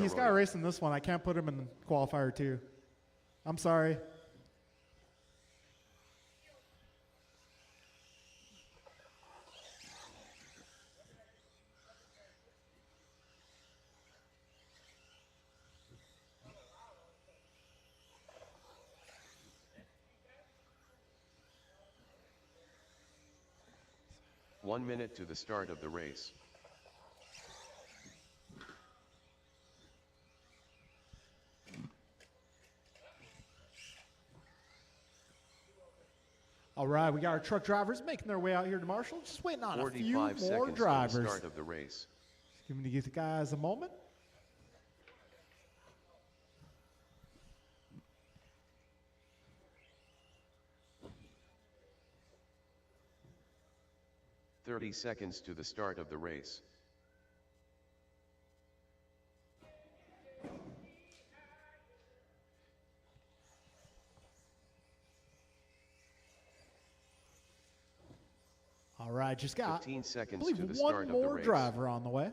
he's got a race in this one. I can't put him in qualifier 2. I'm sorry. One minute to the start of the race. All right, we got our truck drivers making their way out here to Marshall. Just waiting on a few more 45 seconds drivers. to the start of the race. Just giving these guys a moment. "30 seconds to the start of the race. All right, just got 15 seconds I to the believe start one of the more race. driver on the way.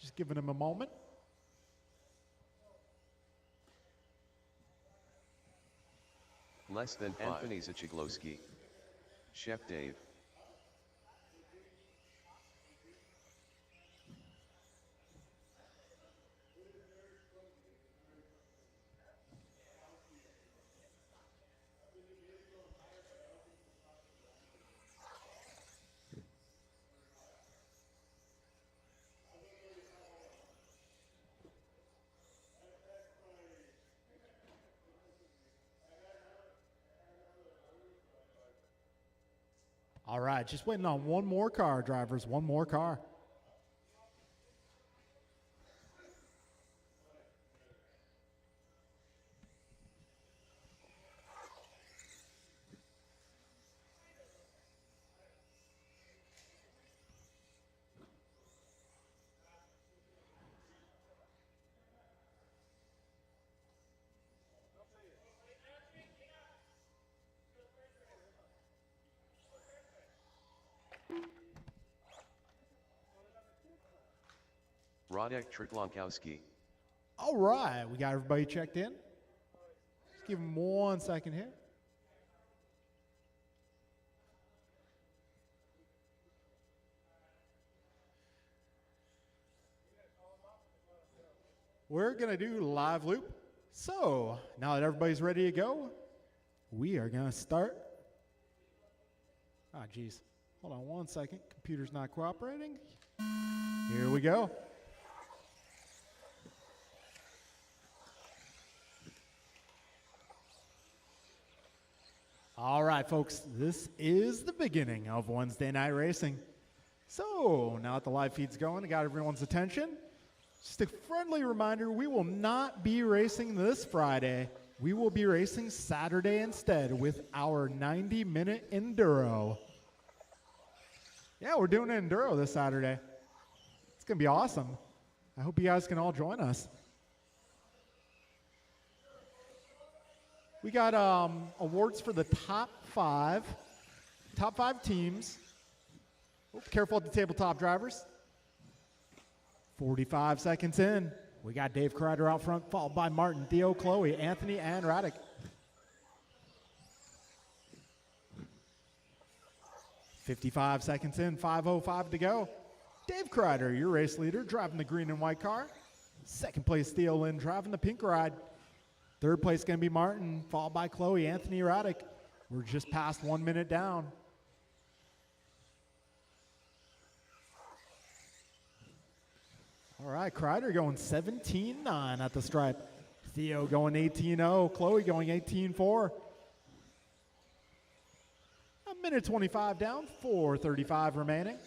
Just giving him a moment. Less than 5. Anthony Zachiglowski. Chef Dave. All right, just waiting on one more car, drivers. One more car. Radek Trutlankowski. All right, we got everybody checked in. Just give him 1 second here. We're going to do live loop. So now that everybody's ready to go, we are going to start. Ah, geez. Hold on 1 second. Computer's not cooperating. Here we go. All right, folks, this is the beginning of Wednesday night racing. So now that the live feed's going, I got everyone's attention. Just a friendly reminder, we will not be racing this Friday. We will be racing Saturday instead with our 90-minute enduro. Yeah, we're doing an enduro this Saturday. It's going to be awesome. I hope you guys can all join us. We got awards for the top five teams. Oh, careful at the tabletop, drivers. 45 seconds in. We got Dave Kreider out front, followed by Martin, Theo, Chloe, Anthony, and Radek. 55 seconds in, 5:05 to go. Dave Kreider, your race leader, driving the green and white car. Second place, Theo Lynn, driving the pink ride. Third place going to be Martin, followed by Chloe, Anthony, Radek. We're just past 1 minute down. All right, Kreider going 17.9 at the stripe. Theo going 18.0. Chloe going 18.4. A minute 25 down, 4:35 remaining.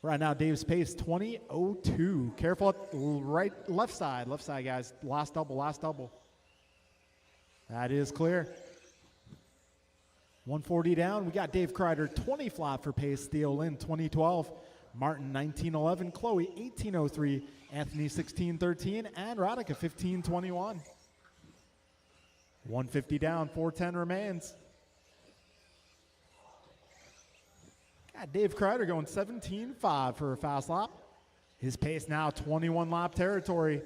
Right now, Dave's pace 20:02. Careful at left side, guys. Last double. That is clear. 140 down. We got Dave Kreider 20 flat for pace. Theo Lynn 20:12. Martin 19:11. Chloe 18:03. Anthony 16:13. And Radek 15:21. 150 down. 4:10 remains. Got Dave Kreider going 17.5 for a fast lap. His pace now 21 lap territory.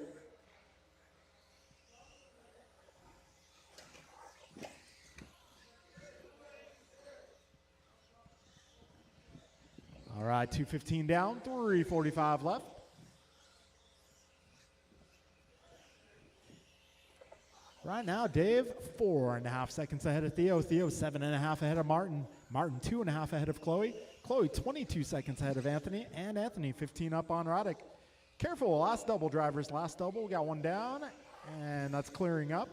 All right, 2:15 down, 3:45 left. Right now, Dave, 4.5 seconds ahead of Theo. Theo, 7.5 ahead of Martin. Martin, 2.5 ahead of Chloe. Chloe, 22 seconds ahead of Anthony. And Anthony, 15 up on Roddick. Careful, last double, drivers. Last double, we got one down, and that's clearing up.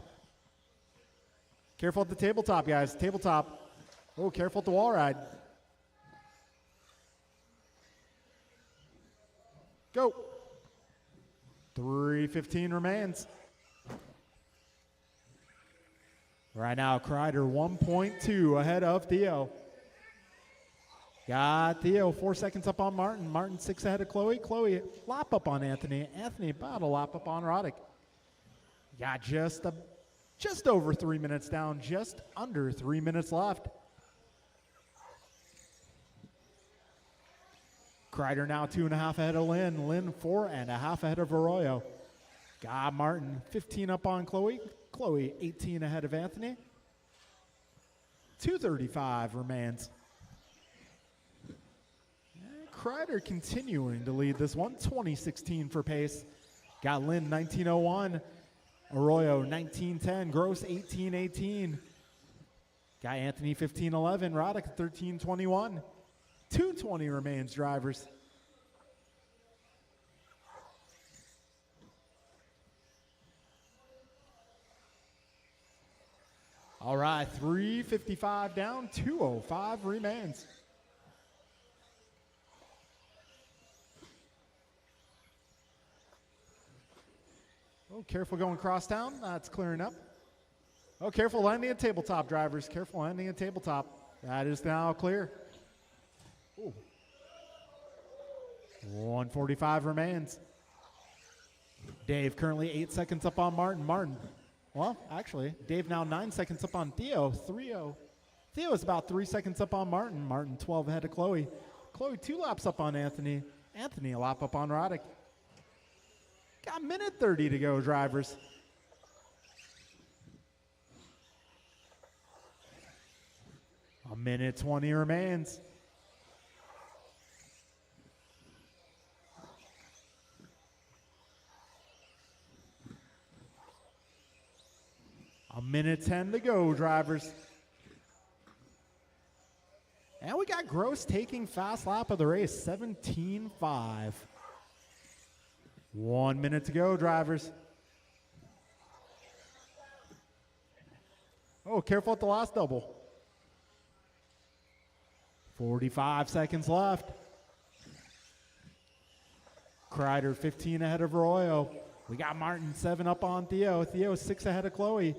Careful at the tabletop, guys. Tabletop. Oh, careful at the wall ride. Go. 3:15 remains. Right now, Kreider 1.2 ahead of Theo. Got Theo 4 seconds up on Martin. Martin 6 ahead of Chloe. Chloe lap up on Anthony. Anthony about a lap up on Roddick. Got just over 3 minutes down. Just under 3 minutes left. Kreider now 2.5 ahead of Lynn. Lynn 4.5 ahead of Arroyo. Got Martin 15 up on Chloe. Chloe 18 ahead of Anthony. 2:35 remains. And Kreider continuing to lead this one. 2016 for pace. Got Lynn 19:01. Arroyo 19:10. Gross 18:18. Got Anthony 15:11. Roddick 13:21. 2:20 remains, drivers. All right, 3:55 down, 2:05 remains. Oh, careful going cross town. That's clearing up. Oh, careful landing at tabletop, drivers. Careful landing at tabletop. That is now clear. Ooh. 1:45 remains. Dave currently 8 seconds up on Martin. Martin. Well, actually, Dave now 9 seconds up on Theo, 3-0. Theo is about 3 seconds up on Martin. Martin 12 ahead of Chloe. Chloe 2 laps up on Anthony. Anthony a lap up on Roddick. Got a minute 30 to go, drivers. A minute 20 remains. A minute 10 to go, drivers. And we got Gross taking fast lap of the race, 17.5. 1 minute to go, drivers. Oh, careful at the last double. 45 seconds left. Kreider 15 ahead of Arroyo. We got Martin 7 up on Theo. Theo 6 ahead of Chloe.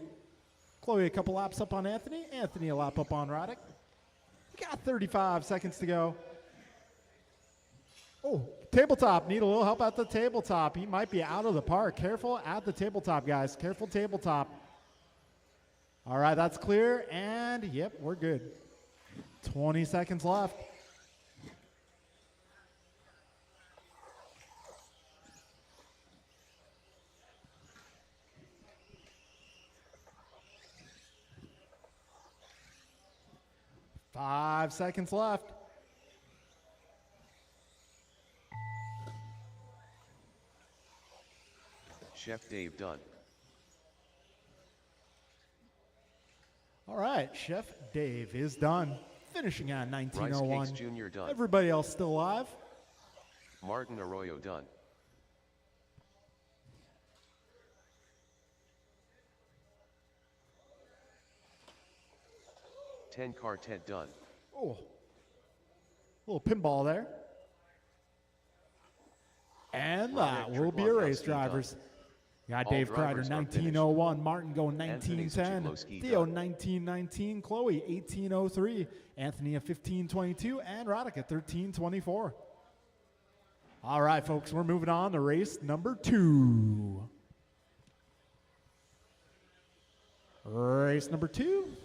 Chloe a couple laps up on Anthony. Anthony a lap up on Roddick. We got 35 seconds to go. Oh, tabletop. Need a little help at the tabletop. He might be out of the park. Careful at the tabletop, guys. Careful tabletop. All right, that's clear. And, yep, we're good. 20 seconds left. Five seconds left. Chef Dave done. All right, Chef Dave is done. Finishing at Rice 19:01. Cakes Jr. done. Everybody else still alive. Martin Arroyo done. Ten Quartet done. Oh, little pinball there. And that Roddick will be a race, Tricklowski drivers. Got All Dave Kreider drivers are 19:01. Martin going Anthony 19:10. Zachiglowski Theo done. 19:19. Chloe 18:03. Anthony at 15:22. And Roddick at 13:24. All right, folks, we're moving on to race number 2. Race number 2.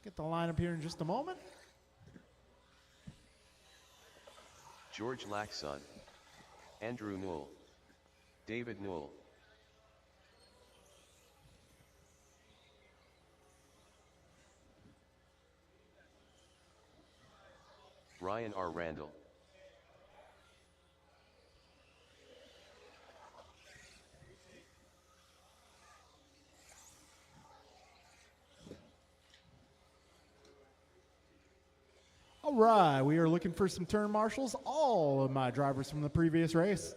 Get the lineup here in just a moment. George Laxon. Andrew Newell. David Newell. Ryan R. Randall. All right, we are looking for some turn marshals. All of my drivers from the previous race.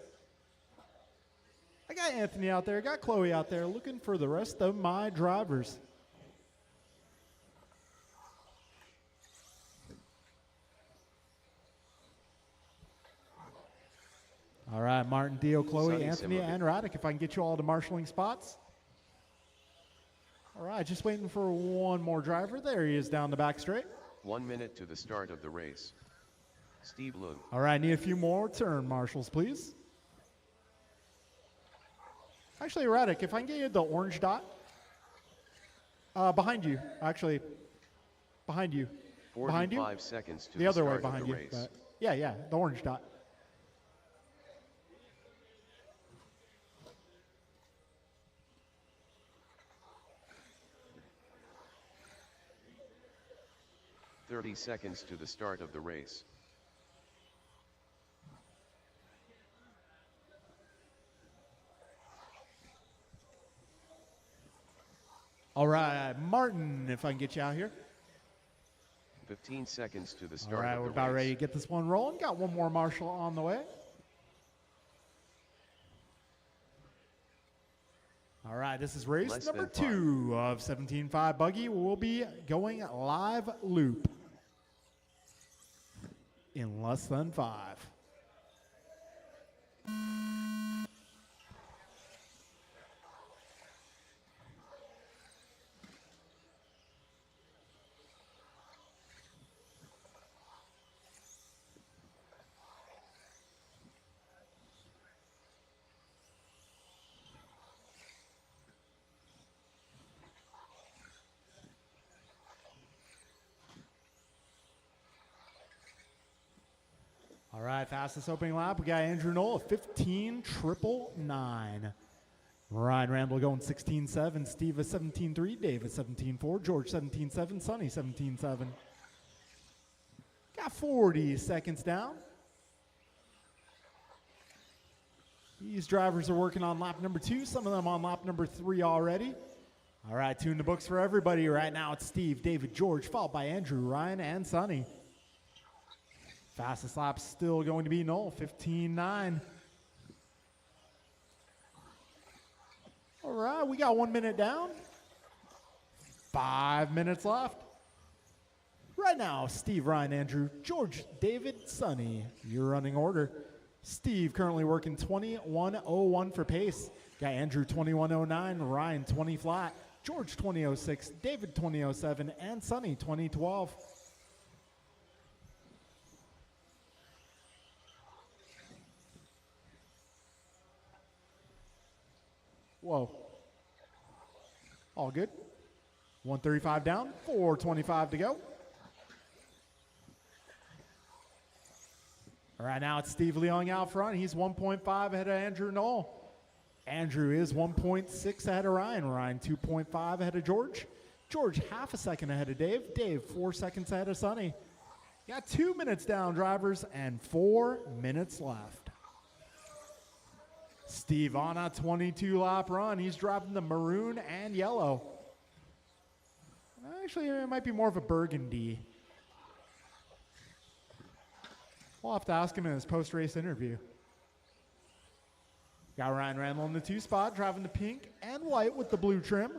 I got Anthony out there, got Chloe out there, looking for the rest of my drivers. All right, Martin, Theo, Chloe, Sunny Anthony, and Radek, if I can get you all to marshaling spots. All right, just waiting for one more driver. There he is down the back straight. 1 minute to the start of the race. Steve Lund. All right, need a few more turn marshals, please. Actually, Radek, if I can get you the orange dot. Behind you, actually. Behind you. 45 behind you? seconds to The the other way start of behind the you. race. But yeah, the orange dot. "30 seconds to the start of the race. All right, Martin, if I can get you out here. 15 seconds to the All start right, of we're the about race. ready to get this one rolling. Got one more marshal on the way. All right, this is race Less number than 5. 2 of 17.5 Buggy. We'll be going live loop in less than 5. All right, fastest opening lap. We got Andrew Knoll at 15.999. Ryan Randall going 16.7. Steve at 17.3. Dave at 17.4. George 17.7. Sonny 17.7. Got 40 seconds down. These drivers are working on lap number 2. Some of them on lap number 3 already. All right, tune the books for everybody. Right now it's Steve, David, George, followed by Andrew, Ryan, and Sonny. Fastest lap still going to be Knoll, 15.9. All right, we got 1 minute down. 5 minutes left. Right now, Steve, Ryan, Andrew, George, David, Sonny, your running order. Steve currently working 21.01 for pace. Got Andrew 21.09, Ryan 20 flat, George 20.06, David 20.07, and Sonny 20.12. Whoa. All good. 135 down, 425 to go. All right, now it's Steve Leong out front. He's 1.5 ahead of Andrew Knoll. Andrew is 1.6 ahead of Ryan. Ryan 2.5 ahead of George. George half a second ahead of Dave. Dave 4 seconds ahead of Sonny. Got 2 minutes down, drivers, and 4 minutes left. Steve on a 22-lap run. He's dropping the maroon and yellow. Actually, it might be more of a burgundy. We'll have to ask him in his post-race interview. Got Ryan Randall in the 2 spot, driving the pink and white with the blue trim.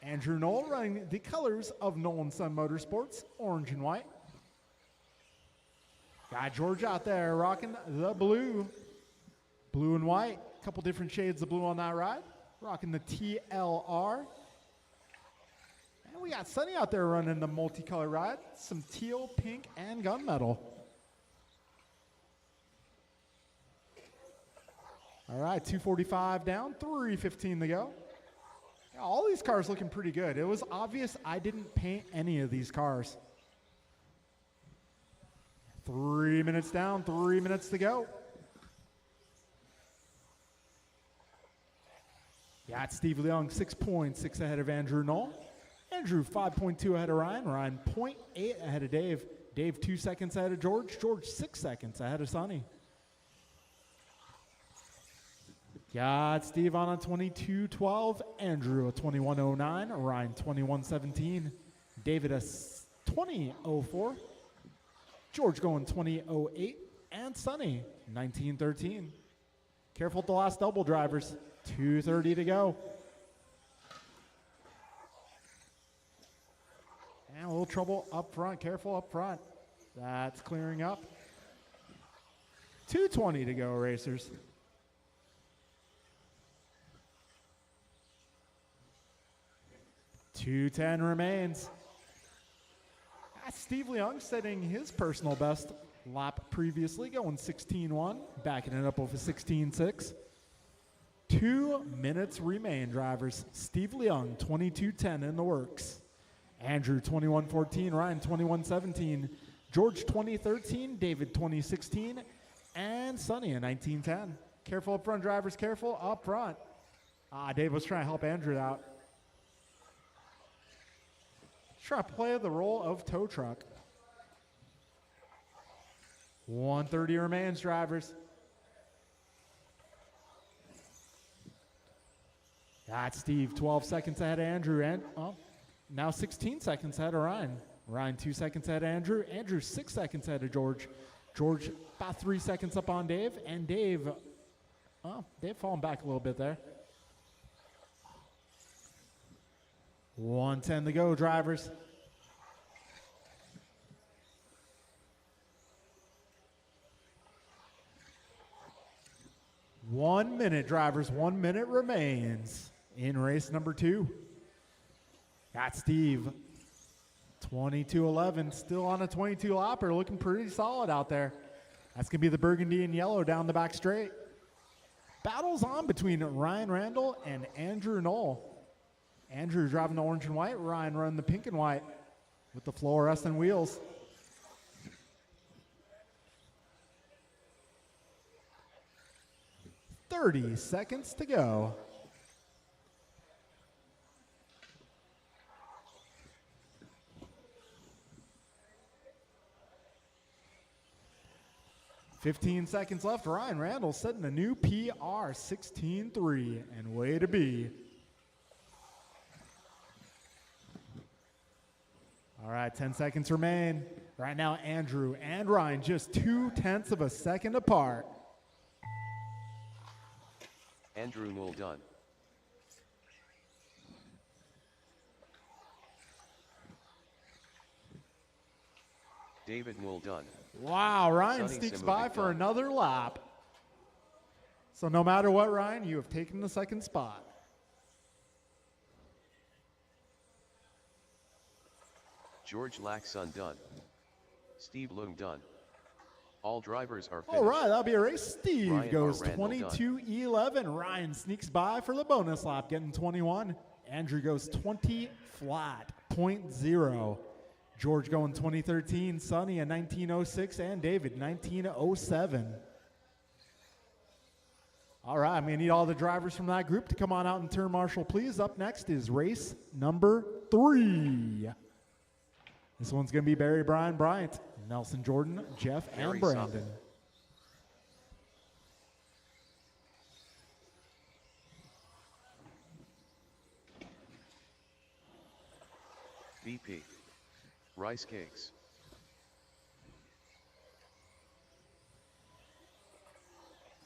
Andrew Knoll running the colors of Nolan Sun Motorsports, orange and white. Got George out there rocking the blue. Blue and white. A couple different shades of blue on that ride. Rocking the TLR. And we got Sonny out there running the multicolor ride. Some teal, pink, and gunmetal. All right, 245 down, 315 to go. Yeah, all these cars looking pretty good. It was obvious I didn't paint any of these cars. 3 minutes down, 3 minutes to go. Yeah, it's Steve Leong, 6.6 ahead of Andrew Knoll. Andrew, 5.2 ahead of Ryan. Ryan, 0.8 ahead of Dave. Dave, 2 seconds ahead of George. George, 6 seconds ahead of Sonny. Got Steve on a 22.12. Andrew, a 21.09. Ryan, 21.17. David, a 20.04. George going 20.08, and Sonny 19.13. Careful at the last double, drivers. 2:30 to go. And a little trouble up front. Careful up front. That's clearing up. 2:20 to go, racers. .210 remains. Steve Leung setting his personal best lap previously, going 16.1, backing it up with a 16.6. 2 minutes remain, drivers. Steve Leung, 22.10 in the works. Andrew, 21.14. Ryan, 21.17. George, 20.13. David, 20.16. And Sonny, a 19.10. Careful up front, drivers. Careful up front. Dave was trying to help Andrew out. Try to play the role of tow truck. 1:30 remains, drivers. That's Steve, 12 seconds ahead of Andrew. And now 16 seconds ahead of Ryan. Ryan, 2 seconds ahead of Andrew. Andrew, 6 seconds ahead of George. George, about 3 seconds up on Dave. And Dave, Dave falling back a little bit there. 1:10 to go, drivers. One minute, drivers. 1 minute remains in race number 2. Got Steve, 22.11, still on a 22 lapper, looking pretty solid out there. That's going to be the burgundy and yellow down the back straight. Battles on between Ryan Randall and Andrew Knoll. Andrew driving the orange and white, Ryan running the pink and white with the fluorescent wheels. .30 seconds to go. .15 seconds left. Ryan Randall setting a new PR, 16.3, and way to be. All right, 10 seconds remain. Right now, Andrew and Ryan just 0.2 of a second apart. Andrew Knoll done. David Knoll done. Wow, Ryan Sonny sneaks Simovic by for done. another lap. So no matter what, Ryan, you have taken the second spot. George Laxon done. Steve Leung done. All drivers are finished. All right, that'll be a race. Steve Ryan goes R. Randall 22.11. Ryan sneaks by for the bonus lap, getting 21. Andrew goes 20 flat, .0. George going 20.13. Sonny a 19.06, and David 19.07. All right, I'm going to need all the drivers from that group to come on out and turn marshal, please. Up next is race number 3. This one's going to be Barry Brian Bryant, Nelson Jordan, Jeff, and Very Brandon. soft. VP. Rice cakes.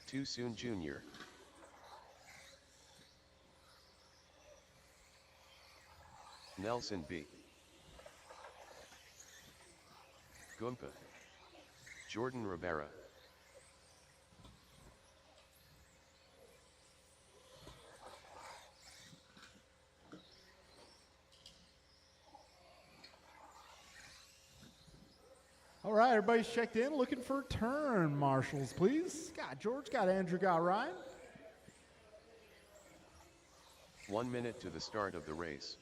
Too soon, Junior. Nelson B. Goompa. Jordan Rivera. All right, everybody's checked in. Looking for turn marshals, please. Got George, got Andrew, got Ryan. 1 minute to the start of the race.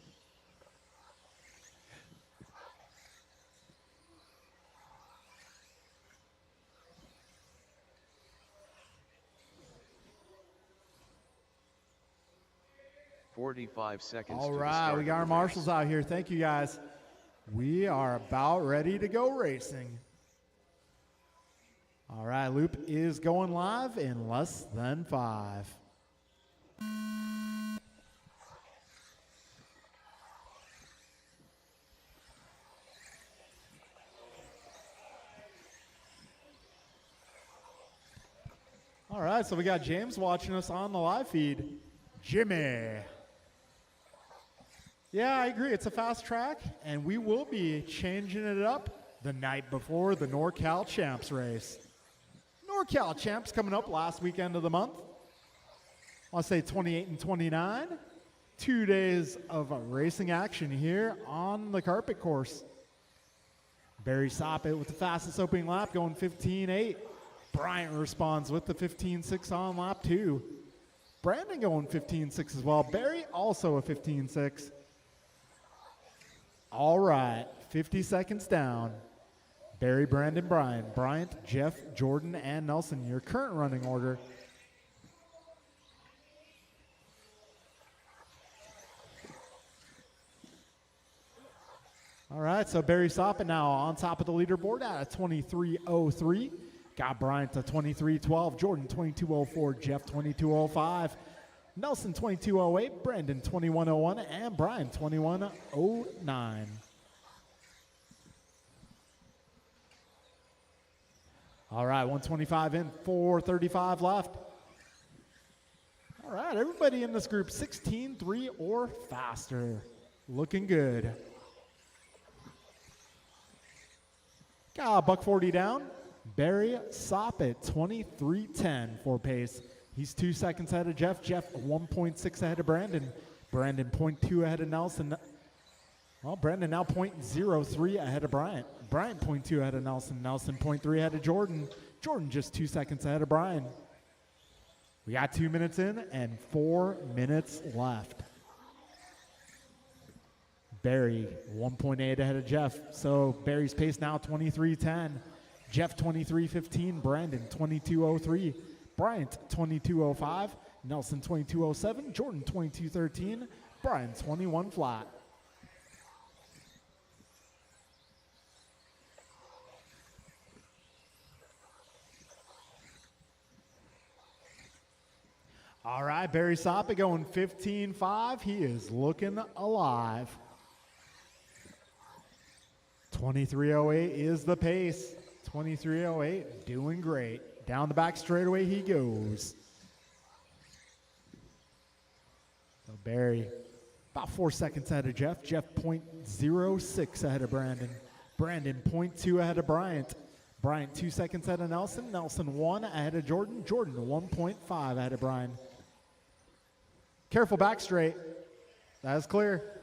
.45 seconds. All to the right, start we of got the our race. marshals out here. Thank you, guys. We are about ready to go racing. All right, loop is going live in less than 5. All right, so we got James watching us on the live feed. Jimmy. Yeah, I agree. It's a fast track, and we will be changing it up the night before the NorCal Champs race. NorCal Champs coming up last weekend of the month. I'll say 28 and 29. 2 days of racing action here on the carpet course. Barry Soppet with the fastest opening lap going 15.8. Bryant responds with the 15.6 on lap 2. Brandon going 15.6 as well. Barry also a 15.6. All right, 50 seconds down. Barry, Brandon, Brian, Bryant, Jeff, Jordan, and Nelson, your current running order. All right, so Barry Soppet now on top of the leaderboard at a 23.03. Got Bryant to 23.12, Jordan 22.04, Jeff 22.05, Nelson 22.08, Brandon 21.01, and Brian 21.09. All right, 125 in, 435 left. All right, everybody in this group 16.3 or faster. Looking good. Got a buck 40 down. Barry Soppet, 23.10 for pace. He's 2 seconds ahead of Jeff. Jeff, 1.6 ahead of Brandon. Brandon, 0.2 ahead of Nelson. Well, Brandon now 0.03 ahead of Bryant. Bryant, 0.2 ahead of Nelson. Nelson, 0.3 ahead of Jordan. Jordan, just 2 seconds ahead of Brian. We got 2 minutes in and 4 minutes left. Barry, 1.8 ahead of Jeff. So Barry's pace now 23.10. Jeff 23.15. Brandon 22.03. Bryant 22.05. Nelson 22.07. Jordan 22.13. Brian 21 flat. All right, Barry Soppet going 15.5. He is looking alive. 23.08 is the pace. 23.08, doing great. Down the back straightaway he goes. So Barry, about 4 seconds ahead of Jeff. Jeff 0.06 ahead of Brandon. Brandon 0.2 ahead of Bryant. Bryant 2 seconds ahead of Nelson. Nelson 1 ahead of Jordan. Jordan 1.5 ahead of Brian. Careful back straight. That is clear.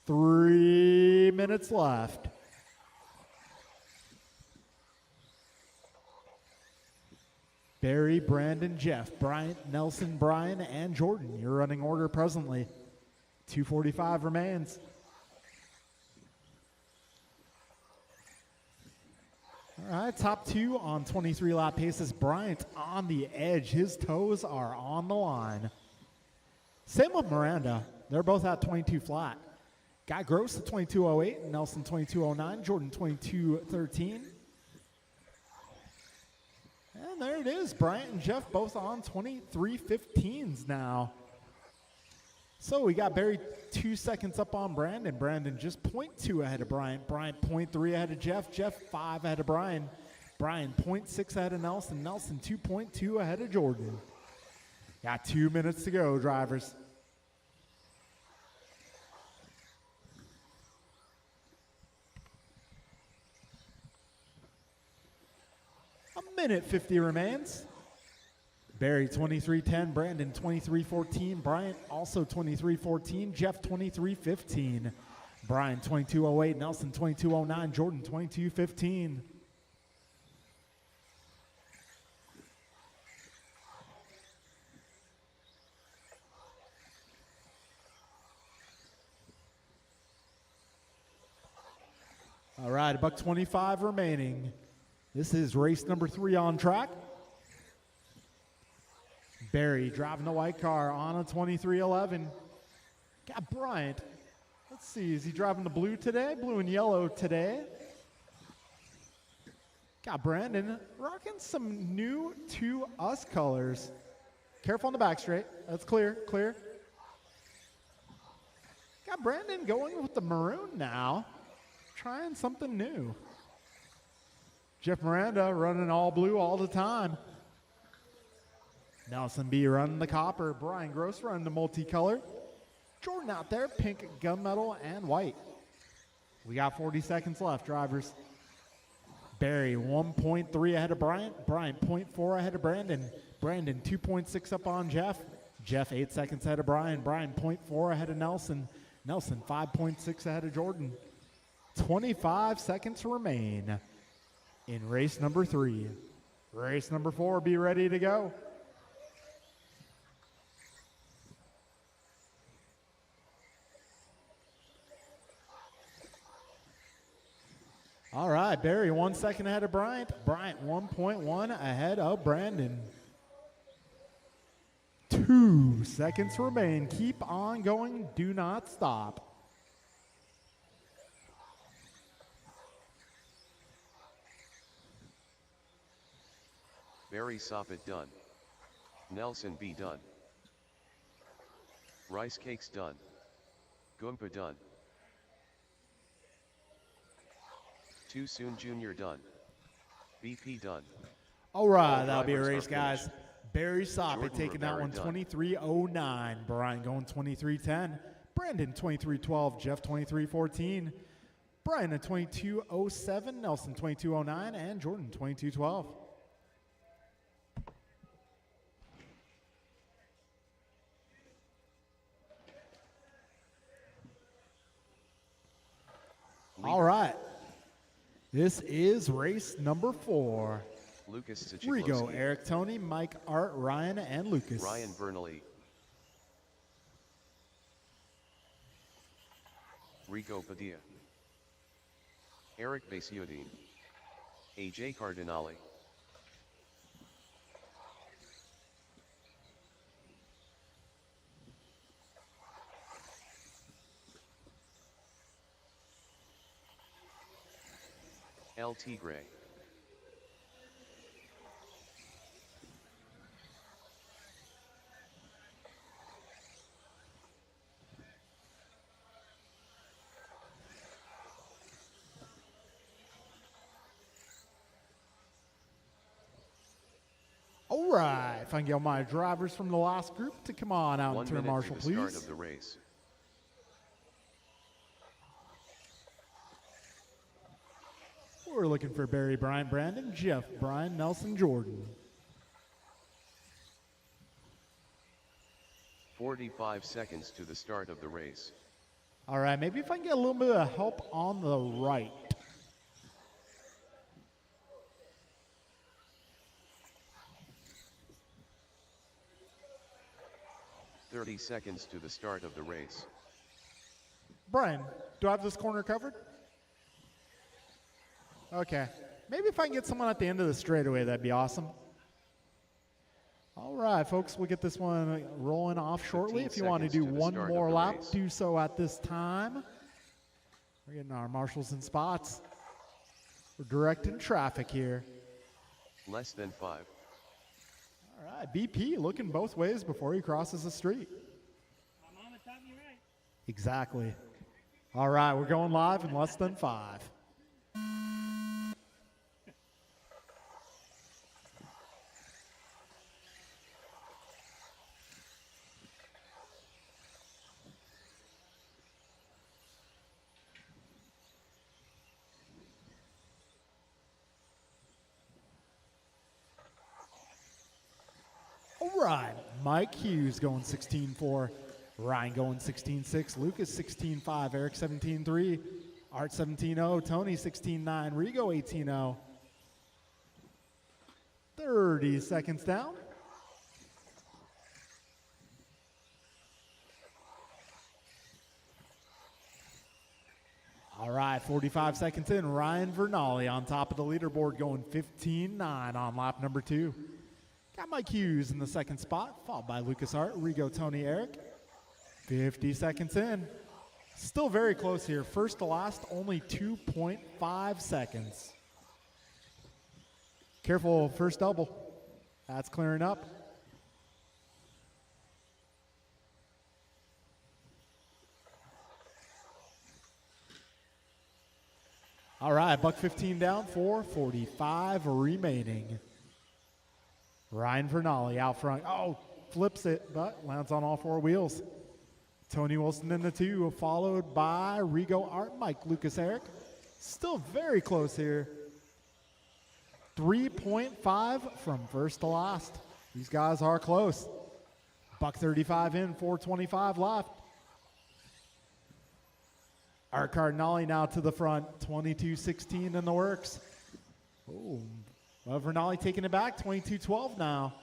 3 minutes left. Barry, Brandon, Jeff, Bryant, Nelson, Brian, and Jordan. Your running order presently. 2:45 remains. All right, top two on 23 lap paces. Bryant on the edge. His toes are on the line. Same with Miranda. They're both at 22 flat. Got Gross at 22.08, Nelson 22.09, Jordan 22.13. And there it is. Bryant and Jeff both on 23.15s now. So we got Barry 2 seconds up on Brandon. Brandon just 0.2 ahead of Bryant. Bryant 0.3 ahead of Jeff. Jeff 5 ahead of Brian. Brian 0.6 ahead of Nelson. Nelson 2.2 ahead of Jordan. Got 2 minutes to go, drivers. A minute 50 remains. Barry 23.10, Brandon 23.14, Bryant also 23.14, Jeff 23.15, Brian 22.08, Nelson 22.09, Jordan 22.15. All right, about 25 remaining. This is race number 3 on track. Barry driving the white car on a 23.11. Got Bryant. Let's see, is he driving the blue today? Blue and yellow today. Got Brandon rocking some new to us colors. Careful on the back straight. That's clear, clear. Got Brandon going with the maroon now. Trying something new. Jeff Miranda running all blue all the time. Nelson B running the copper. Brian Gross running the multicolor. Jordan out there, pink gunmetal and white. We got 40 seconds left, drivers. Barry 1.3 ahead of Bryant. Bryant 0.4 ahead of Brandon. Brandon 2.6 up on Jeff. Jeff 8 seconds ahead of Brian. Brian 0.4 ahead of Nelson. Nelson 5.6 ahead of Jordan. 25 seconds remain in race number 3. Race number 4, be ready to go. All right, Barry 1 second ahead of Bryant. Bryant 1.1 ahead of Brandon. 2 seconds remain. Keep on going. Do not stop. Barry Soppet done. Nelson B done. Rice Cakes done. Goompa done. Too Soon Jr. done. BP done. All right, All that'll be a drivers are race, guys. finished. Barry Soppet Jordan taking that Rivera one done. 23:09. Brian going 23:10. Brandon 23:12. Jeff 23:14. Brian at 22:07. Nelson 22:09. And Jordan 22:12. All right. This is race number 4. Lucas Rigo, Sichikowski. Eric, Tony, Mike, Art, Ryan, and Lucas. Ryan Bernally. Rico Padilla. Eric Basiudin. AJ Cardinale. LT Gray. All right, if I can get my drivers from the last group to come on out 1 and turn minute marshal, to the start please. of the race. We're looking for Barry, Brian, Brandon, Jeff, Brian, Nelson, Jordan. 45 seconds to the start of the race. All right, maybe if I can get a little bit of help on the right. .30 seconds to the start of the race. Brian, do I have this corner covered? Okay. Maybe if I can get someone at the end of the straightaway, that'd be awesome. All right, folks, we'll get this one rolling off shortly. 15 If you want to do seconds to the one start of more the lap, race. do so at this time. We're getting our marshals in spots. We're directing traffic here. Less than 5. All right, BP looking both ways before he crosses the street. I'm on the top of your right. Exactly. All right, we're going live in less than 5. All right, Mike Hughes going 16-4. Ryan going 16-6. Lucas 16-5. Eric 17-3. Art 17-0. Tony 16-9. Rigo 18-0. 30 seconds down. All right, 45 seconds in. Ryan Vernali on top of the leaderboard going 15-9 on lap number 2. Got Mike Hughes in the second spot, followed by Lucas Art, Rigo, Tony, Eric. 50 seconds in. Still very close here. First to last, only 2.5 seconds. Careful, first double. That's clearing up. All right, buck 15 down, 4:45 remaining. Ryan Vernali out front. Oh, flips it, but lands on all four wheels. Tony Wilson in the 2, followed by Rigo Art, Mike, Lucas Eric. Still very close here. 3.5 from first to last. These guys are close. Buck 35 in, 425 left. Art Cardinale now to the front, 22-16 in the works. Oh, well, Vernali taking it back, 22-12 now.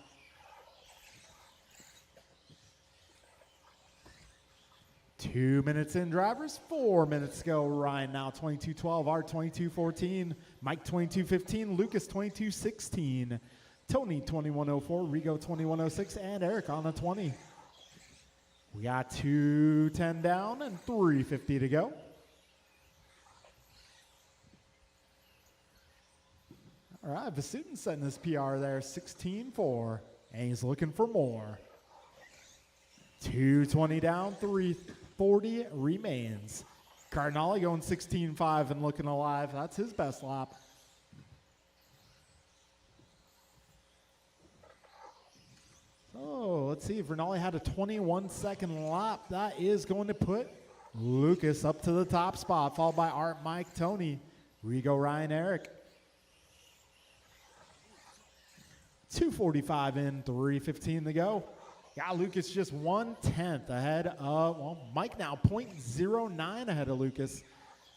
Two minutes in, drivers. 4 minutes to go. Ryan now 22-12, Art 22-14, Mike 22-15, Lucas 22-16, Tony 21-04, Rigo 21-06, and Eric on the 20. We got 2:10 down and 3:50 to go. All right, Vasutin setting his PR there, 16-4, and he's looking for more. 2:20 down, 3:40 remains. Cardinale going 16-5 and looking alive. That's his best lap. So let's see, Vernali had a 21-second lap. That is going to put Lucas up to the top spot, followed by Art, Mike, Tony, Rigo, Ryan, Eric. 2:45 in, 3:15 to go. Yeah, Lucas just 1/10 ahead of, well, Mike now 0.09 ahead of Lucas.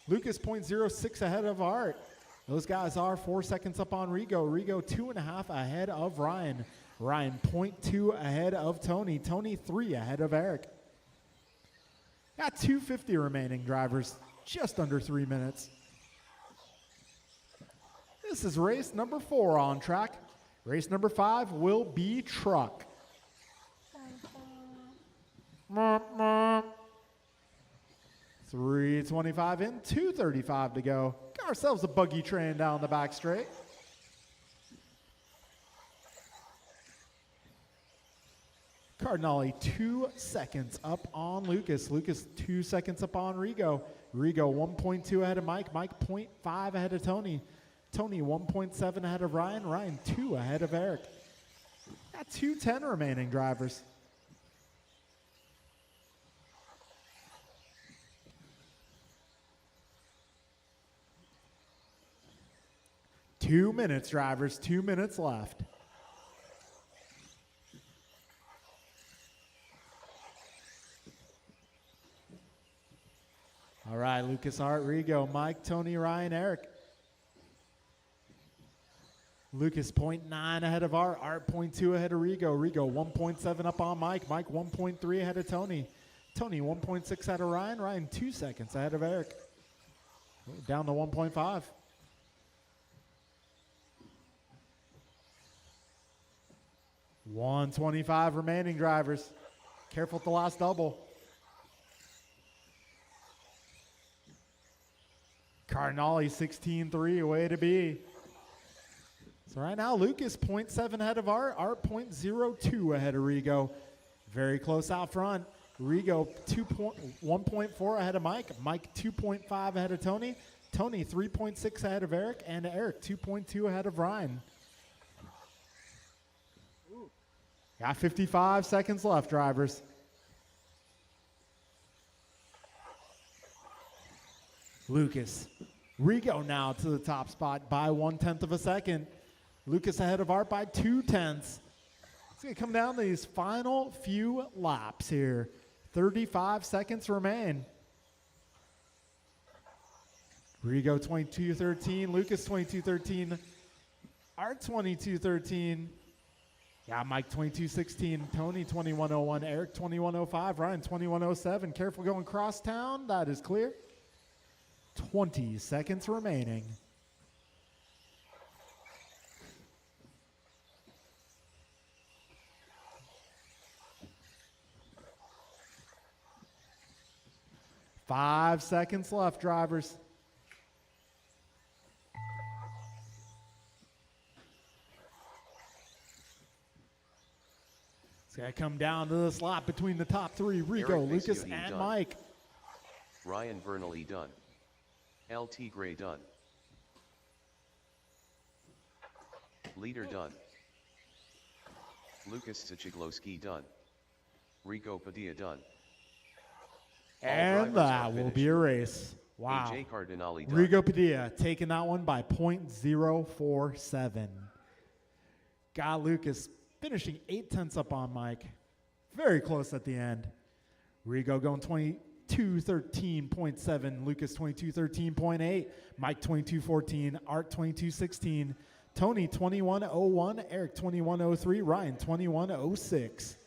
Lucas 0.06 ahead of Art. Those guys are 4 seconds up on Rigo. Rigo 2.5 ahead of Ryan. Ryan 0.2 ahead of Tony. Tony 3 ahead of Eric. Got 2:50 remaining, drivers. Just under 3 minutes. This is race number 4 on track. Race number 5 will be truck. 3:25 in, 2:35 to go. Got ourselves a buggy train down the back straight. Cardinale 2 seconds up on Lucas. Lucas 2 seconds up on Rigo. Rigo 1.2 ahead of Mike. Mike 0.5 ahead of Tony. Tony 1.7 ahead of Ryan. Ryan 2 ahead of Eric. Got 2:10 remaining, drivers. Two minutes, drivers. 2 minutes left. All right, Lucas, Art, Rigo, Mike, Tony, Ryan, Eric. Lucas 0.9 ahead of Art. Art 0.2 ahead of Rigo. Rigo 1.7 up on Mike. Mike 1.3 ahead of Tony. Tony 1.6 ahead of Ryan. Ryan 2 seconds ahead of Eric. Down to 1.5. $125 remaining, drivers. Careful at the last double. Cardinale 16-3, way to be. So right now, Lucas 0.7 ahead of Art. Art 0.02 ahead of Rigo. Very close out front. Rigo 1.4 ahead of Mike. Mike 2.5 ahead of Tony. Tony 3.6 ahead of Eric. And Eric 2.2 ahead of Ryan. Got 55 seconds left, drivers. Lucas. Rigo now to the top spot by 1/10 of a second. Lucas ahead of Art by 2/10. It's going to come down to these final few laps here. 35 seconds remain. Rigo 22-13. Lucas 22-13. Art 22-13. Yeah, Mike 22-16, Tony 21-01, Eric 21-05, Ryan 21-07. Careful going cross town. That is clear. 20 seconds remaining. Five seconds left, drivers. It's going to come down to this lap between the top three, Rigo, Eric Lucas, Vasutin and done. Mike. Ryan Vernali done. LT Gray done. Leader done. Lucas Sichiglowski done. Rico Padilla done. All And drivers that are will be finished. a race. Wow. AJ Cardinale done. Rigo Padilla taking that one by .047. Got Lucas finishing 0.8 up on Mike. Very close at the end. Rigo going 22:13.7. Lucas 22:13.8. Mike 22:14. Art 22:16. Tony 21:01. Eric 21:03. Ryan 21:06.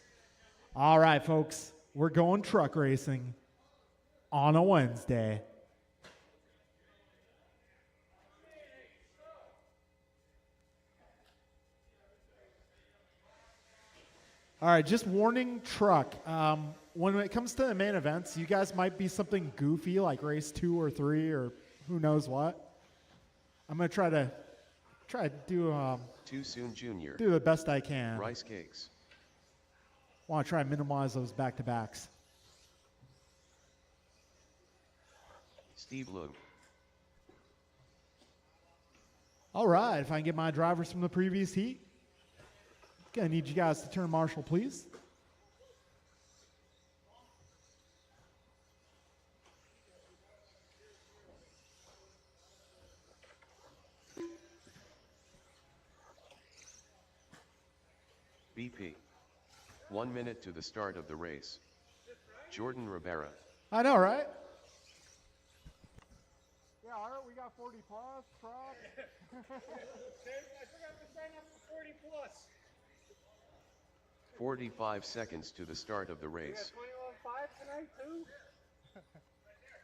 All right, folks. We're going truck racing on a Wednesday. All right, just warning truck. When it comes to the main events, you guys might be something goofy like race 2 or 3 or who knows what. I'm going to try to do Too soon Junior. do the best I can. Rice cakes. Want to try and minimize those back-to-backs. Steve Lung. All right, if I can get my drivers from the previous heat. Gonna need you guys to turn marshal, please. BP. 1 minute to the start of the race. Jordan Rivera. I know, right? Yeah, all right, we got 40 plus, prop. I forgot to sign up for 40 plus. 45 seconds to the start of the race. 21.5 tonight too?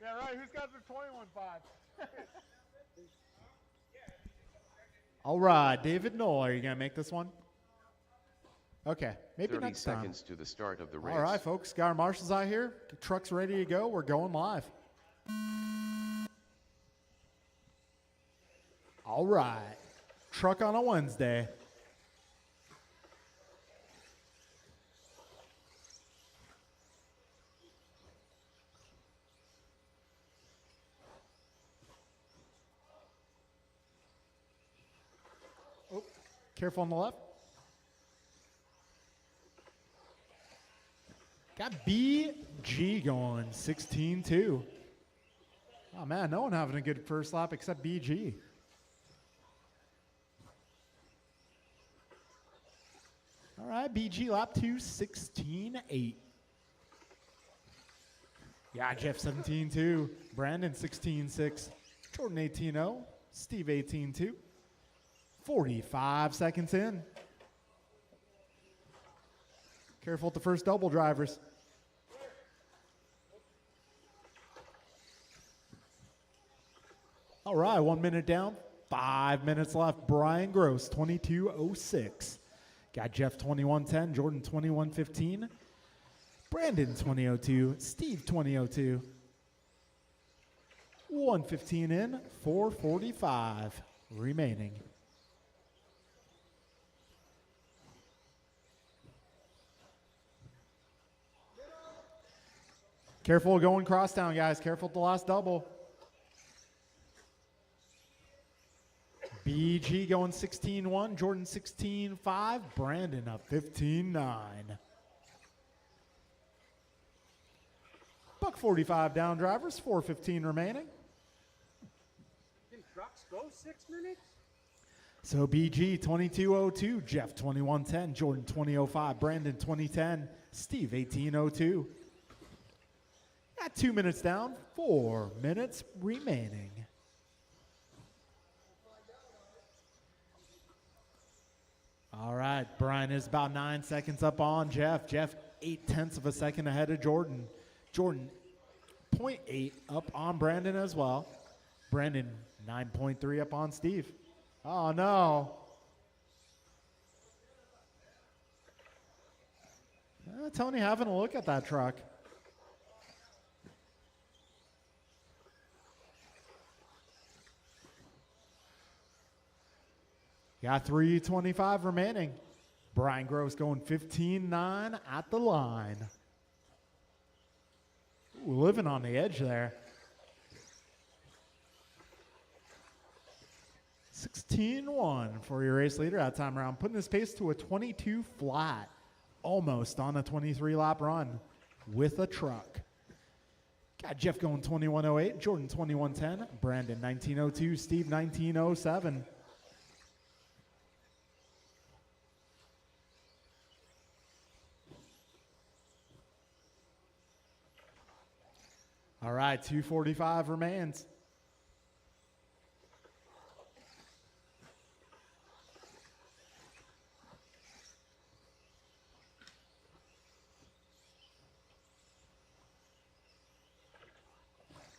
Yeah, right, who's got the 21.5? All right, David Knoll, are you going to make this one? Okay, maybe 30 next time. seconds to the start of the race. All right, folks, got our marshals out here. The truck's ready to go. We're going live. All right, truck on a Wednesday. Oh, careful on the left. Got BG going, 16-2. Oh, man, no one having a good first lap except BG. All right, BG lap 2, 16-8. Yeah, Jeff 17-2. Brandon 16-6. Jordan 18-0. Steve 18-2. 45 seconds in. Careful with the first double drivers. All right, 1 minute down, 5 minutes left. Brian Gross, 22:06. Got Jeff 21:10, Jordan 21:15, Brandon 20:02, Steve 20:02. 1:15 in, 4:45 remaining. Careful going crosstown, guys. Careful at the last double. BG going 16-1, Jordan 16-5, Brandon up 15-9. Buck 45 down drivers, 4:15 remaining. Can trucks go 6 minutes? So BG 22:02, Jeff 21:10, Jordan 20:05, Brandon 20:10, Steve 18:02. Got 2 minutes down, 4 minutes remaining. All right, Brian is about 9 seconds up on Jeff. Jeff 0.8 of a second ahead of Jordan. Jordan 0.8 up on Brandon as well. Brandon 9.3 up on Steve. Oh no. Tony having a look at that truck. Got 3:25 remaining. Brian Gross going 15-9 at the line. Ooh, living on the edge there. 16-1 for your race leader that time around, putting his pace to a 22 flat, almost on a 23-lap run with a truck. Got Jeff going 21:08, Jordan 21:10, Brandon 19:02, Steve 19:07. All right, 2:45 remains.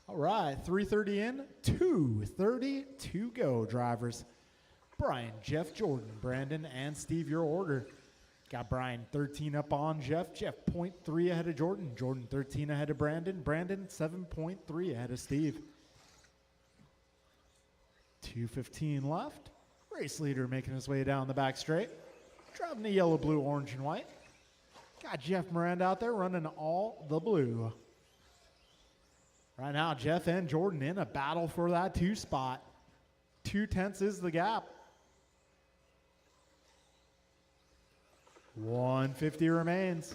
All right, 3:30 in, 2:30 to go, drivers. Brian, Jeff, Jordan, Brandon, and Steve, your order. Got Brian 13 up on Jeff. Jeff 0.3 ahead of Jordan. Jordan 13 ahead of Brandon. Brandon 7.3 ahead of Steve. 2:15 left. Race leader making his way down the back straight. Driving the yellow, blue, orange, and white. Got Jeff Miranda out there running all the blue. Right now, Jeff and Jordan in a battle for that 2 spot. 0.2 is the gap. 150 remains.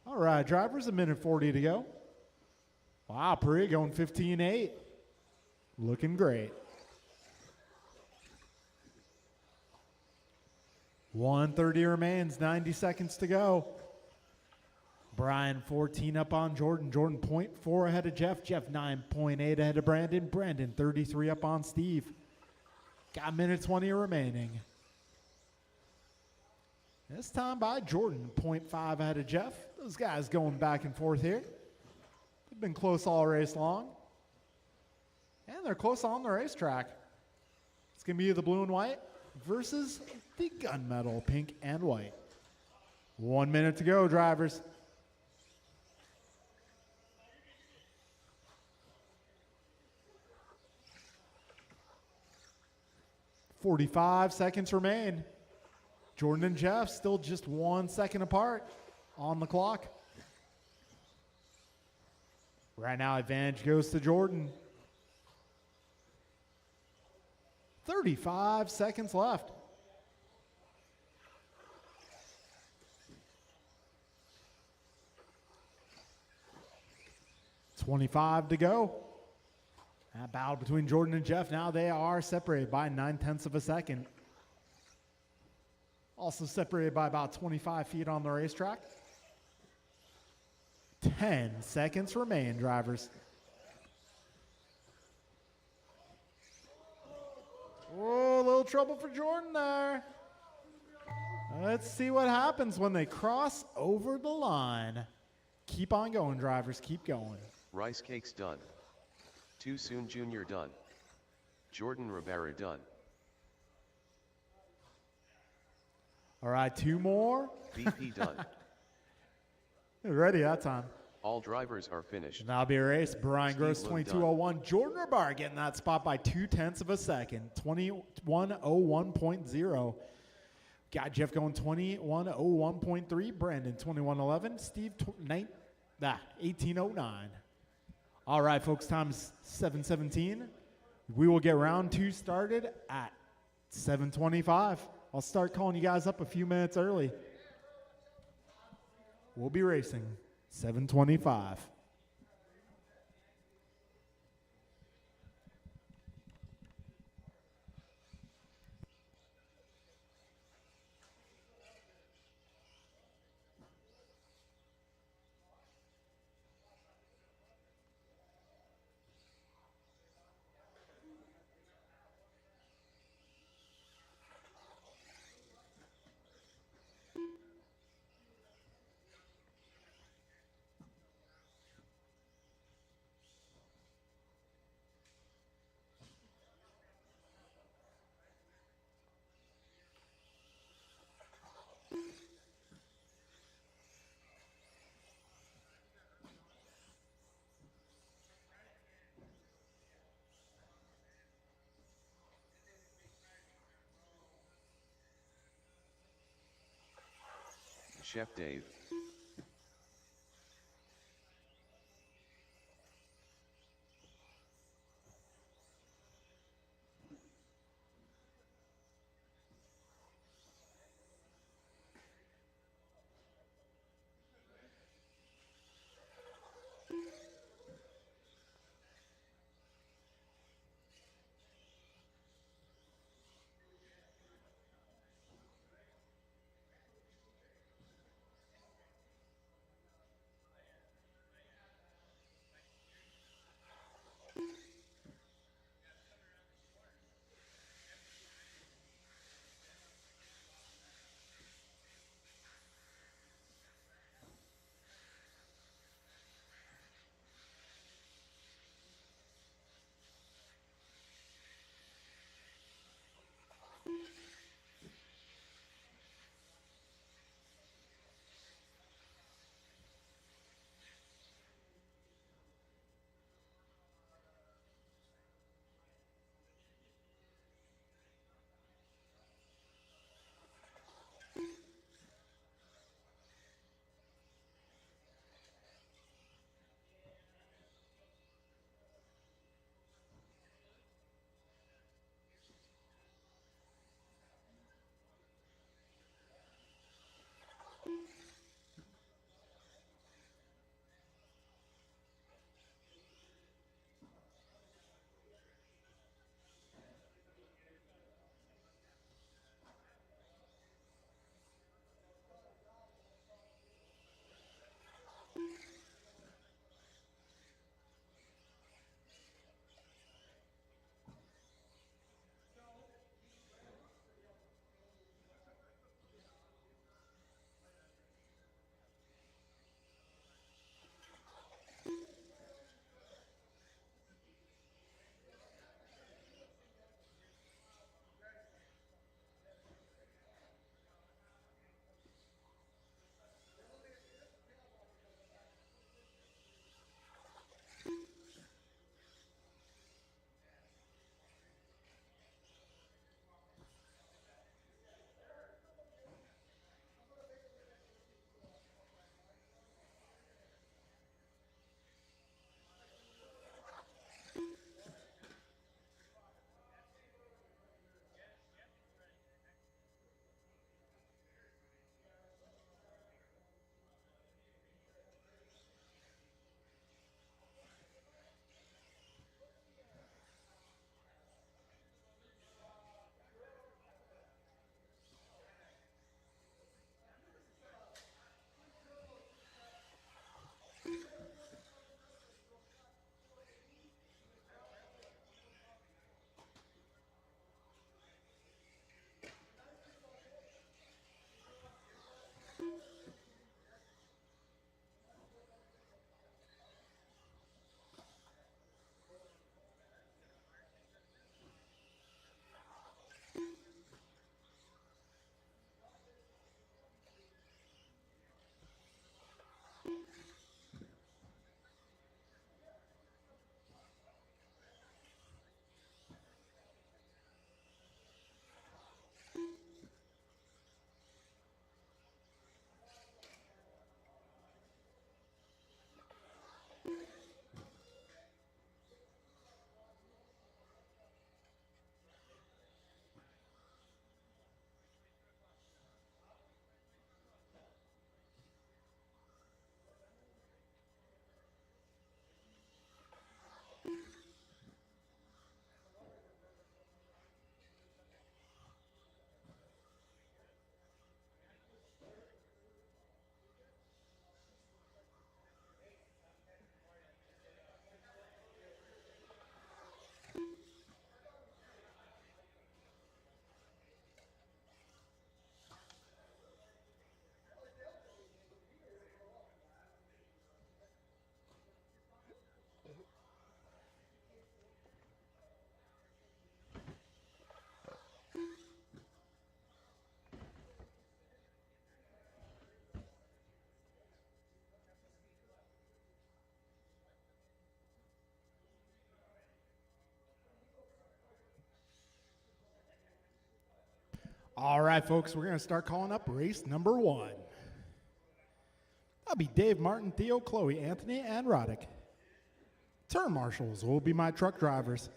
All right, drivers, 1:40 to go. Wow, Puri going 15:8. Looking great. 1:30 remains, 90 seconds to go. Brian 14 up on Jordan. Jordan 0.4 ahead of Jeff. Jeff 9.8 ahead of Brandon. Brandon 33 up on Steve. Got 1:20 remaining. This time by Jordan 0.5 ahead of Jeff. Those guys going back and forth here. They've been close all race long. And they're close on the racetrack. It's going to be the blue and white versus the gunmetal pink and white. 1 minute to go, drivers. .45 seconds remain. Jordan and Jeff still just 1 second apart on the clock. Right now, advantage goes to Jordan. 35 seconds left. .25 to go. That battle between Jordan and Jeff, now they are separated by 0.9 of a second. Also separated by about 25 feet on the racetrack. 10 seconds remain, drivers. Oh, a little trouble for Jordan there. Let's see what happens when they cross over the line. Keep on going, drivers. Keep going. Rice cakes done. Too soon Junior done. Jordan Rivera done. All right, 2 more. BP done. Ready that time. All drivers are finished. And that'll be a race. Brian Steve Gross, Lund 22:01. Jordan Rivera getting that spot by 0.2 of a second. 21:01.0. Got Jeff going 21:01.3. Brandon 21:11. Steve 18:09. All right, folks, time is 7:17. We will get round 2 started at 7:25. I'll start calling you guys up a few minutes early. We'll be racing 7:25. Chef Dave. All right, folks, we're going to start calling up race number 1. That'll be Dave, Martin, Theo, Chloe, Anthony, and Roddick. Turn marshals will be my truck drivers.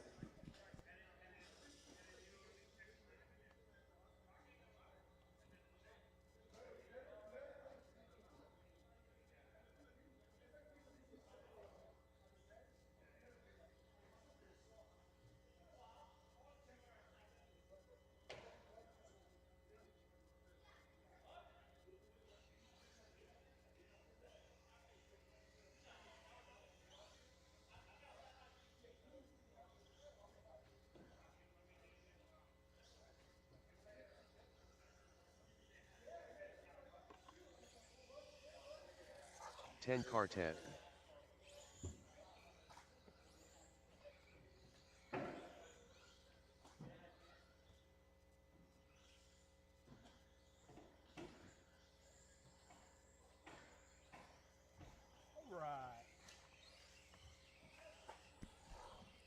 Car 10.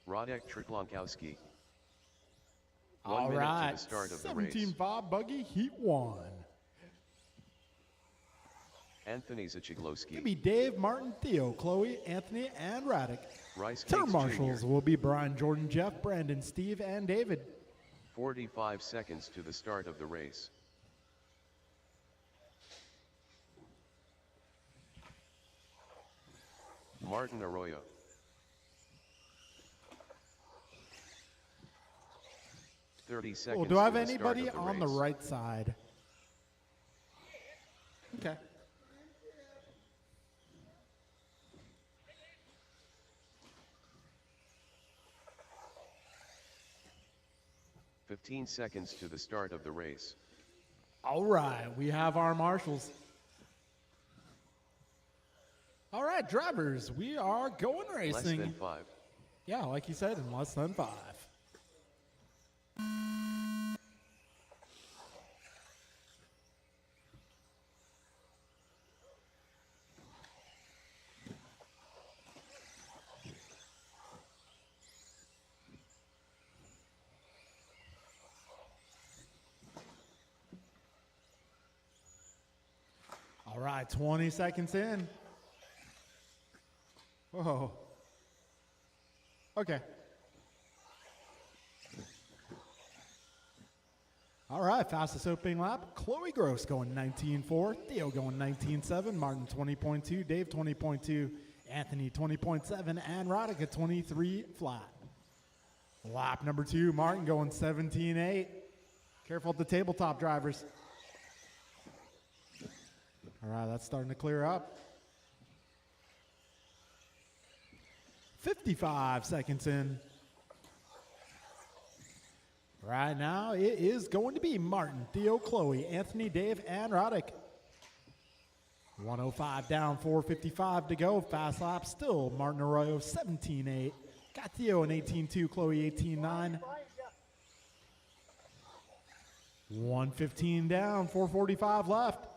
Rodek Triplonkowski. 1 All minute right, to the start of the race. 17-5 Buggy Heat 1. Anthony Zachiglowski. It'll be Dave, Martin, Theo, Chloe, Anthony, and Raddick. Rice Turn Cakes marshals Jr. will be Brian, Jordan, Jeff, Brandon, Steve, and David. 45 seconds to the start of the race. Martin Arroyo. Seconds. Well, do I have to the start anybody of the on the race. right side? Okay. $15 seconds to the start of the race. All right, we have our marshals. All right, drivers, we are going racing. Less than 5. Yeah, like you said, in less than 5. All right, 20 seconds in. Whoa. Okay. All right, fastest opening lap. Chloe Gross going 19.4, Theo going 19.7, Martin 20.2, Dave 20.2, Anthony 20.7, and Roddick at 23 flat. Lap number 2, Martin going 17.8. Careful at the tabletop, drivers. All right, that's starting to clear up. 55 seconds in. Right now, it is going to be Martin, Theo, Chloe, Anthony, Dave, and Roddick. 105 down, 455 to go. Fast lap still. Martin Arroyo, 17.8. Got Theo in 18.2, Chloe 18.9. 115 down, 445 left.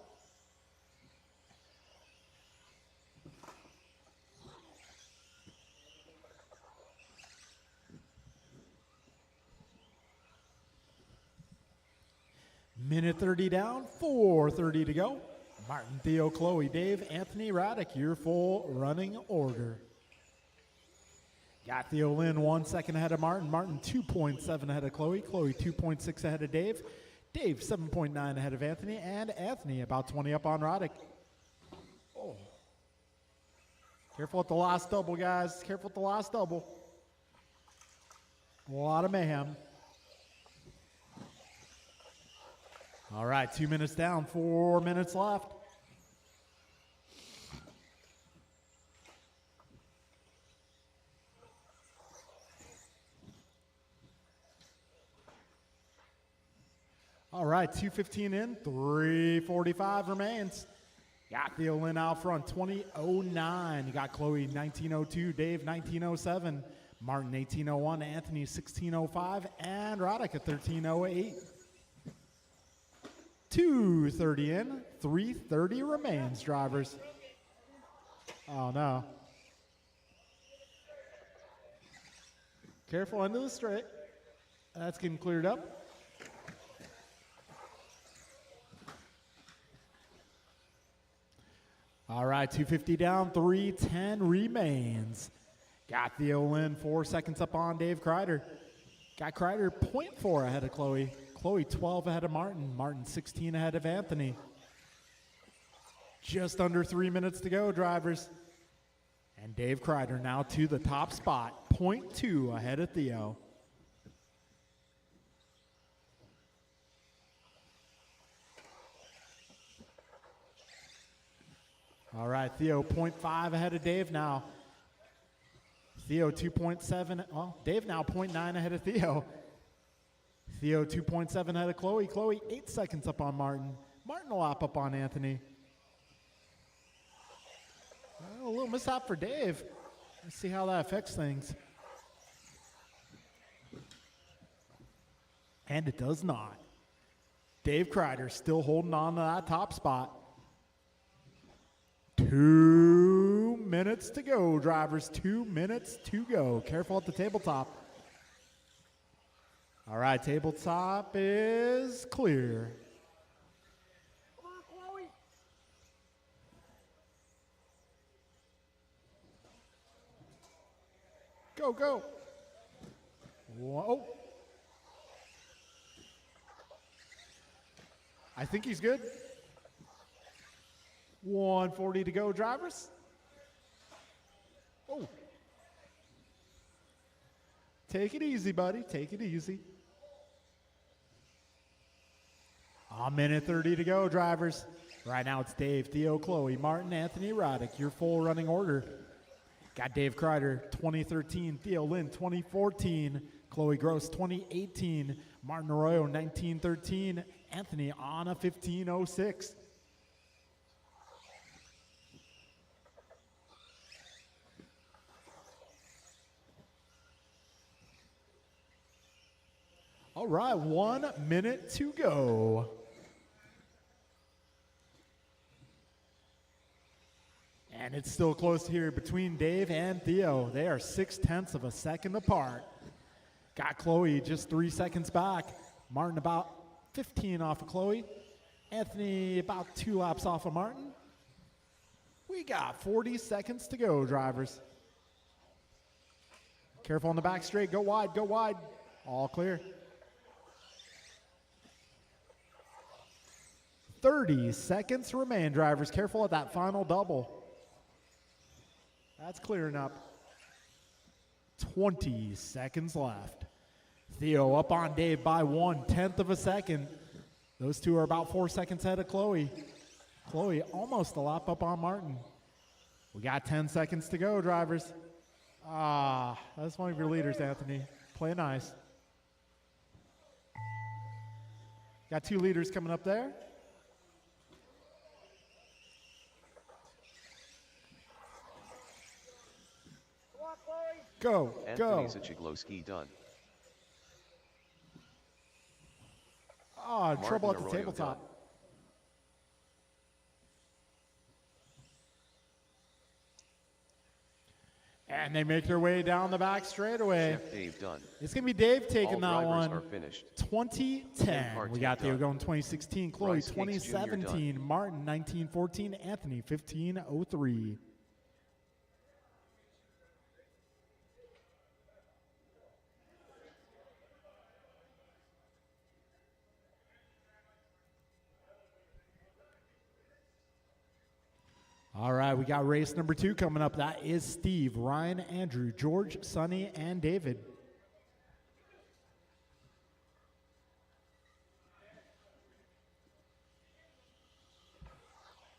Minute 30 down, 4:30 to go. Martin, Theo, Chloe, Dave, Anthony, Raddick, your full running order. Got Theo Lynn 1 second ahead of Martin. Martin 2.7 ahead of Chloe. Chloe 2.6 ahead of Dave. Dave 7.9 ahead of Anthony. And Anthony about 20 up on Raddick. Oh. Careful at the last double, guys. Careful at the last double. A lot of mayhem. All right, 2 minutes down, 4 minutes left. All right, 2:15 in, 3:45 remains. Got Theo Lynn out front, 20:09. You got Chloe 19:02, Dave 19:07, Martin 18:01, Anthony 16:05, and Roddick at 13:08. 2:30 in, 3:30 remains, drivers. Oh no. Careful into the straight. That's getting cleared up. right, 250 down, 310 remains. Got Theo Lynn 4 seconds up on Dave Kreider. Got Kreider 0.4 ahead of Chloe. Chloe 12 ahead of Martin. Martin 16 ahead of Anthony. Just under 3 minutes to go, drivers. And Dave Kreider now to the top spot, 0.2 ahead of Theo. All right, Theo 0.5 ahead of Dave now. Theo 2.7, well, Dave now 0.9 ahead of Theo. Theo 2.7 ahead of Chloe. Chloe 8 seconds up on Martin. Martin a lap up on Anthony. Well, a little mishap for Dave. Let's see how that affects things. And it does not. Dave Kreider still holding on to that top spot. 2 minutes to go, drivers. 2 minutes to go. Careful at the tabletop. All right, tabletop is clear. Come on, Chloe. Go, go. Whoa. I think he's good. 140 to go, drivers. Oh. Take it easy, buddy. Take it easy. A minute 30 to go, drivers. Right now it's Dave, Theo, Chloe, Martin, Anthony, Roddick. Your full running order. Got Dave Kreider, 2013. Theo Lynn, 2014. Chloe Gross, 2018. Martin Arroyo, 1913. Anthony Anna, 1506. All right, 1 minute to go. And it's still close here between Dave and Theo. They are 0.6 of a second apart. Got Chloe just 3 seconds back. Martin about 15 off of Chloe. Anthony about 2 laps off of Martin. We got 40 seconds to go, drivers. Careful on the back straight. Go wide, go wide. All clear. 30 seconds remain, drivers. Careful at that final double. That's clearing up. 20 seconds left. Theo up on Dave by 1/10 of a second. Those two are about 4 seconds ahead of Chloe. Chloe almost a lap up on Martin. We got 10 seconds to go, drivers. That's one of your leaders, Anthony. Play nice. Got 2 leaders coming up there. Come on, Chloe. Go, go. Anthony Zachiglowski done. Trouble at Martin the Arroyo tabletop. done. And they make their way down the back straightaway. Chef Dave done. It's going to be Dave taking All that drivers one. are finished. 2010. Part We two got Theo done. going 2016. Chloe Rice Cakes Jr. 2017. Martin 1914. Anthony 1503. All right, we got race number 2 coming up. That is Steve, Ryan, Andrew, George, Sonny, and David.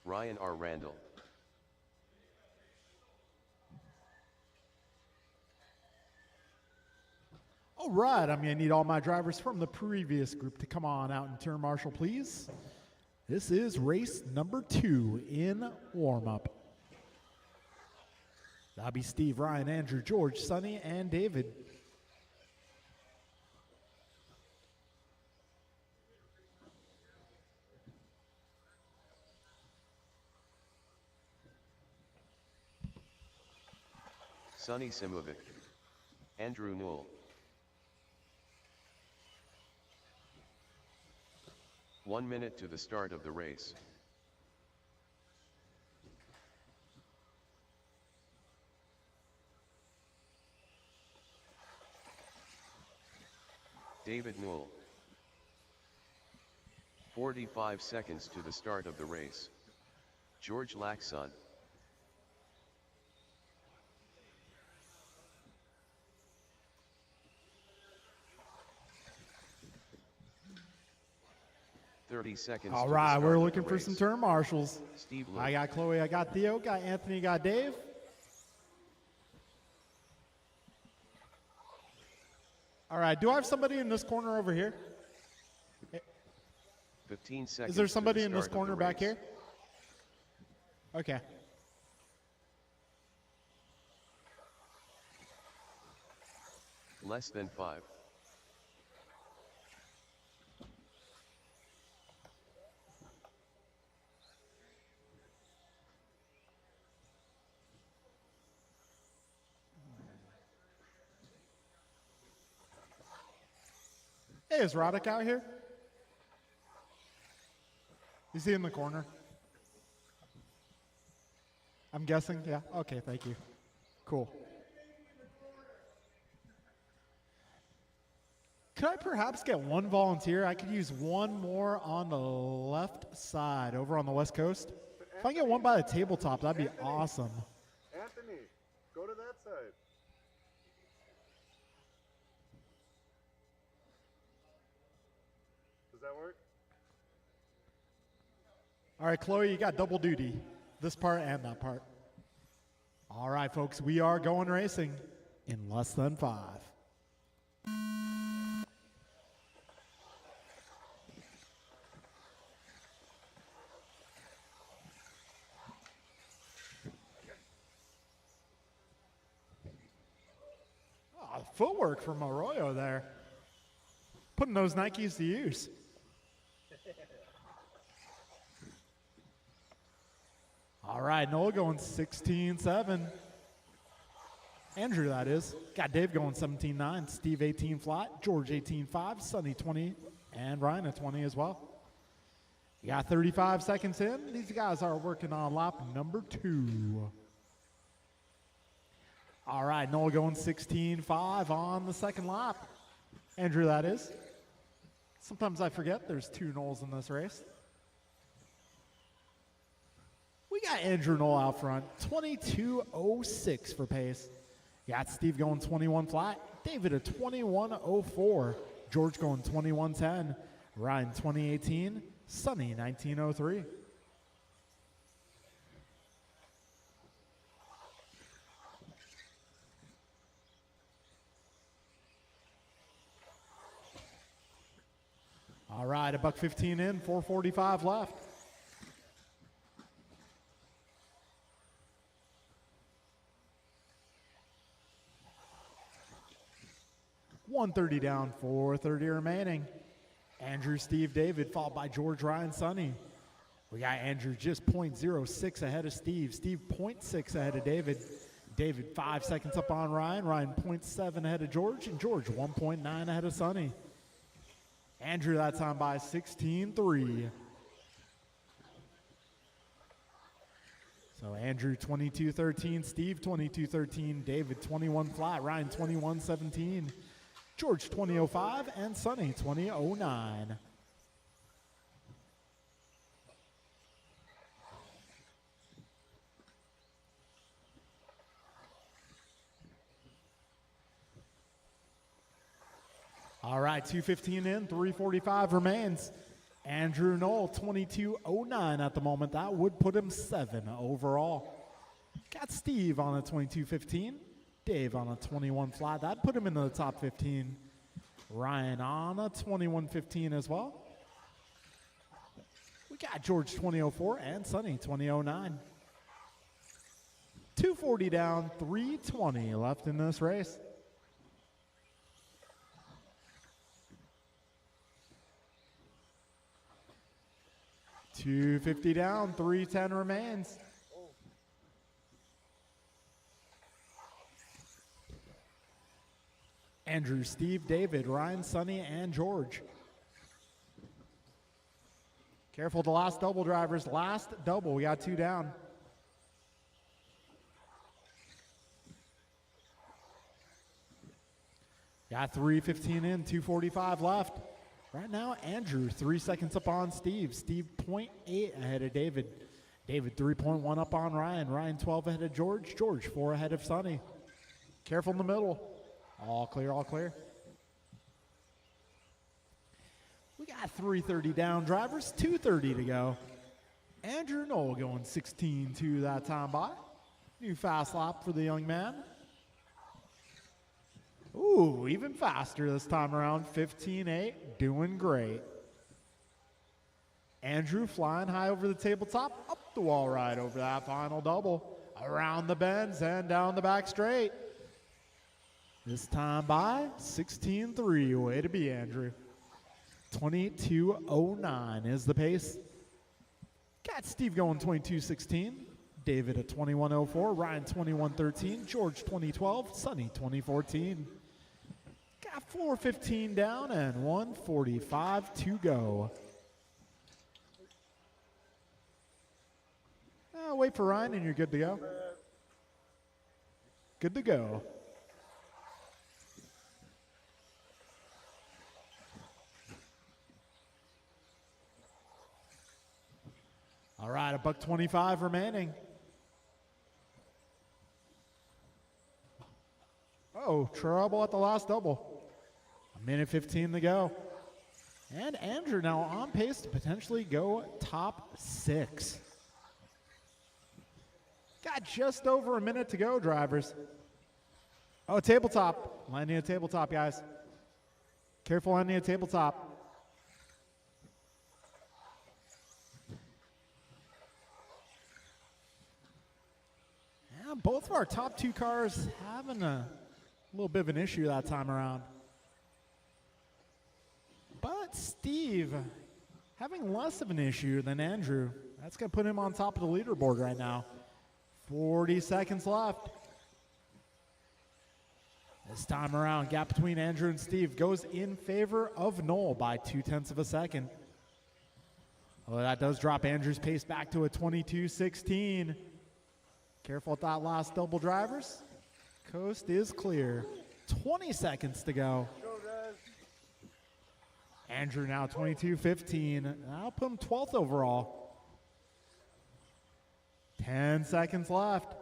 Ryan R. Randall. All right, I'm going to need all my drivers from the previous group to come on out and turn marshal, please. This is race number 2 in warm-up. That'll be Steve, Ryan, Andrew, George, Sonny, and David. Sonny Simovic. Andrew Newell. One minute to the start of the race. David Newell. 45 seconds to the start of the race. George Laxon. Seconds. All to right, the start we're of looking the for race. some turn marshals. Steve Luke. I got Chloe, I got Theo, got Anthony, got Dave. All right, do I have somebody in this corner over here? 15 seconds. Is there to somebody the in this start of corner the back race. here? Okay. Less than 5. Hey, is Roddick out here? Is he in the corner? I'm guessing, yeah. Okay, thank you. Cool. Could I perhaps get one volunteer? I could use one more on the left side over on the West Coast. If I can get one by the tabletop, that'd be awesome. Anthony, go to that side. Does that work? All right, Chloe, you got double duty. This part and that part. All right, folks, we are going racing in less than 5. Oh, footwork from Arroyo there. Putting those Nikes to use. All right, Noah going 16-7. Andrew, that is. Got Dave going 17-9. Steve 18 flat. George 18-5. Sonny 20. And Ryan at 20 as well. You got 35 seconds in. These guys are working on lap number 2. All right, Noah going 16-5 on the second lap. Andrew, that is. Sometimes I forget there's 2 Knowles in this race. We got Andrew Knoll out front, 22.06 for pace. You got Steve going 21 flat, David at 21.04, George going 21.10, Ryan 2018, Sonny 19.03. All right, $1:15 in, 4:45 left. 130 down, 430 remaining. Andrew, Steve, David, followed by George, Ryan, Sonny. We got Andrew just 0.06 ahead of Steve. Steve 0.6 ahead of David. David 5 seconds up on Ryan. Ryan 0.7 ahead of George. And George 1.9 ahead of Sonny. Andrew that time by 16.3. So Andrew 22.13, Steve 22.13, David 21 flat, Ryan 21.17, George 20.05, and Sonny 20.09. All right, 2:15 in, 3:45 remains. Andrew Knoll, 22.09 at the moment. That would put him 7 overall. Got Steve on a 22.15. Dave on a 21 flat. That put him into the top 15. Ryan on a 21.15 as well. We got George 20.04 and Sonny 20.09. 240 down, 320 left in this race. $250 down, 310 remains. Andrew, Steve, David, Ryan, Sonny, and George. Careful the last double, drivers. Last double, we got 2 down. Got 3:15 in, 2:45 left. Right now, Andrew 3 seconds up on Steve. Steve 0.8 ahead of David. David 3.1 up on Ryan. Ryan 12 ahead of George. George 4 ahead of Sonny. Careful in the middle. All clear, all clear. We got 3:30 down drivers, 2:30 to go. Andrew Knoll going 16.2 that time by. New fast lap for the young man. Ooh, even faster this time around, 15.8, doing great. Andrew flying high over the tabletop, up the wall ride over that final double, around the bends and down the back straight. This time by 16.3, way to be, Andrew. 22.09 is the pace. Got Steve going 22.16, David at 21.04, Ryan 21.13, George 2012, Sonny 2014. Got 4:15 down and 1:45 to go. Wait for Ryan and you're good to go. Good to go. All right, $1.25 remaining. Oh, trouble at the last double. 1:15 to go. And Andrew now on pace to potentially go top 6. Got just over a minute to go, drivers. Oh, tabletop. Landing a tabletop, guys. Careful landing a tabletop. Yeah, both of our top 2 cars having a little bit of an issue that time around. But Steve having less of an issue than Andrew. That's going to put him on top of the leaderboard right now. 40 seconds left. This time around, gap between Andrew and Steve goes in favor of Knoll by 0.2 of a second. Well, that does drop Andrew's pace back to a 22.16. Careful at that last double, drivers. Coast is clear. 20 seconds to go. Andrew now 22.15. That'll put him 12th overall. 10 seconds left.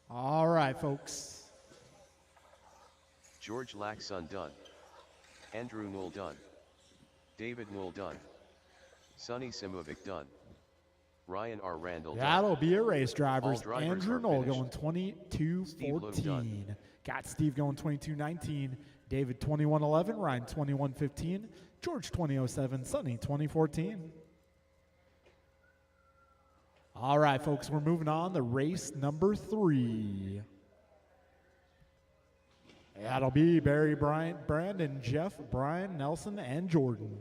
All right, folks. George Laxon done. Andrew Knoll done. David Knoll done. Sonny Simovic done. Ryan R. Randall done. That'll be a race, drivers. drivers Andrew are Knoll finished. going Steve Lowe 22.14. done. Got Steve going 22.19. David 21.11. Ryan 21.15. George 20.07. Sonny 20.14. All right, folks, we're moving on to race number 3. That'll be Barry, Bryant, Brandon, Jeff, Brian, Nelson, and Jordan.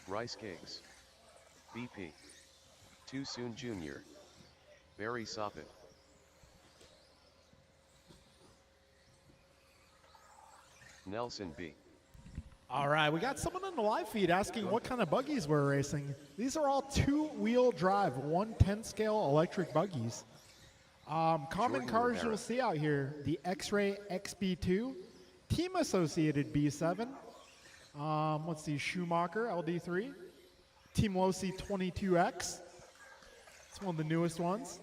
Rice Cakes. BP. Too Soon Jr. Barry Soppet. Nelson B. All right, we got someone on the live feed asking what kind of buggies we're racing. These are all 2-wheel drive, 1/10 scale electric buggies. Common Jordan cars Rivera. you'll see out here, the X-Ray XB2, Team Associated B7, let's see, Schumacher LD3, Team Losi 22X. It's one of the newest ones.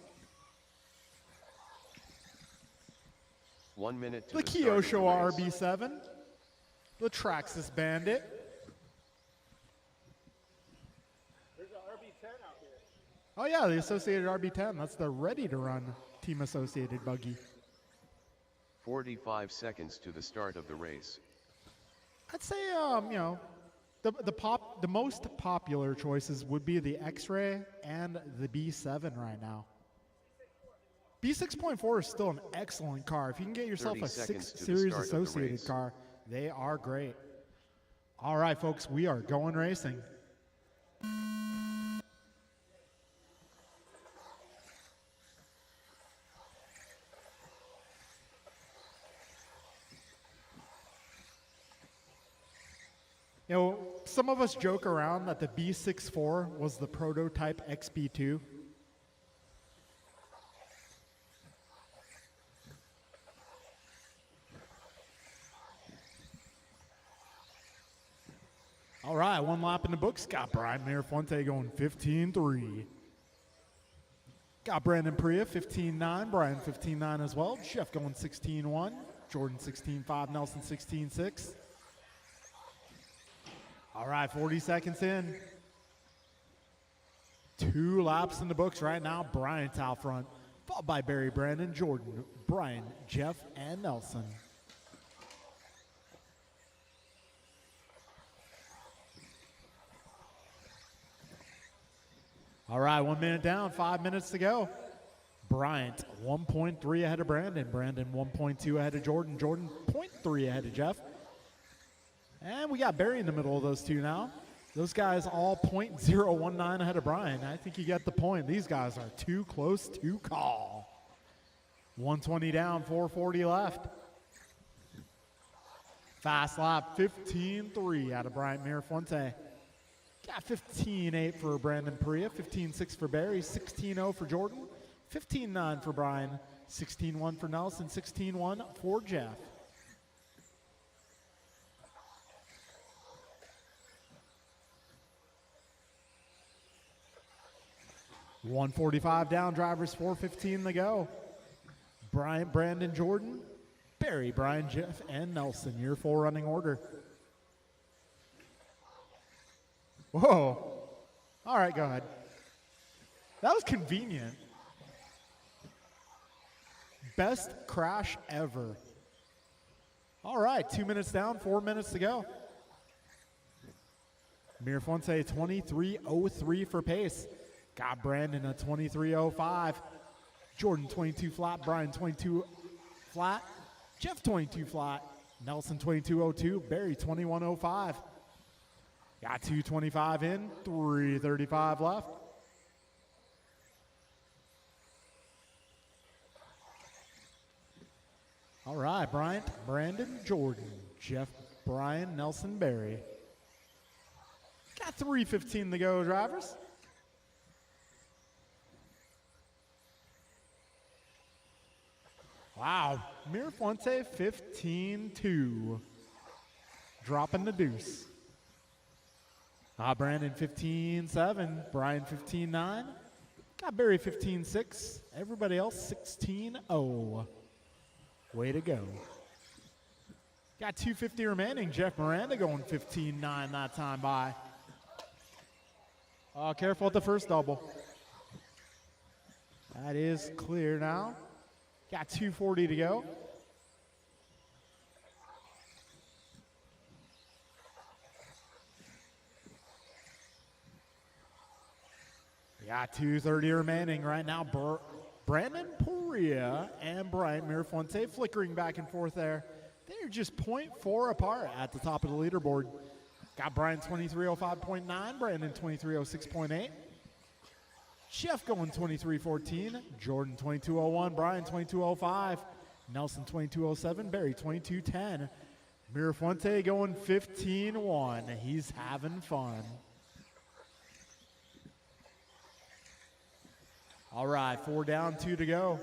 1 minute to The the start of the Kyosho race. RB7, the Traxxas Bandit, There's an RB10 out here. oh yeah, the Associated RB10, that's the ready-to-run Team Associated buggy. 45 seconds to the start of the race. I'd say, you know, the most popular choices would be the X-Ray and the B7 right now. B6.4 is still an excellent car. If you can get yourself 30 a seconds 6 to the Series start of the Associated race. car, they are great. All right, folks, we are going racing. You know, some of us joke around that the B64 was the prototype XB2. All right, one lap in the books. Got Brian Mirafuente going 15-3. Got Brandon Priya 15-9, Brian 15-9 as well. Jeff going 16-1, Jordan 16-5, Nelson 16-6. All right, 40 seconds in. 2 laps in the books right now. Bryant's out front, followed by Barry, Brandon, Jordan, Brian, Jeff, and Nelson. All right, 1 minute down, 5 minutes to go. Bryant 1.3 ahead of Brandon. Brandon 1.2 ahead of Jordan. Jordan 0.3 ahead of Jeff. And we got Barry in the middle of those two now. Those guys all 0.019 ahead of Brian. I think you get the point. These guys are too close to call. 120 down, 440 left. Fast lap, 15-3 out of Brian Mirafuente. Got 15-8 for Brandon Priya, 15-6 for Barry, 16-0 for Jordan, 15-9 for Brian, 16-1 for Nelson, 16-1 for Jeff. $145 down, drivers, 4:15 to go. Bryant, Brandon, Jordan, Barry, Brian, Jeff, and Nelson, your 4 running order. Whoa. All right, go ahead. That was convenient. Best crash ever. All right, 2 minutes down, 4 minutes to go. Mirafuente 23.03 for pace. Got Brandon a 23.05. Jordan 22 flat, Brian 22 flat, Jeff 22 flat, Nelson 22.02, Barry 21.05. Got 2:25 in, 3:35 left. All right, Bryant, Brandon, Jordan, Jeff, Brian, Nelson, Barry. Got 3:15 to go, drivers. Wow, Mirafuente 15-2. Dropping the deuce. Brandon 15-7, Brian 15-9. Got Barry 15-6. Everybody else 16-0. Way to go. Got 250 remaining. Jeff Miranda going 15-9 that time by. Careful at the first double. That is clear now. Got 240 to go. We got 230 remaining right now. Brandon Priya and Brian Mirafuente flickering back and forth there. They're just 0.4 apart at the top of the leaderboard. Got Brian 23.05.9, Brandon 23.06.8. Jeff going 23.14, Jordan 22.01, Brian 22.05, Nelson 22.07, Barry 22.10. Mirafuente going 15-1. He's having fun. All right, 4 down, 2 to go.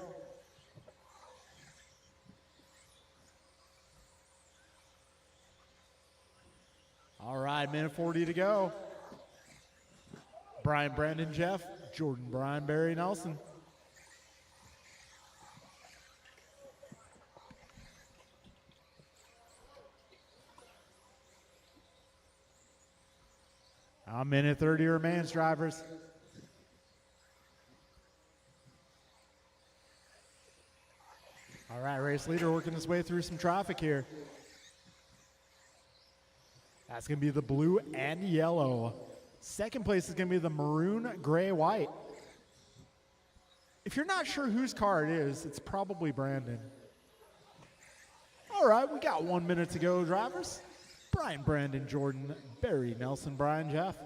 All right, minute 40 to go. Brian, Brandon, Jeff, Jordan, Brian, Barry, Nelson. A minute 30 remains, drivers. All right, race leader working his way through some traffic here. That's going to be the blue and yellow. Second place is going to be the maroon, gray, white. If you're not sure whose car it is, it's probably Brandon. All right, we got 1 minute to go, drivers. Brian, Brandon, Jordan, Barry, Nelson, Brian, Jeff.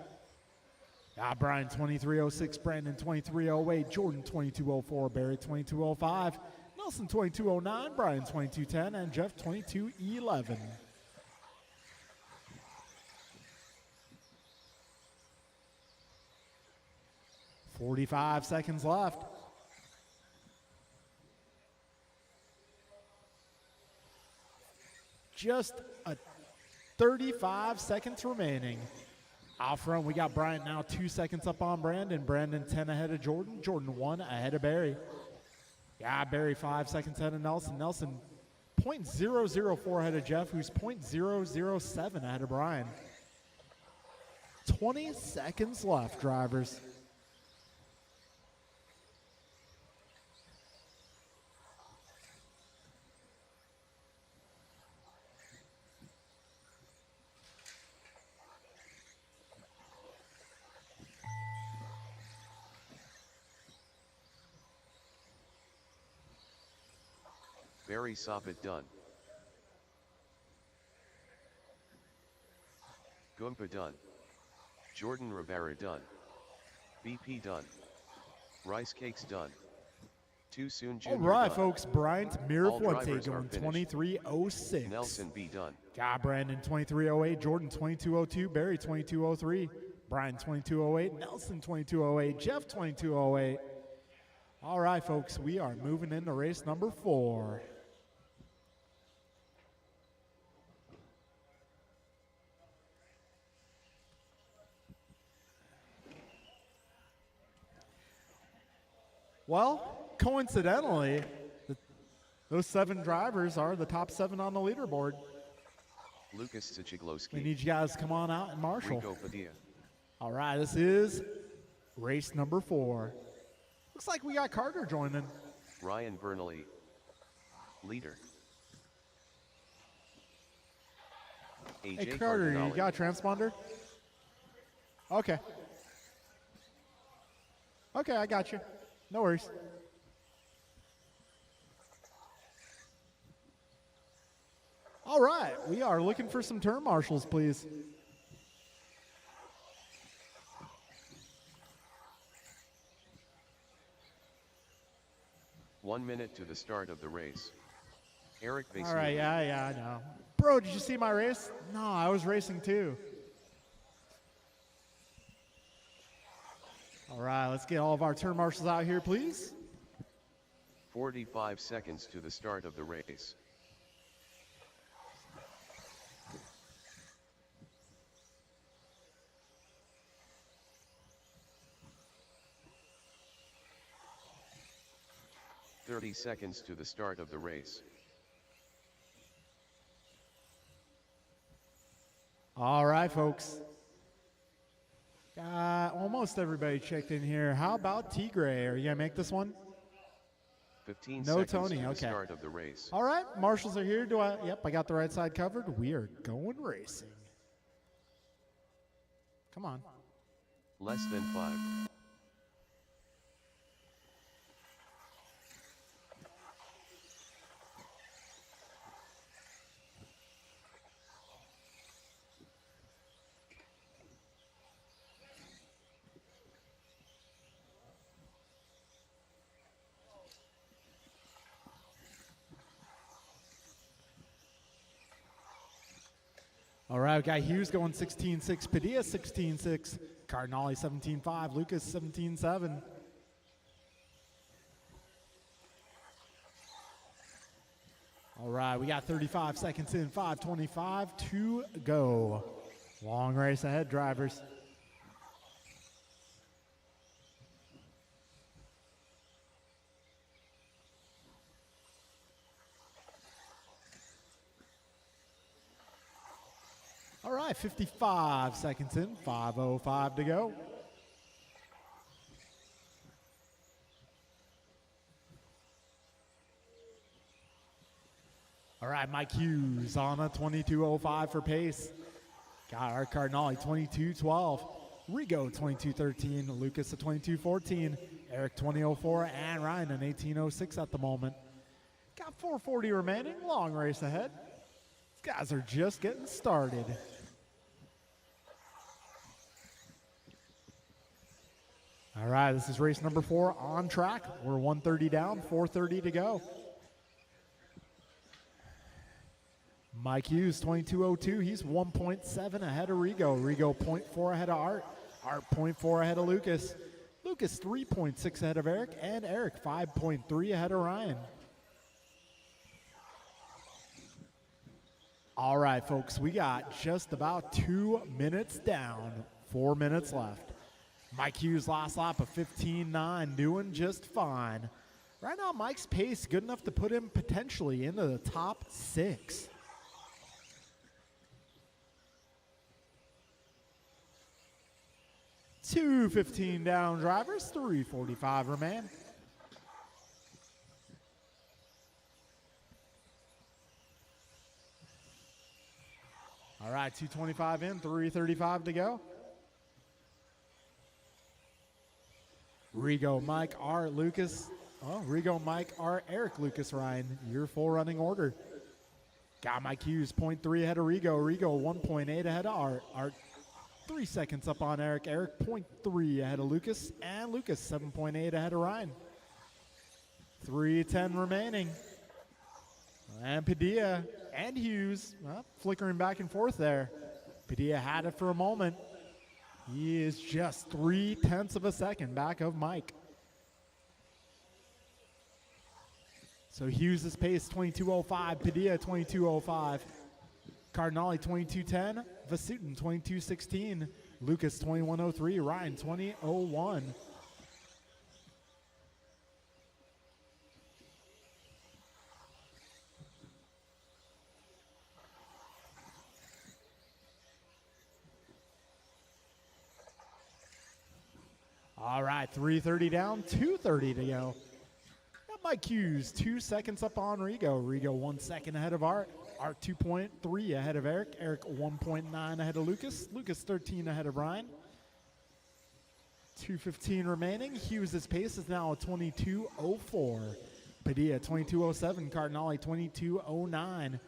Brian 2306, Brandon 2308, Jordan 2204, Barry 2205, Nelson 2209, Brian 2210, and Jeff 2211. "45 seconds left. Just 35 seconds remaining. Out front, we got Bryant now 2 seconds up on Brandon. Brandon 10 ahead of Jordan. Jordan 1 ahead of Barry. Barry 5 seconds ahead of Nelson. Nelson 0.004 ahead of Jeff, who's 0.007 ahead of Brian. 20 seconds left, drivers. Barry Soppet done. Goompa done. Jordan Rivera done. BP done. Rice Cakes done. Too soon Junior All right, done. folks. Bryant All Mirafuerte drivers are going finished. 2306. Nelson B done. Brandon 2308, Jordan 2202, Barry 2203, Brian 2208, Nelson 2208, Jeff 2208. All right, folks, we are moving into race number 4. Well, coincidentally, those 7 drivers are the top 7 on the leaderboard. Lucas Sichiglowski. We need you guys to come on out and marshal. Rico Padilla. All right, this is race number 4. Looks like we got Carter joining. Ryan Bernally. Leader. AJ Hey, Carter, you Cardinale. got a transponder? Okay. Okay, I got you. No worries. All right, we are looking for some turn marshals, please. One minute to the start of the race. Eric Vasily. All right, yeah, I know. Bro, did you see my race? No, I was racing too. All right, let's get all of our turn marshals out here, please. 45 seconds to the start of the race. "30 seconds to the start of the race. All right, folks. Almost everybody checked in here. How about Tigray? Are you going to make this one? 15 No, seconds Tony, to the okay. start of the race. All right, marshals are here. Yep, I got the right side covered. We are going racing. Come on. Less than 5. All right, we got Hughes going 16.6, Padilla 16.6, Cardinale 17.5, Lucas 17.7. All right, we got 35 seconds in, 5:25 to go. Long race ahead, drivers. All right, 55 seconds in, 5:05 to go. All right, Mike Hughes on a 22.05 for pace. Got our Cardinale 22.12. Rigo 22.13. Lucas a 22.14. Eric 20.04 and Ryan an 18.06 at the moment. Got 4:40 remaining. Long race ahead. Guys are just getting started. All right, this is race number 4 on track. We're 130 down, 4:30 to go. Mike Hughes, 22:02. He's 1.7 ahead of Rigo. Rigo 0.4 ahead of Art. Art 0.4 ahead of Lucas. Lucas 3.6 ahead of Eric. And Eric 5.3 ahead of Ryan. All right, folks, we got just about 2 minutes down, 4 minutes left. Mike Hughes last lap of 15.9, doing just fine. Right now, Mike's pace good enough to put him potentially into the top 6. Two 15 down drivers, 3:45 remain. All right, 2:25 in, 3:35 to go. Rigo, Mike, Art, Lucas. Oh, Rigo, Mike, Art, Eric, Lucas, Ryan. Your full running order. Got Mike Hughes, 0.3 ahead of Rigo. Rigo, 1.8 ahead of Art. Art, 3 seconds up on Eric. Eric, 0.3 ahead of Lucas. And Lucas, 7.8 ahead of Ryan. 3:10 remaining. And Padilla and Hughes, flickering back and forth there. Padilla had it for a moment. He is just 0.3 of a second back of Mike. So Hughes' pace, 22:05. Padilla, 22:05. Cardinale, 22:10. Vasutin, 22:16. Lucas, 21:03. Ryan, 20:01. All right, 3:30 down, 2:30 to go. Got Mike Hughes, 2 seconds up on Rigo. Rigo 1 second ahead of Art. Art 2.3 ahead of Eric. Eric 1.9 ahead of Lucas. Lucas 13 ahead of Ryan. 2:15 remaining. Hughes' pace is now 22:04. Padilla 22:07. Cardinale 22:09.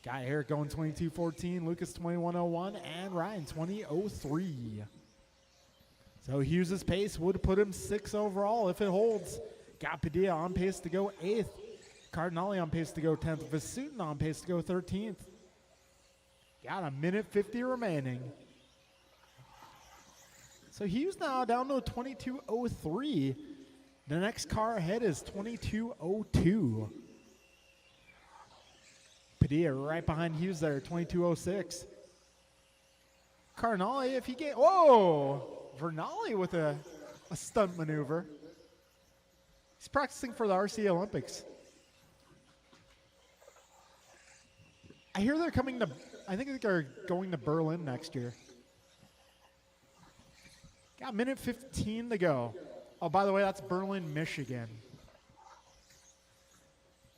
Got Eric going 22:14. Lucas 21:01. And Ryan 20:03. So Hughes' pace would put him 6 overall if it holds. Got Padilla on pace to go 8th. Cardinale on pace to go 10th. Vasutin on pace to go 13th. Got a minute 50 remaining. So Hughes now down to 22:03. The next car ahead is 22:02. Padilla right behind Hughes there, 22:06. Cardinale, if he get, whoa! Vernali with a stunt maneuver. He's practicing for the RC Olympics. I hear they're coming to, I think they're going to Berlin next year. Got a minute 15 to go. Oh, by the way, that's Berlin, Michigan.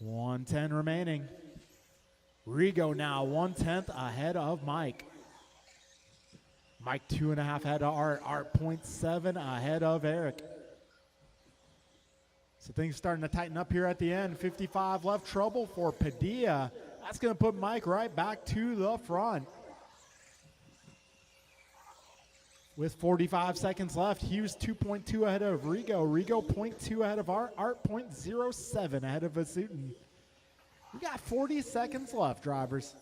1:10 remaining. Rigo now 1/10 ahead of Mike. Mike 2.5 ahead of Art. Art 0.7 ahead of Eric. So things starting to tighten up here at the end. 55 left, trouble for Padilla. That's going to put Mike right back to the front. With 45 seconds left, Hughes 2.2 ahead of Rigo. Rigo 0.2 ahead of Art. Art 0.07 ahead of Vasutin. We got 40 seconds left, drivers.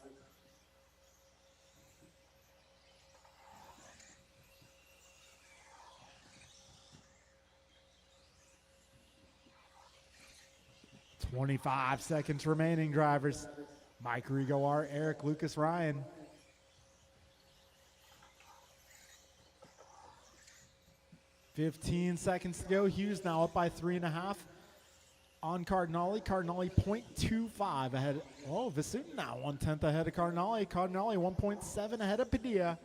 .25 seconds remaining, drivers. Mike, Rigo, Art, Eric, Lucas, Ryan. .15 seconds to go. Hughes now up by 3.5 on Cardinale. Cardinale 0.25 ahead. Oh, Vasutin now 1/10 ahead of Cardinale. Cardinale 1.7 ahead of Padilla.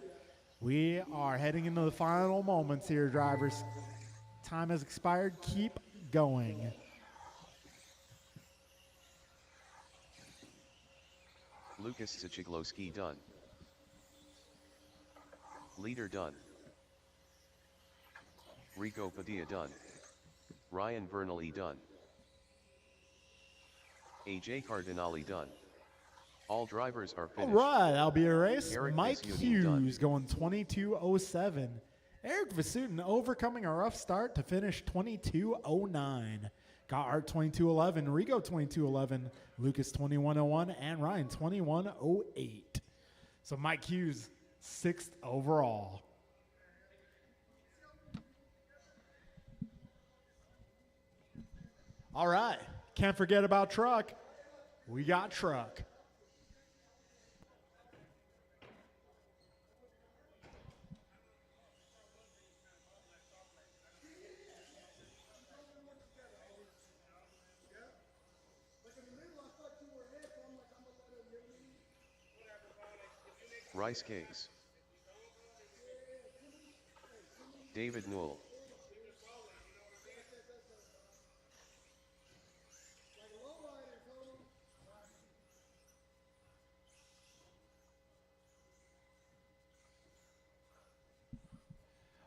We are heading into the final moments here, drivers. Time has expired. Keep going. Lucas Sichigloski done. Leader done. Rico Padilla done. Ryan Vernally done. AJ Cardinale done. All drivers are All finished. right, that'll be a race. Eric Mike Vasutin done. Hughes going 22:07. Eric Vasutin overcoming a rough start to finish 22:09. Got Art 22:11, Rigo 22:11, Lucas 21:01, and Ryan 21:08. So Mike Hughes, 6th overall. All right, can't forget about truck. We got truck. Rice cakes. David Newell.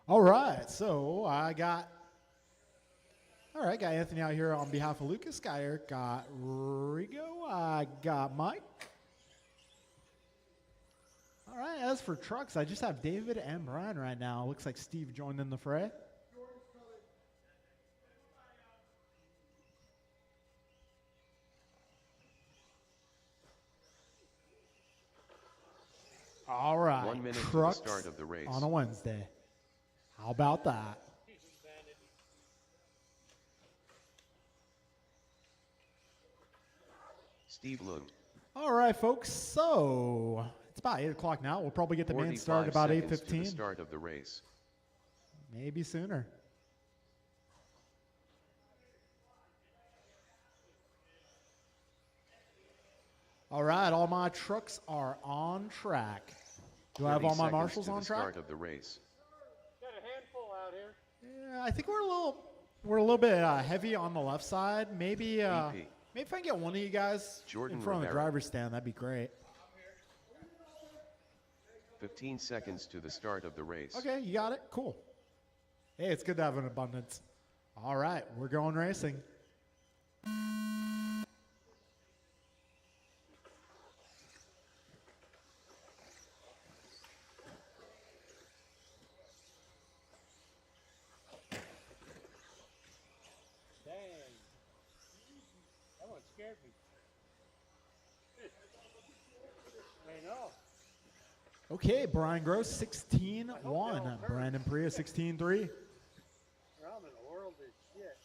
All right, so got Anthony out here on behalf of Lucas. Got Eric, got Rigo, I got Mike. All right, as for trucks, I just have David and Brian right now. Looks like Steve joined in the fray. – All right, 1 minute trucks to the start of the race. on a Wednesday. How about that? Steve Loom. All right, folks, so it's about 8 o'clock now. We'll probably get the main start about 8:15. To the 8:15. start of the race. Maybe sooner. All right, all my trucks are on track. Do I have 30 all my seconds marshals to on the track? start of the race. Got a handful out here. Yeah, I think we're a little bit heavy on the left side. Maybe BP. maybe if I can get one of you guys Jordan in front of the Rivera. driver's stand, that'd be great. 15 seconds to the start of the race. Okay, you got it. Cool. Hey, it's good to have an abundance. All right, we're going racing. Dang. That one scared me. I know. Okay, Brian Gross, 16-1. Brandon Priya, 16-3. Where in the world is shit?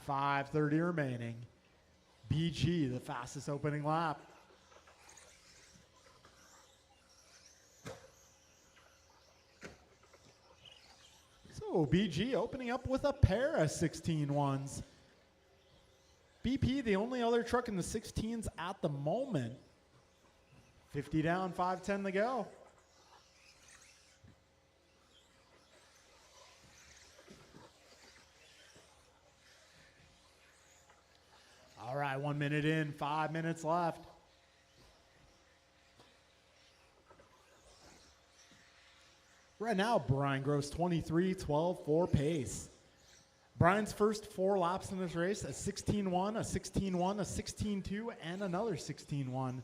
5:30 remaining. BG, the fastest opening lap. So BG opening up with a pair of 16-1s. BP, the only other truck in the 16s at the moment. 50 down, 5:10 to go. All right, 1 minute in, 5 minutes left. Right now, Brian Gross 23-12 for pace. Brian's first 4 laps in this race, a 16-1, a 16-1, a 16-2, and another 16-1.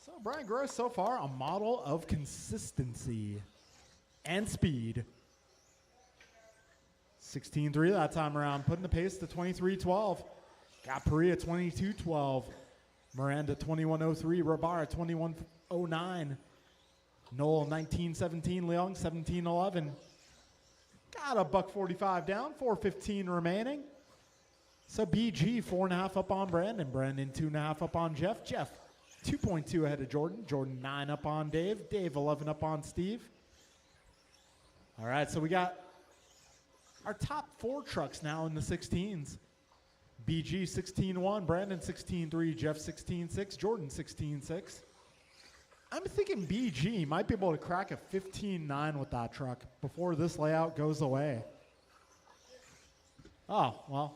So Brian Gross so far a model of consistency and speed. 16-3 that time around, putting the pace to 23-12. Got Perea 22-12. Miranda 21-03. Rabara 21-09. Noel 19-17. Leong 17-11. Got a $145 down. 4:15 remaining. So BG 4.5 up on Brandon. Brandon 2.5 up on Jeff. Jeff 2.2 ahead of Jordan. Jordan 9 up on Dave. Dave 11 up on Steve. All right, so we got our top 4 trucks now in the 16s. BG 16-1, Brandon 16-3, Jeff 16-6, Jordan 16-6. I'm thinking BG might be able to crack a 15-9 with that truck before this layout goes away. Oh, well.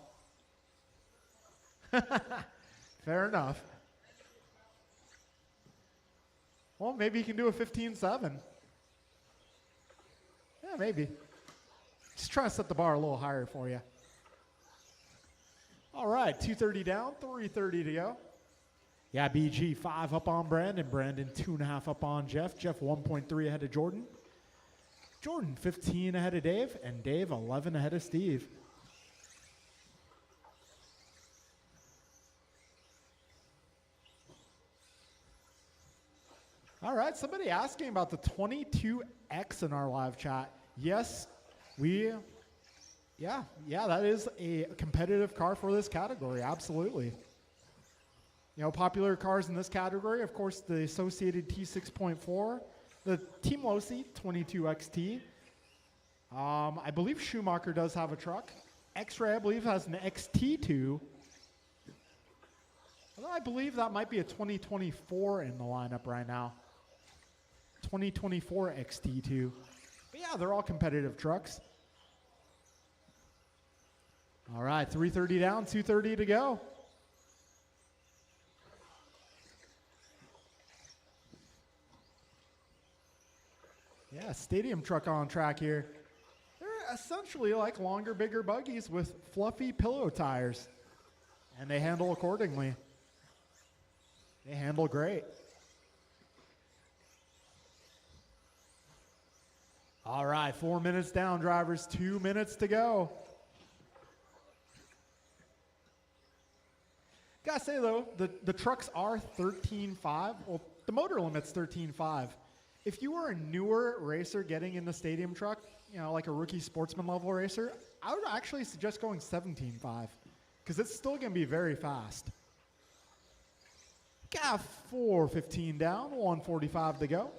Fair enough. Well, maybe you can do a 15-7. Yeah, maybe. Just trying to set the bar a little higher for you. All right, 2:30 down, 3:30 to go. Yeah, BG 5 up on Brandon. Brandon 2.5 up on Jeff. Jeff 1.3 ahead of Jordan. Jordan 15 ahead of Dave. And Dave 11 ahead of Steve. All right, somebody asking about the 22X in our live chat. Yes, yeah, that is a competitive car for this category, absolutely. You know, popular cars in this category, of course, the associated T6.4, the Team Losi 22XT. I believe Schumacher does have a truck. X-Ray, I believe, has an XT2. Although I believe that might be a 2024 in the lineup right now. 2024 XT2. But yeah, they're all competitive trucks. All right, 330 down, 230 to go. Yeah, stadium truck on track here. They're essentially like longer, bigger buggies with fluffy pillow tires. And they handle accordingly. They handle great. All right, 4 minutes down, drivers. 2 minutes to go. Gotta say, though, the trucks are 13.5. Well, the motor limit's 13.5. If you were a newer racer getting in the stadium truck, you know, like a rookie sportsman level racer, I would actually suggest going 17.5 because it's still going to be very fast. Got 4:15 down, 1:45 to go.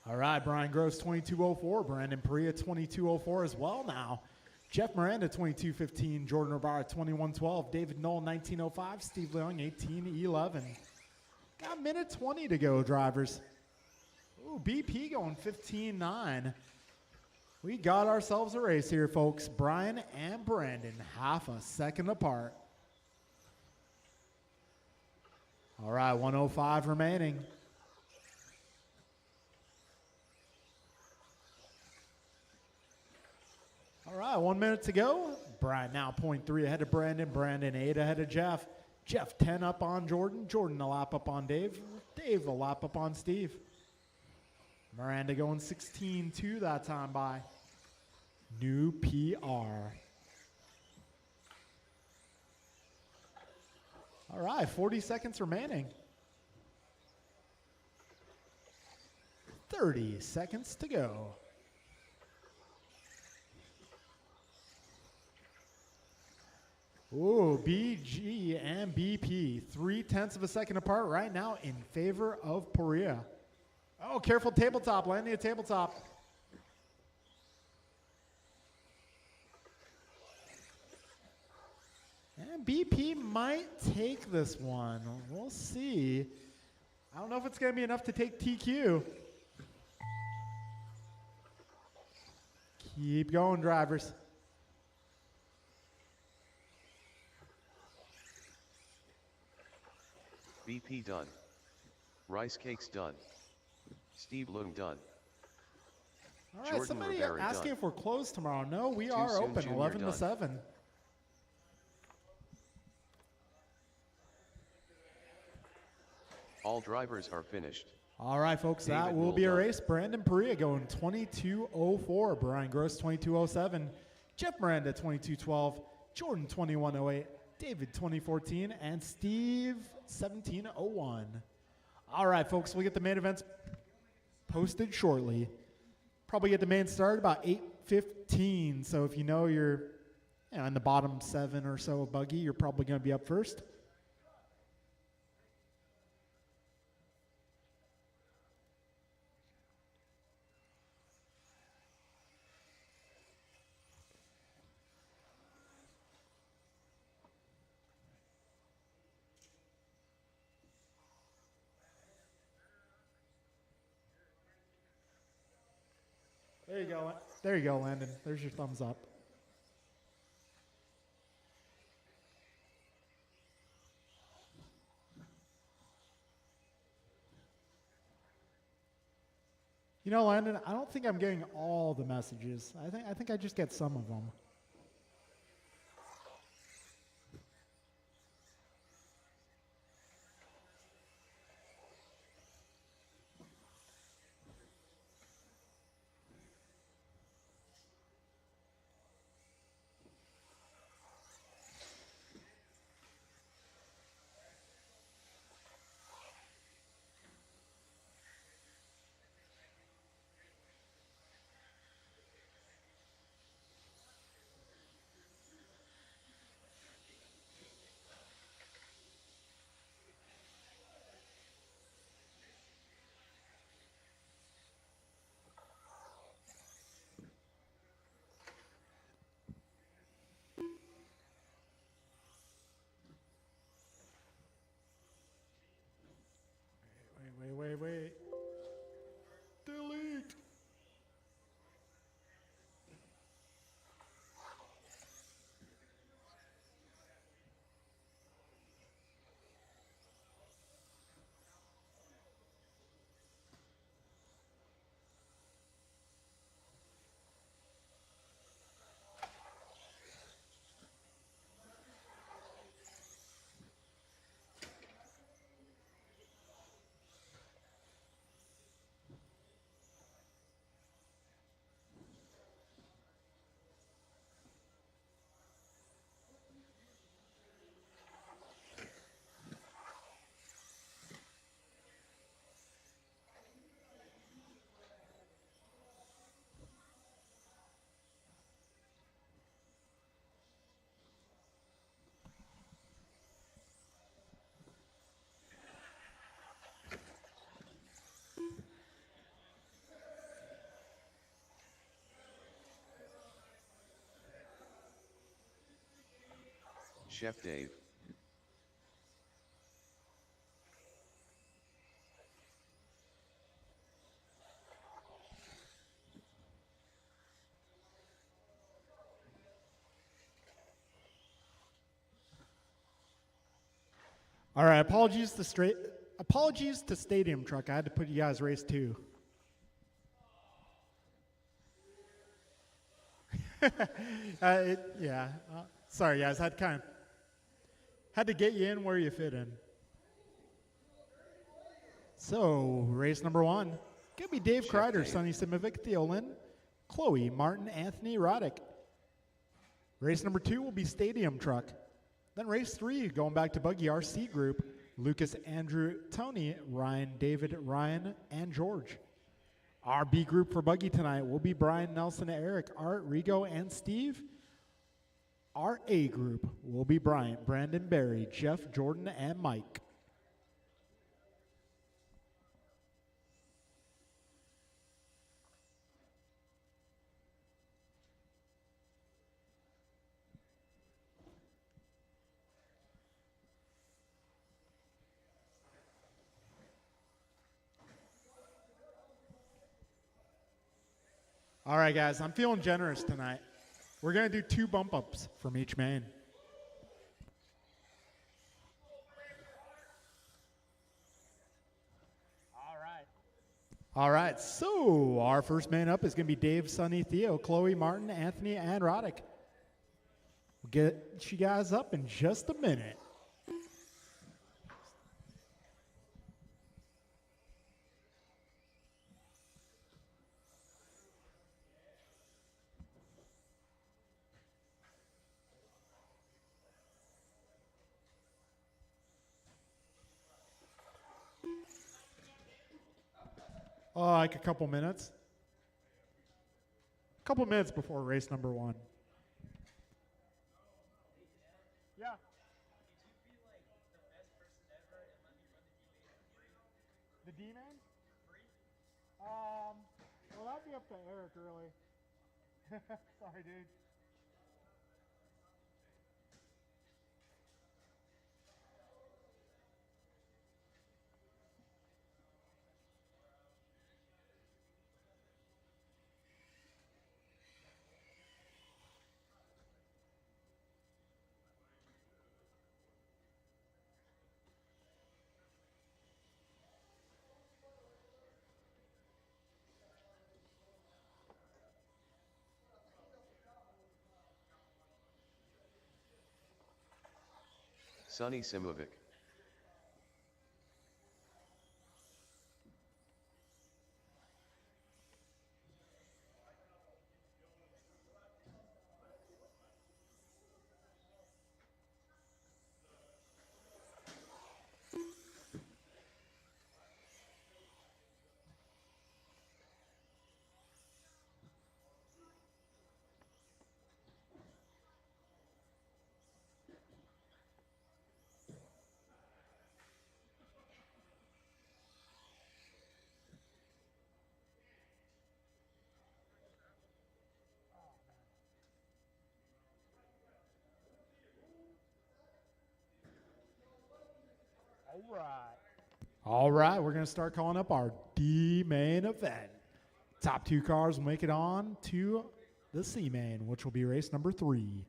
All right, Brian Gross, 22.04. Brandon Perea, 22.04 as well now. Jeff Miranda, 22.15. Jordan Rivera, 21.12. David Knoll, 19.05. Steve Leung, 18.11. Got a minute 20 to go, drivers. Ooh, BP going 15.9. We got ourselves a race here, folks. Brian and Brandon, half a second apart. All right, 1:05 remaining. All right, 1 minute to go. Brian now 0.3 ahead of Brandon. Brandon 8 ahead of Jeff. Jeff 10 up on Jordan. Jordan a lap up on Dave. Dave a lap up on Steve. Miranda going 16.2 that time by. New PR. All right, 40 seconds remaining. 30 seconds to go. Ooh, BG and BP, 0.3 of a second apart right now in favor of Perea. Oh, careful tabletop, landing a tabletop. And BP might take this one. We'll see. I don't know if it's going to be enough to take TQ. Keep going, drivers. BP done. Rice cakes done. Steve Leung done. All right, Jordan somebody Rivera asking done. if we're closed tomorrow. No, we Too are soon, open, Junior 11 to done. 7. All drivers are finished. All right, folks, that David will be a Muldoon. race. Brandon Perea going 22.04. Brian Gross 22.07. Jeff Miranda 22.12. Jordan 21.08. David 2014. And Steve 17.01. All right, folks, we'll get the main events posted shortly. Probably get the main start about 8:15. So if you know you're in the bottom 7 or so of Buggy, you're probably going to be up first. There you go. There you go, Landon. There's your thumbs up. You know, Landon, I don't think I'm getting all the messages. I think I just get some of them. Wait. Delete. Chef Dave. All right, apologies to Stadium Truck. I had to put you guys race 2. Sorry guys, had to get you in where you fit in. So, race number 1. Gonna be Dave Chef Kreider, Dave. Sonny Simovic, Theolin, Chloe, Martin, Anthony, Roddick. Race number 2 will be Stadium Truck. Then race 3, going back to Buggy RC Group, Lucas, Andrew, Tony, Ryan, David, Ryan, and George. Our B group for Buggy tonight will be Brian, Nelson, Eric, Art, Rigo, and Steve. Our A group will be Brian, Brandon, Barry, Jeff, Jordan, and Mike. All right, guys, I'm feeling generous tonight. We're going to do 2 bump ups from each main. All right, so our first main up is going to be Dave, Sonny, Theo, Chloe, Martin, Anthony, and Roddick. We'll get you guys up in just a minute. Oh, like a couple minutes. A couple minutes before race number 1. Yeah. The D-main? Well, that'd be up to Eric, really. Sorry, dude. Sonny Simovic. All right. All right, we're going to start calling up our D-main event. Top 2 cars will make it on to the C-main, which will be race number 3.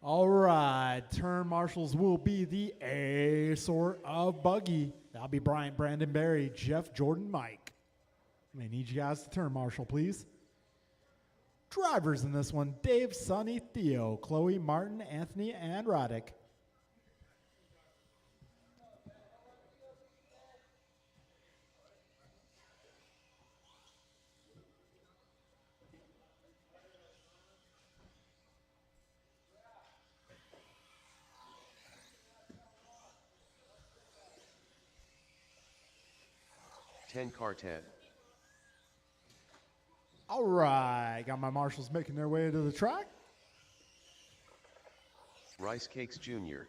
All right, turn marshals will be the A sort of buggy. That'll be Bryant, Brandon, Barry, Jeff, Jordan, Mike. I need you guys to turn marshal, please. Drivers in this one, Dave, Sonny, Theo, Chloe, Martin, Anthony, and Roddick. Car 10. All right, got my marshals making their way to the track. Rice Cakes Jr.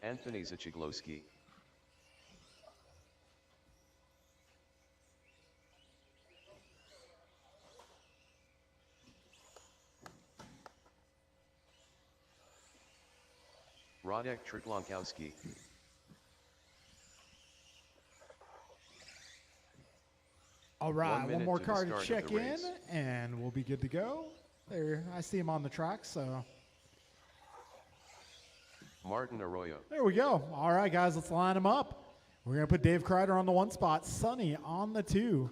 Anthony Zachiglowski. Radek Trutlankowski. All right, one more car to check in, race. and we'll be good to go. There, I see him on the track, so. Martin Arroyo. There we go. All right, guys, let's line them up. We're going to put Dave Kreider on the 1 spot, Sonny on the 2,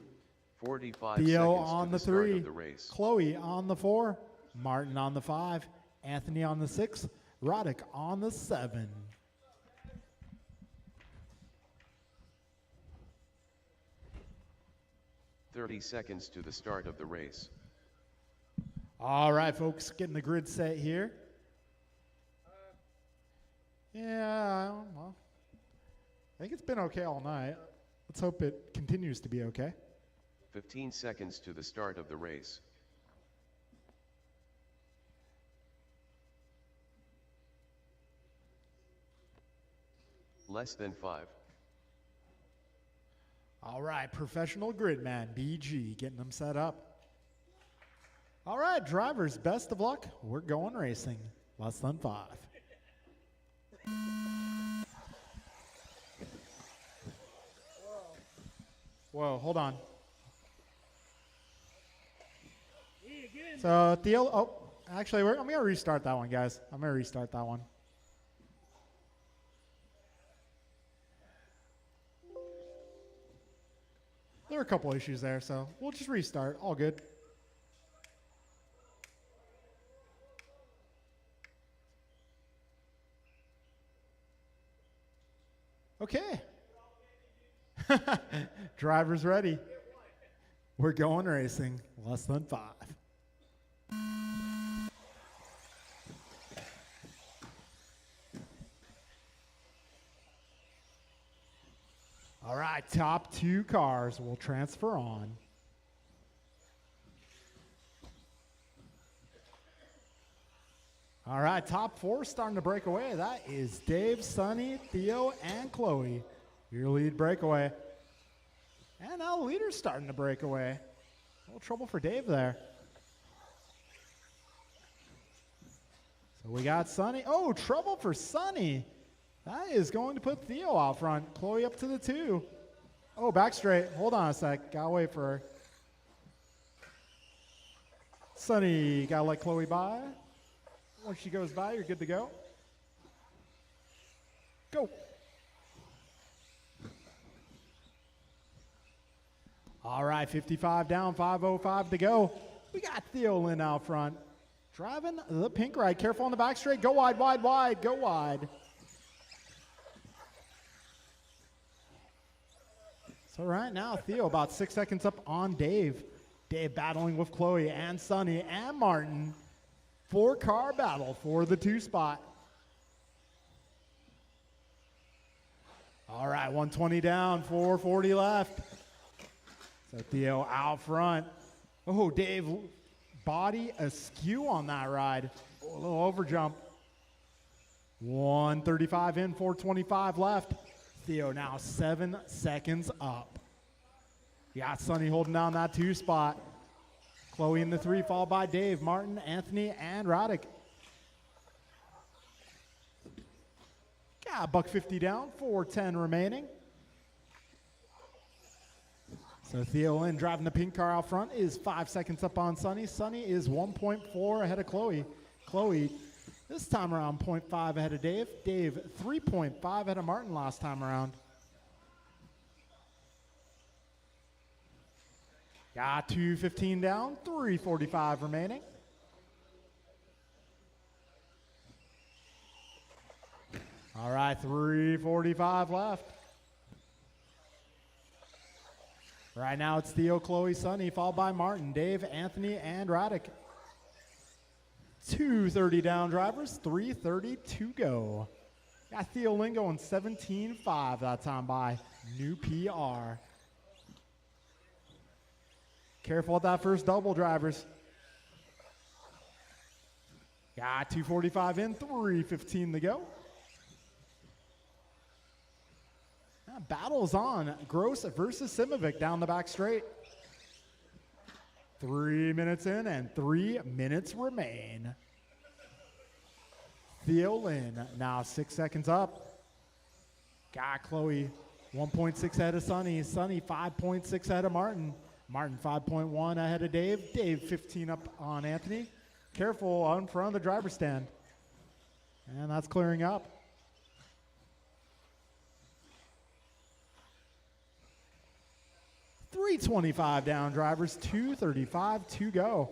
45 Theo seconds on to the start 3, of the race. Chloe on the 4, Martin on the 5, Anthony on the 6, Roddick on the 7. "30 seconds to the start of the race. All right, folks, getting the grid set here. Yeah, well, I think it's been okay all night. Let's hope it continues to be okay. 15 seconds to the start of the race. Less than 5. All right, professional grid man, BG, getting them set up. All right, drivers, best of luck. We're going racing. Less than 5. Whoa, hold on. So, Theo, oh, actually, I'm going to restart that one, guys. I'm going to restart that one. There are a couple issues there, so we'll just restart. All good. Okay. Driver's ready. We're going racing. Less than 5. All right, top 2 cars will transfer on. All right, top four starting to break away. That is Dave, Sonny, Theo, and Chloe. Your lead breakaway. And now the leader's starting to break away. A little trouble for Dave there. So we got Sonny. Oh, trouble for Sonny. That is going to put Theo out front. Chloe up to the 2. Oh, back straight. Hold on a sec. Gotta wait for her. Sonny, gotta let Chloe by. Once she goes by, you're good to go. Go. All right, 55 down, 5:05 to go. We got Theo Lynn out front. Driving the pink ride. Careful on the back straight. Go wide, wide, wide. Go wide. So right now, Theo about 6 seconds up on Dave. Dave battling with Chloe and Sonny and Martin. 4-car battle for the 2 spot. All right, 120 down, 440 left. So Theo out front. Oh, Dave, body askew on that ride. Oh, a little over jump. 135 in, 425 left. Theo now 7 seconds up. You got Sonny holding down that 2 spot. Chloe in the 3, followed by Dave, Martin, Anthony, and Roddick. Got $150 down, 410 remaining. So Theo Lynn driving the pink car out front is 5 seconds up on Sonny. Sonny is 1.4 ahead of Chloe. Chloe, this time around, 0.5 ahead of Dave. Dave, 3.5 ahead of Martin last time around. Got 215 down, 345 remaining. All right, 345 left. Right now it's Theo, Chloe, Sonny, followed by Martin, Dave, Anthony, and Roddick. 230 down drivers, 330 to go. Got Theo Lynn going 17.5 that time by. New PR. Careful with that first double, drivers. Got 245 in, 315 to go. Now, battle's on. Gross versus Simovic down the back straight. 3 minutes in and 3 minutes remain. Theo Lynn now 6 seconds up. Got Chloe 1.6 ahead of Sonny. Sonny 5.6 ahead of Martin. Martin 5.1 ahead of Dave. Dave 15 up on Anthony. Careful in front of the driver's stand. And that's clearing up. $325 down drivers, 235 to go.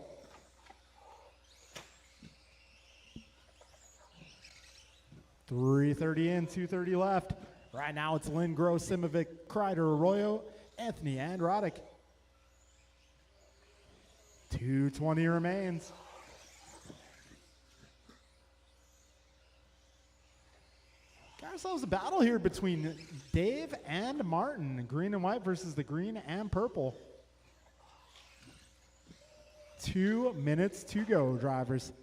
$330 in, 230 left. Right now it's Lynn, Gross, Simovic, Kreider, Arroyo, Anthony, and Roddick. 220 remains. Got ourselves a battle here between Dave and Martin. Green and white versus the green and purple. 2 minutes to go, drivers.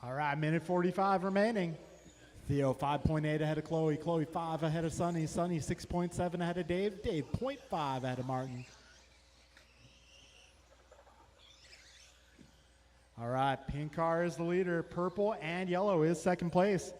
All right, minute 45 remaining. Theo 5.8 ahead of Chloe. Chloe 5 ahead of Sonny. Sonny 6.7 ahead of Dave. Dave 0.5 ahead of Martin. All right, pink car is the leader. Purple and yellow is second place.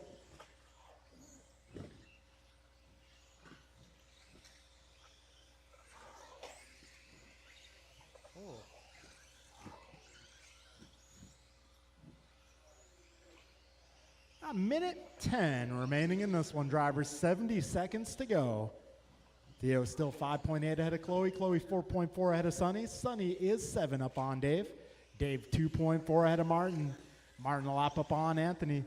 A minute 10 remaining in this one, drivers. 70 seconds to go. Theo still 5.8 ahead of Chloe. Chloe 4.4 ahead of Sonny. Sonny is 7 up on Dave. Dave 2.4 ahead of Martin. Martin a lap up on Anthony.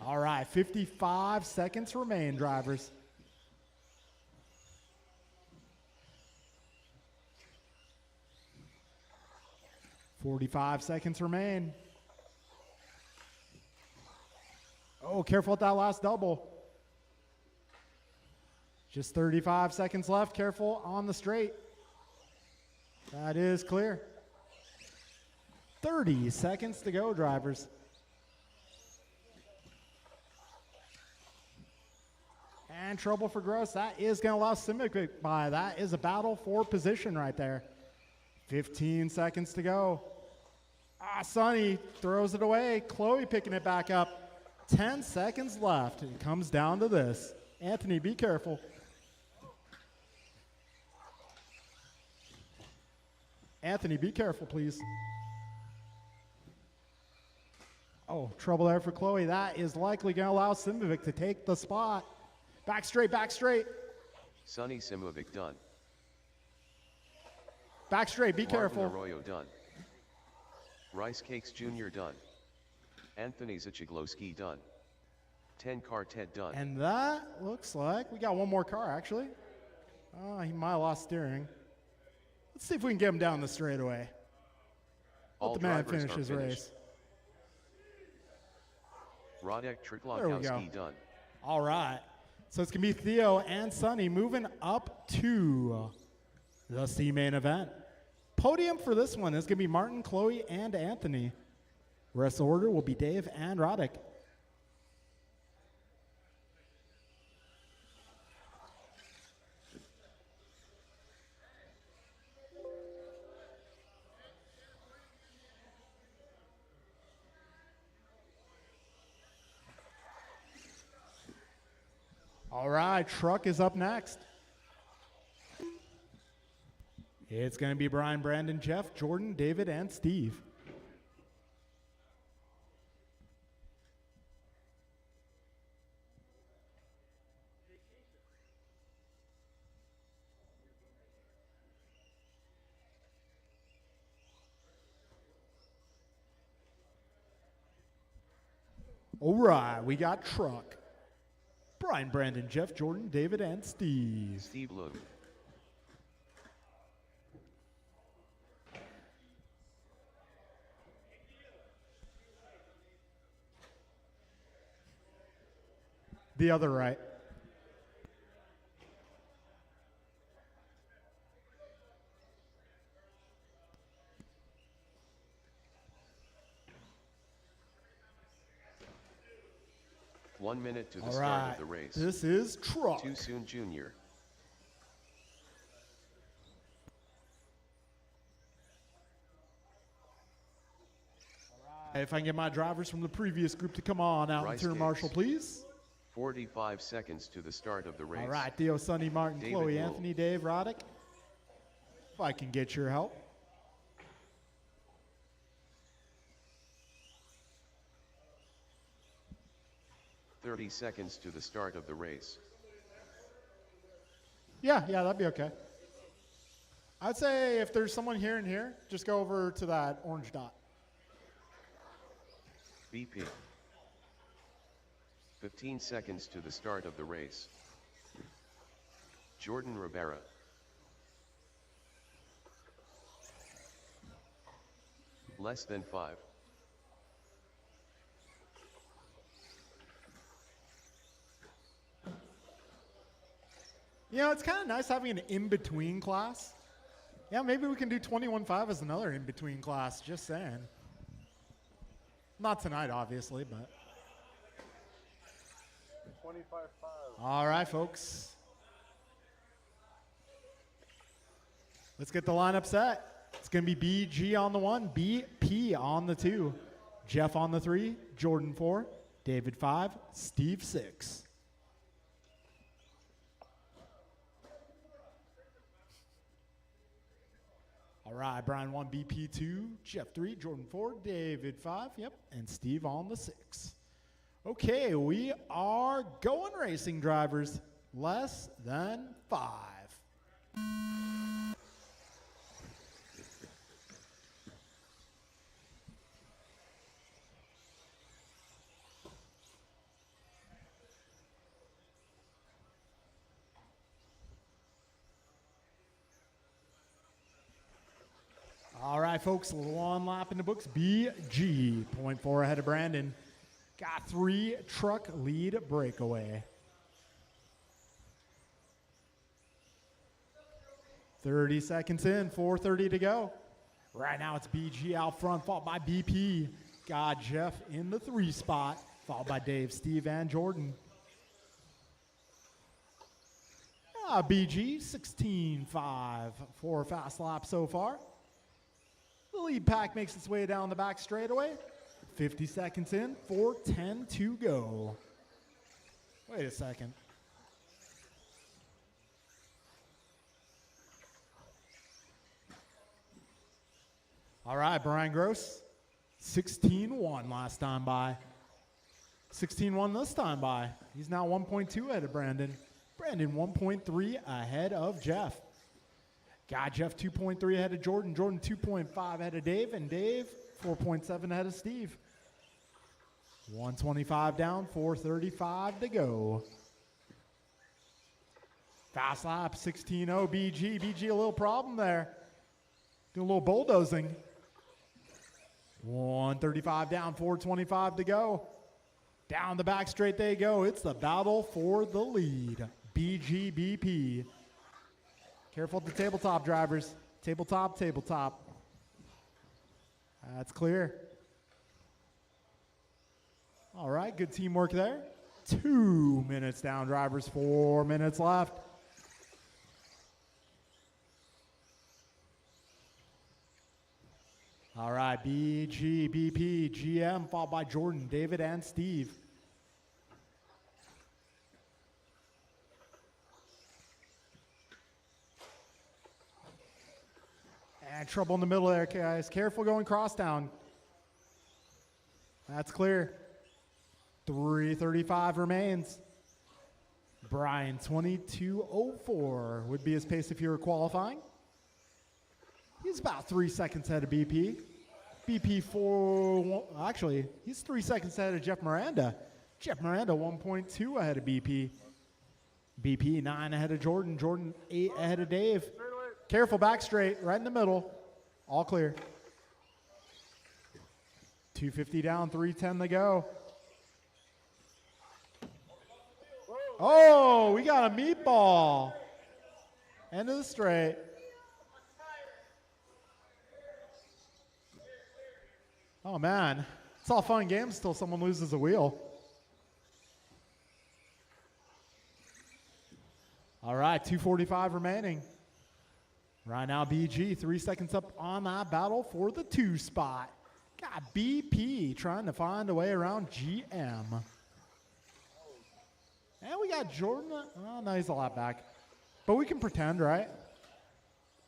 All right, 55 seconds remain, drivers. $45 seconds remain. Oh, careful with that last double. Just 35 seconds left. Careful on the straight. That is clear. 30 seconds to go, drivers. And trouble for Gross. That is going to allow Simic by. That is a battle for position right there. 15 seconds to go. Sonny throws it away. Chloe picking it back up. 10 seconds left. It comes down to this. Anthony, be careful. Anthony, be careful, please. Oh, trouble there for Chloe. That is likely going to allow Simovic to take the spot. Back straight, back straight. Sonny Simovic done. Back straight, be Martin careful. Arroyo done. Rice Cakes Jr. done. Anthony Zachiglowski done. 10 car Ted done. And that looks like we got one more car, actually. Oh, he might have lost steering. Let's see if we can get him down the straightaway. All Let the man drivers finish are his finished. race. Rodek There we Triklakowski go. done. All right. So it's going to be Theo and Sonny moving up to the C-main event. Podium for this one is going to be Martin, Chloe, and Anthony. Rest of the order will be Dave and Roddick. All right, truck is up next. It's going to be Brian, Brandon, Jeff, Jordan, David, and Steve. All right, we got truck. Brian, Brandon, Jeff, Jordan, David, and Steve. Steve Luke. The other right. One minute to the All start right, of the race. this is truck. Too soon, Junior. If I can get my drivers from the previous group to come on out Rice and turn Cakes. marshal, please. 45 seconds to the start of the race. All right, Theo, Sonny, Martin, David Chloe, Wool. Anthony, Dave, Roddick. If I can get your help. "30 seconds to the start of the race. Yeah, that'd be okay. I'd say if there's someone here and here, just go over to that orange dot. BP. 15 seconds to the start of the race. Jordan Rivera. Less than 5. You know, it's kind of nice having an in-between class. Yeah, maybe we can do 21.5 as another in-between class, just saying. Not tonight, obviously, but. 25.5. All right, folks. Let's get the lineup set. It's going to be BG on the 1, BP on the 2, Jeff on the 3, Jordan 4, David 5, Steve 6. All right, Brian 1, BP 2, Jeff 3, Jordan 4, David 5, yep, and Steve on the 6. Okay, we are going racing, drivers. Less than 5. All right, folks, a little on lap in the books. BG, 0.4 ahead of Brandon. Got 3 truck lead breakaway. 30 seconds in, 4:30 to go. Right now it's BG out front, followed by BP. Got Jeff in the 3 spot, followed by Dave, Steve, and Jordan. BG 16.5 for a fast lap so far. The lead pack makes its way down the back straightaway. 50 seconds in, 4:10 to go. Wait a second. All right, Brian Gross, 16.1 last time by. 16.1 this time by. He's now 1.2 ahead of Brandon. Brandon 1.3 ahead of Jeff. Got Jeff 2.3 ahead of Jordan. Jordan 2.5 ahead of Dave. And Dave 4.7 ahead of Steve. 125 down, 4:35 to go. Fast lap, 16.0 BG. BG a little problem there. Doing a little bulldozing. 135 down, 4:25 to go. Down the back straight they go. It's the battle for the lead. BG BP. Careful at the tabletop, drivers. Tabletop, tabletop. That's clear. All right, good teamwork there. 2 minutes down, drivers. 4 minutes left. All right, BG, BP, GM, followed by Jordan, David, and Steve. And trouble in the middle there, guys. Careful going crosstown. That's clear. 3:35 remains. Brian, 22:04 would be his pace if you were qualifying. He's about 3 seconds ahead of BP. BP actually, he's 3 seconds ahead of Jeff Miranda. Jeff Miranda 1.2 ahead of BP. BP 9 ahead of Jordan. Jordan 8 ahead of Dave. Careful back straight, right in the middle. All clear. 250 down, 3:10 to go. Oh, we got a meatball. End of the straight. Oh, man. It's all fun and games until someone loses a wheel. All right, 2:45 remaining. Right now, BG 3 seconds up on that battle for the 2 spot. Got BP trying to find a way around GM. And we got Jordan. Oh, no, he's a lap back. But we can pretend, right?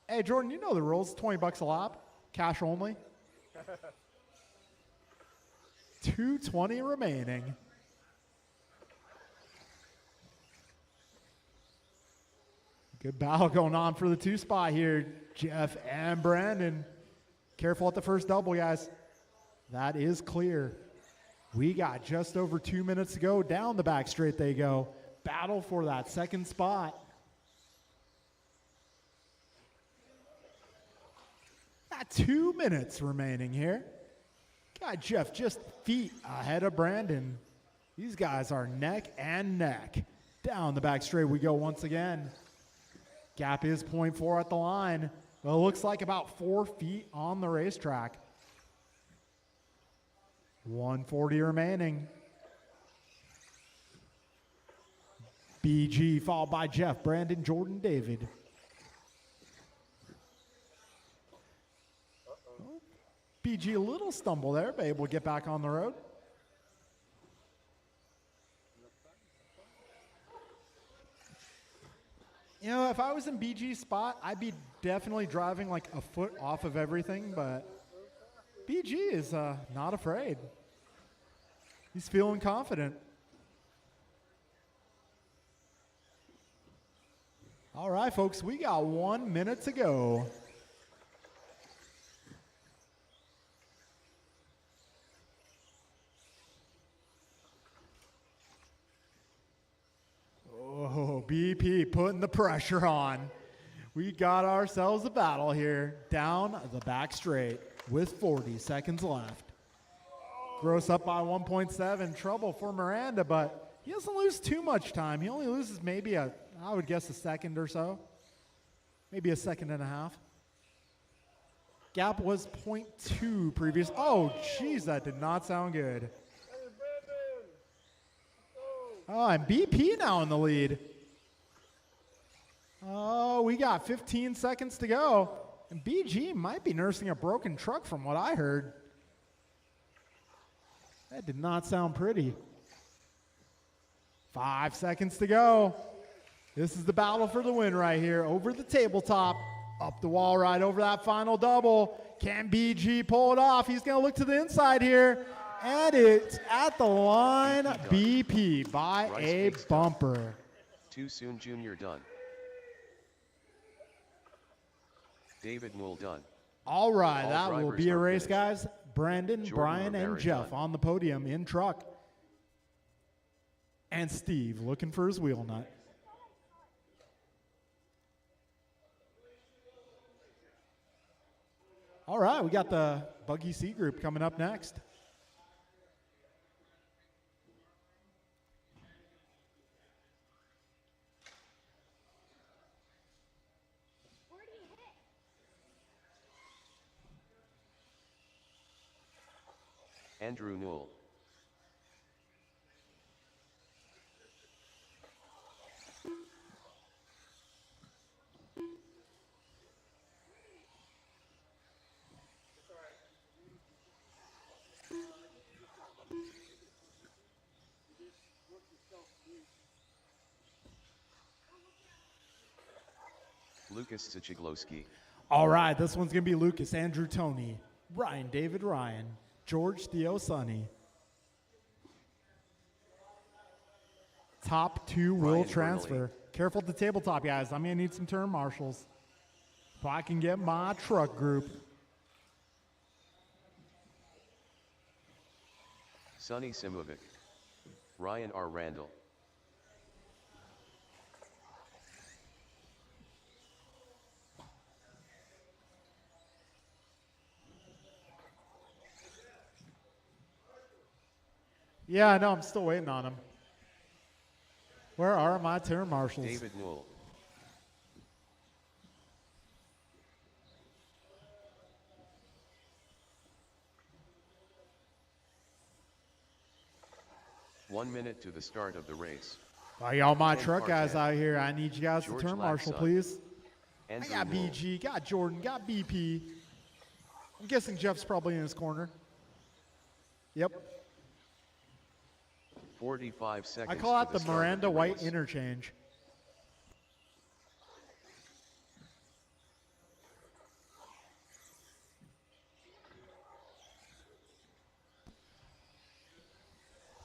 Hey, Jordan, you know the rules. $20 a lap. Cash only. 2:20 remaining. Good battle going on for the 2 spot here. Jeff and Brandon. Careful at the first double, guys. That is clear. We got just over 2 minutes to go. Down the back straight they go. Battle for that 2nd spot. Got 2 minutes remaining here. Got Jeff just feet ahead of Brandon. These guys are neck and neck. Down the back straight we go once again. Gap is 0.4 at the line. Well, it looks like about 4 feet on the racetrack. 140 remaining. BG followed by Jeff, Brandon, Jordan, David. BG a little stumble there, but able to get back on the road. You know, if I was in BG's spot, I'd be definitely driving like a foot off of everything, but BG is not afraid. He's feeling confident. All right, folks, we got 1 minute to go. Oh, BP putting the pressure on. We got ourselves a battle here down the back straight with 40 seconds left. Gross up by 1.7. Trouble for Miranda, but he doesn't lose too much time. He only loses maybe I would guess a second or so. Maybe a second and a half. Gap was 0.2 previous. Oh, jeez, that did not sound good. Hey, Brandon! Oh, and BP now in the lead. Oh, we got 15 seconds to go. And BG might be nursing a broken truck from what I heard. That did not sound pretty. 5 seconds to go. This is the battle for the win right here. Over the tabletop, up the wall right over that final double. Can BG pull it off? He's going to look to the inside here. And it's at the line. BP by a bumper. Too soon Junior done. David Newell done. All right, All that will drivers be a are race, finished. guys. Brandon, Jordan Brian, and Rivera Jeff done. on the podium in truck. And Steve looking for his wheel nut. All right, we got the Buggy C group coming up next. Andrew Newell. Lucas Sichiglowski. All right, this one's going to be Lucas, Andrew, Tony, Ryan, David, Ryan, George, Theo, Sonny. Top two will Ryan transfer. Burnley. Careful at the tabletop, guys. I'm going to need some turn marshals. If I can get my truck group. Sonny Simovic. Ryan R. Randall. Yeah, I know. I'm still waiting on him. Where are my turn marshals? David Newell. One minute to the start of the race. Oh, y'all, my Ken truck guys Partan. out here. I need you guys George to turn marshal, Lapson. please. I Andrew got Newell. BG, got Jordan, got BP. I'm guessing Jeff's probably in his corner. Yep. 45 seconds. I call to out the start of Miranda the White race. interchange.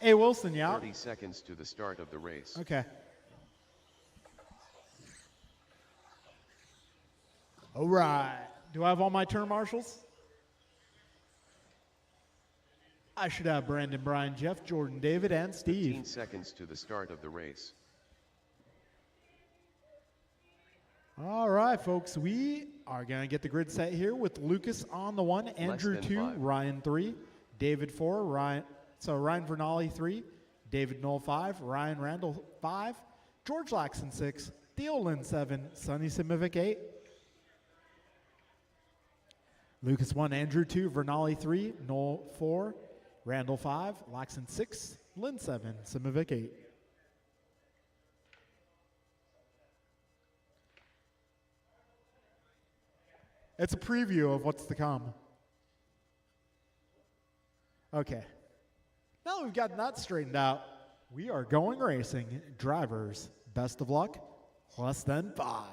Hey, Wilson, you out? 30 seconds to the start of the race. Okay. All right. Do I have all my turn marshals? I should have Brandon, Brian, Jeff, Jordan, David, and 15 Steve. seconds to the start of the race. All right, folks. We are going to get the grid set here with Lucas on the 1, Andrew than 2, 5. Ryan 3, David 4, Ryan Vernali 3, David Knoll 5, Ryan Randall 5, George Laxon 6, Theo Lynn 7, Sonny Simovic 8, Lucas 1, Andrew 2, Vernali 3, Knoll 4, Randall 5, Laxon 6, Lynn 7, Simovic 8. It's a preview of what's to come. Okay. Now that we've gotten that straightened out, we are going racing. Drivers, best of luck, less than 5.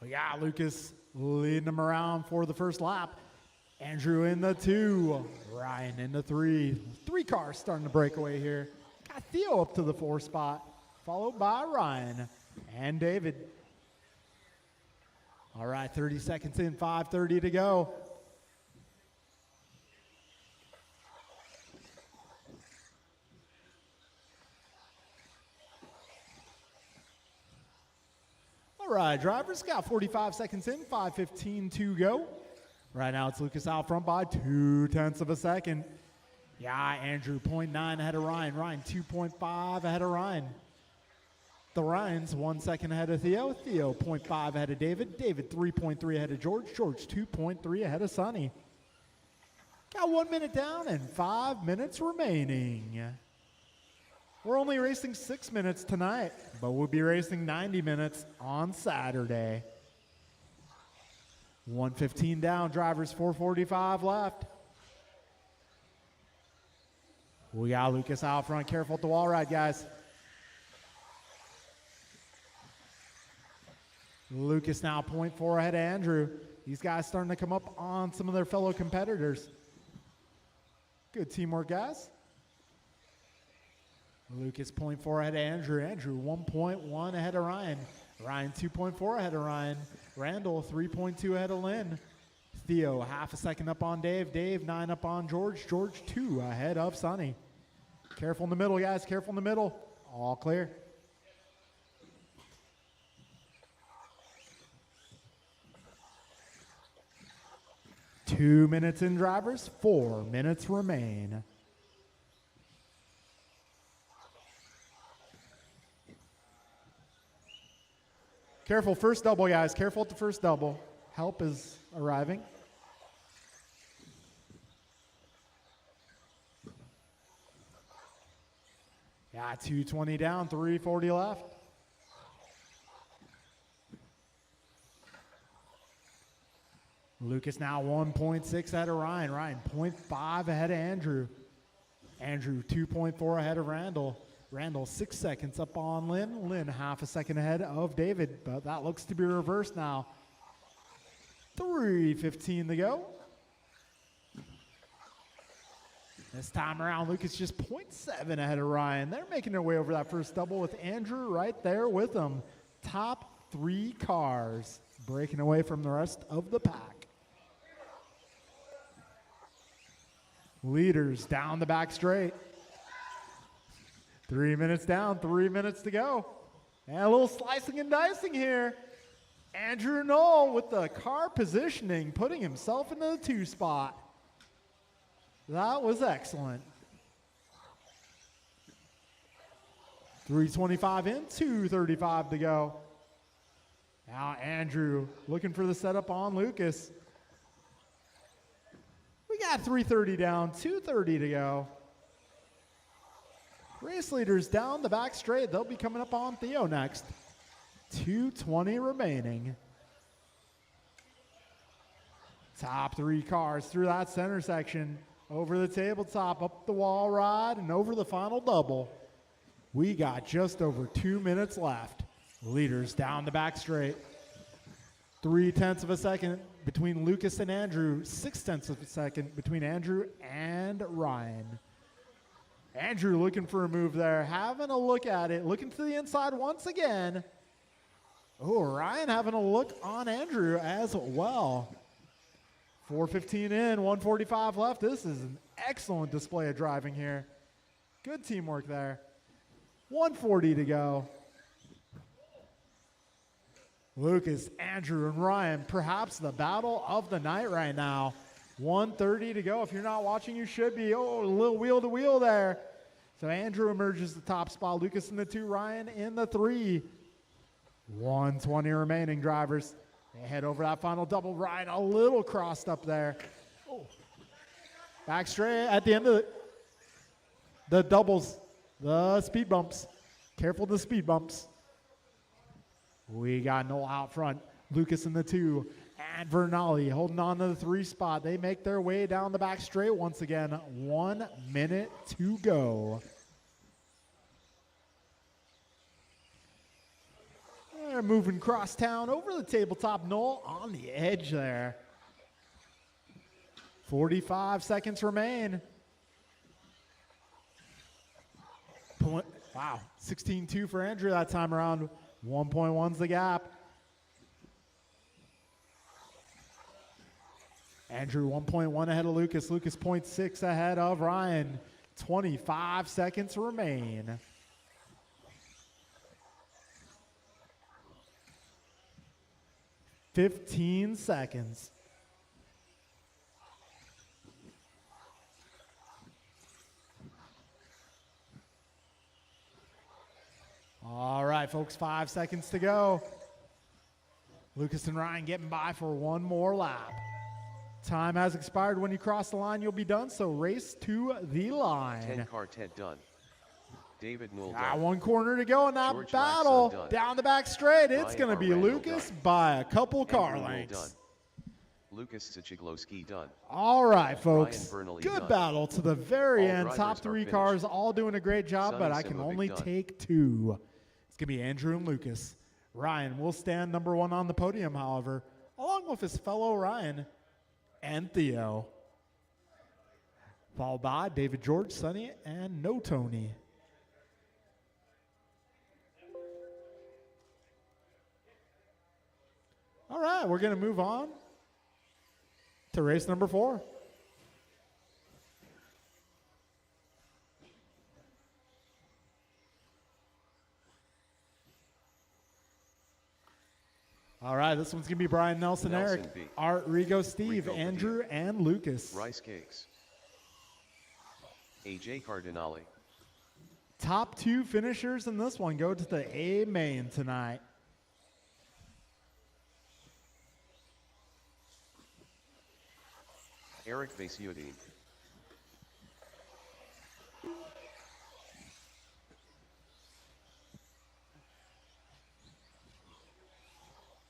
We got Lucas leading them around for the first lap. Andrew in the 2, Ryan in the 3. 3 cars starting to break away here. Got Theo up to the 4 spot, followed by Ryan and David. All right, 30 seconds in, 5:30 to go. right, drivers, got 45 seconds in, 5:15 to go. Right now it's Lucas out front by 0.2 of a second. Yeah, Andrew 0.9 ahead of Ryan. Ryan 2.5 ahead of Ryan. The Ryans 1 second ahead of Theo. Theo 0.5 ahead of David. David 3.3 ahead of George. George 2.3 ahead of Sonny. Got 1 minute down and 5 minutes remaining. We're only racing 6 minutes tonight, but we'll be racing 90 minutes on Saturday. 1:15 down, drivers 4:45 left. We got Lucas out front. Careful at the wall ride, guys. Lucas now 0.4 ahead of Andrew. These guys starting to come up on some of their fellow competitors. Good teamwork, guys. Lucas 0.4 ahead of Andrew. Andrew 1.1 ahead of Ryan. Ryan 2.4 ahead of Ryan. Randall 3.2 ahead of Lynn. Theo 1/2 a second up on Dave. Dave 9 up on George. George 2 ahead of Sonny. Careful in the middle, guys. Careful in the middle. All clear. Two minutes in, drivers. 4 minutes remain. Careful, first double, guys. Careful at the first double. Help is arriving. Yeah, 2:20 down, 3:40 left. Lucas now 1.6 ahead of Ryan. Ryan 0.5 ahead of Andrew. Andrew 2.4 ahead of Randall. Randall 6 seconds up on Lynn. Lynn 1/2 a second ahead of David, but that looks to be reversed now. 3:15 to go. This time around, Lucas just 0.7 ahead of Ryan. They're making their way over that first double with Andrew right there with them. Top 3 cars breaking away from the rest of the pack. Leaders down the back straight. 3 minutes down, 3 minutes to go. And a little slicing and dicing here. Andrew Knoll with the car positioning, putting himself into the 2 spot. That was excellent. 3:25 in, 2:35 to go. Now Andrew looking for the setup on Lucas. We got 3:30 down, 2:30 to go. Race leaders down the back straight. They'll be coming up on Theo next. 2:20 remaining. Top 3 cars through that center section. Over the tabletop, up the wall ride, and over the final double. We got just over 2 minutes left. Leaders down the back straight. 0.3 of a second between Lucas and Andrew. 0.6 of a second between Andrew and Ryan. Andrew looking for a move there, having a look at it, looking to the inside once again. Oh, Ryan having a look on Andrew as well. 4:15 in, 1:45 left. This is an excellent display of driving here. Good teamwork there. 1:40 to go. Lucas, Andrew, and Ryan, perhaps the battle of the night right now. 1:30 to go. If you're not watching, you should be. Oh, a little wheel to wheel there. So Andrew emerges the top spot. Lucas in the 2, Ryan in the 3. 1:20 remaining, drivers. They head over that final double. Ryan a little crossed up there. Oh. Back straight at the end of the doubles, the speed bumps. Careful of the speed bumps. We got Noel out front. Lucas in the 2. And Vernali holding on to the 3 spot. They make their way down the back straight once again. 1 minute to go. They're moving cross town over the tabletop. Noel on the edge there. 45 seconds remain. Wow, 16-2 for Andrew that time around. 1.1's the gap. Andrew 1.1 ahead of Lucas. Lucas 0.6 ahead of Ryan. 25 seconds remain. 15 seconds. All right, folks, 5 seconds to go. Lucas and Ryan getting by for one more lap. Time has expired. When you cross the line, you'll be done, so race to the line. 10 car Ted done. David Newell done. One corner to go in that George battle. Maxson done. Down the back straight, it's Ryan going to be Randall Lucas done. by a couple car Andrew Newell lengths. done. Lucas Sichiglowski done. All right, folks. Ryan Burnley Good done. battle to the very All end. drivers Top are 3 finished. cars all doing a great job, but Sonny I can Simovic only done. take 2. It's going to be Andrew and Lucas. Ryan will stand number 1 on the podium, however, along with his fellow Ryan and Theo. Followed by David, George, Sonny, and No Tony. All right, we're going to move on to race number 4. All right, this one's going to be Brian, Nelson, Nelson Eric, B. Art, Rigo, Steve, Rigo Andrew, and Lucas. Rice Cakes. AJ Cardinale. Top 2 finishers in this one go to the A-main tonight. Eric Vasiudin.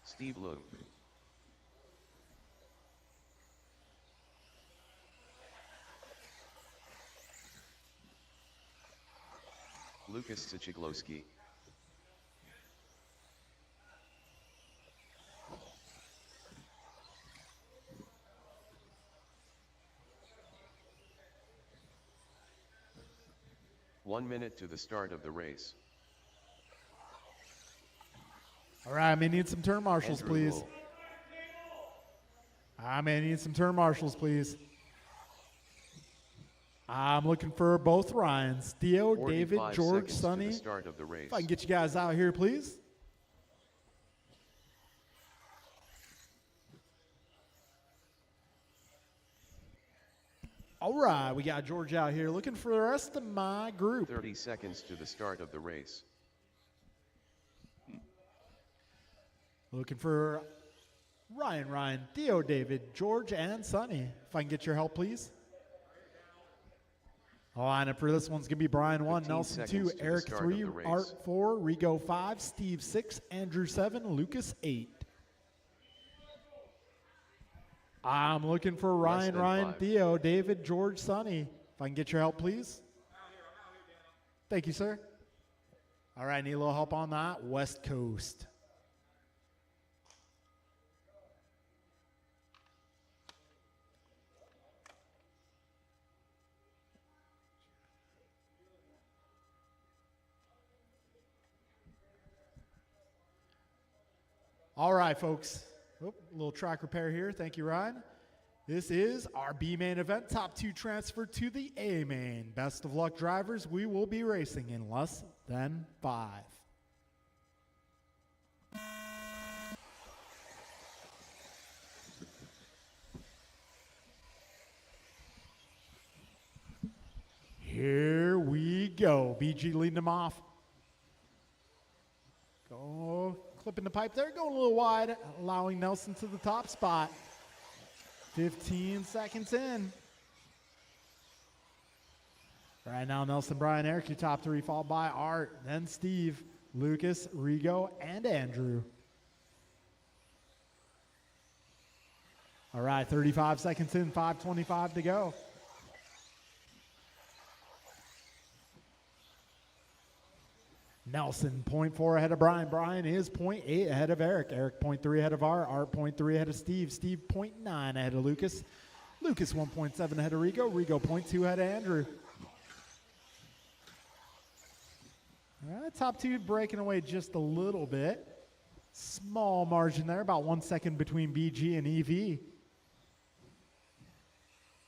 Steve Lu. Lucas Sichiglowski. One minute to the start of the race. All right, I may need some turn marshals, Andrew please. Newell. I may need some turn marshals, please. I'm looking for both Ryans, Theo, David, 45 George, seconds to Sonny. the start of the race. If I can get you guys out here, please. All right, we got George out here looking for the rest of my group. 30 seconds to the start of the race. Looking for Ryan, Theo, David, George, and Sonny. If I can get your help, please. Lineup for this one's going to be Brian 1, 15 Nelson 2, seconds to the Eric start 3, of the race. Art 4, Rigo 5, Steve 6, Andrew 7, Lucas 8. I'm looking for Less Ryan, than 5. Theo, David, George, Sonny. If I can get your help, please. Thank you, sir. All right, need a little help on that. West Coast. All right, folks. A little track repair here. Thank you, Ryan. This is our B-main event. Top 2 transfer to the A-main. Best of luck, drivers. We will be racing in less than 5. Here we go. BG leading them off. Go. Clipping the pipe there, going a little wide, allowing Nelson to the top spot. 15 seconds in. Right now, Nelson, Brian, Eric, your top 3, followed by Art, then Steve, Lucas, Rigo, and Andrew. All right, 35 seconds in, 5:25 to go. Nelson, 0.4 ahead of Brian. Brian is 0.8 ahead of Eric. Eric, 0.3 ahead of Art. 0.3 ahead of Steve. Steve, 0.9 ahead of Lucas. Lucas, 1.7 ahead of Rigo. Rigo, 0.2 ahead of Andrew. All right, top 2 breaking away just a little bit. Small margin there, about 1 second between BG and EV.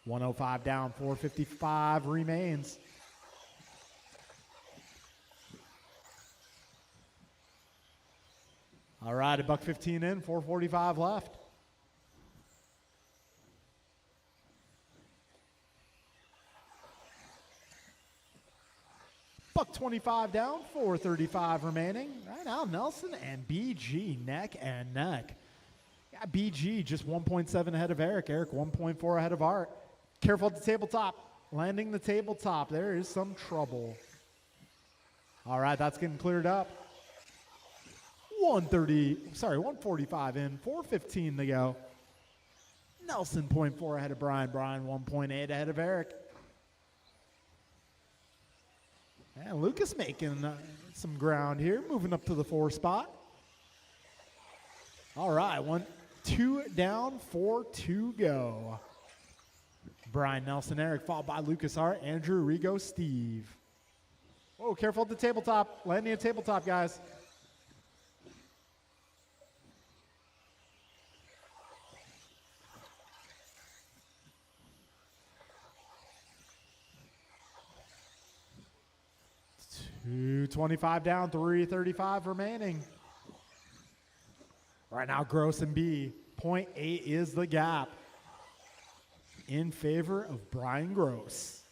105 down, 455 remains. All right, a buck 15 in, 4:45 left. Buck 25 down, 4:35 remaining. Right now, Nelson and BG neck and neck. Yeah, BG just 1.7 ahead of Eric. Eric 1.4 ahead of Art. Careful at the tabletop. Landing the tabletop. There is some trouble. All right, that's getting cleared up. 145 in, 4:15 to go. Nelson 0.4 ahead of Brian. Brian 1.8 ahead of Eric. And Lucas making some ground here, moving up to the 4 spot. All right, 2 down, 4 to go. Brian, Nelson, Eric, followed by Lucas, Art, Andrew, Rigo, Steve. Oh, careful at the tabletop. Landing a tabletop, guys. $2.25 down, 3:35 remaining. Right now, Gross and B. 0.8 is the gap in favor of Brian Gross.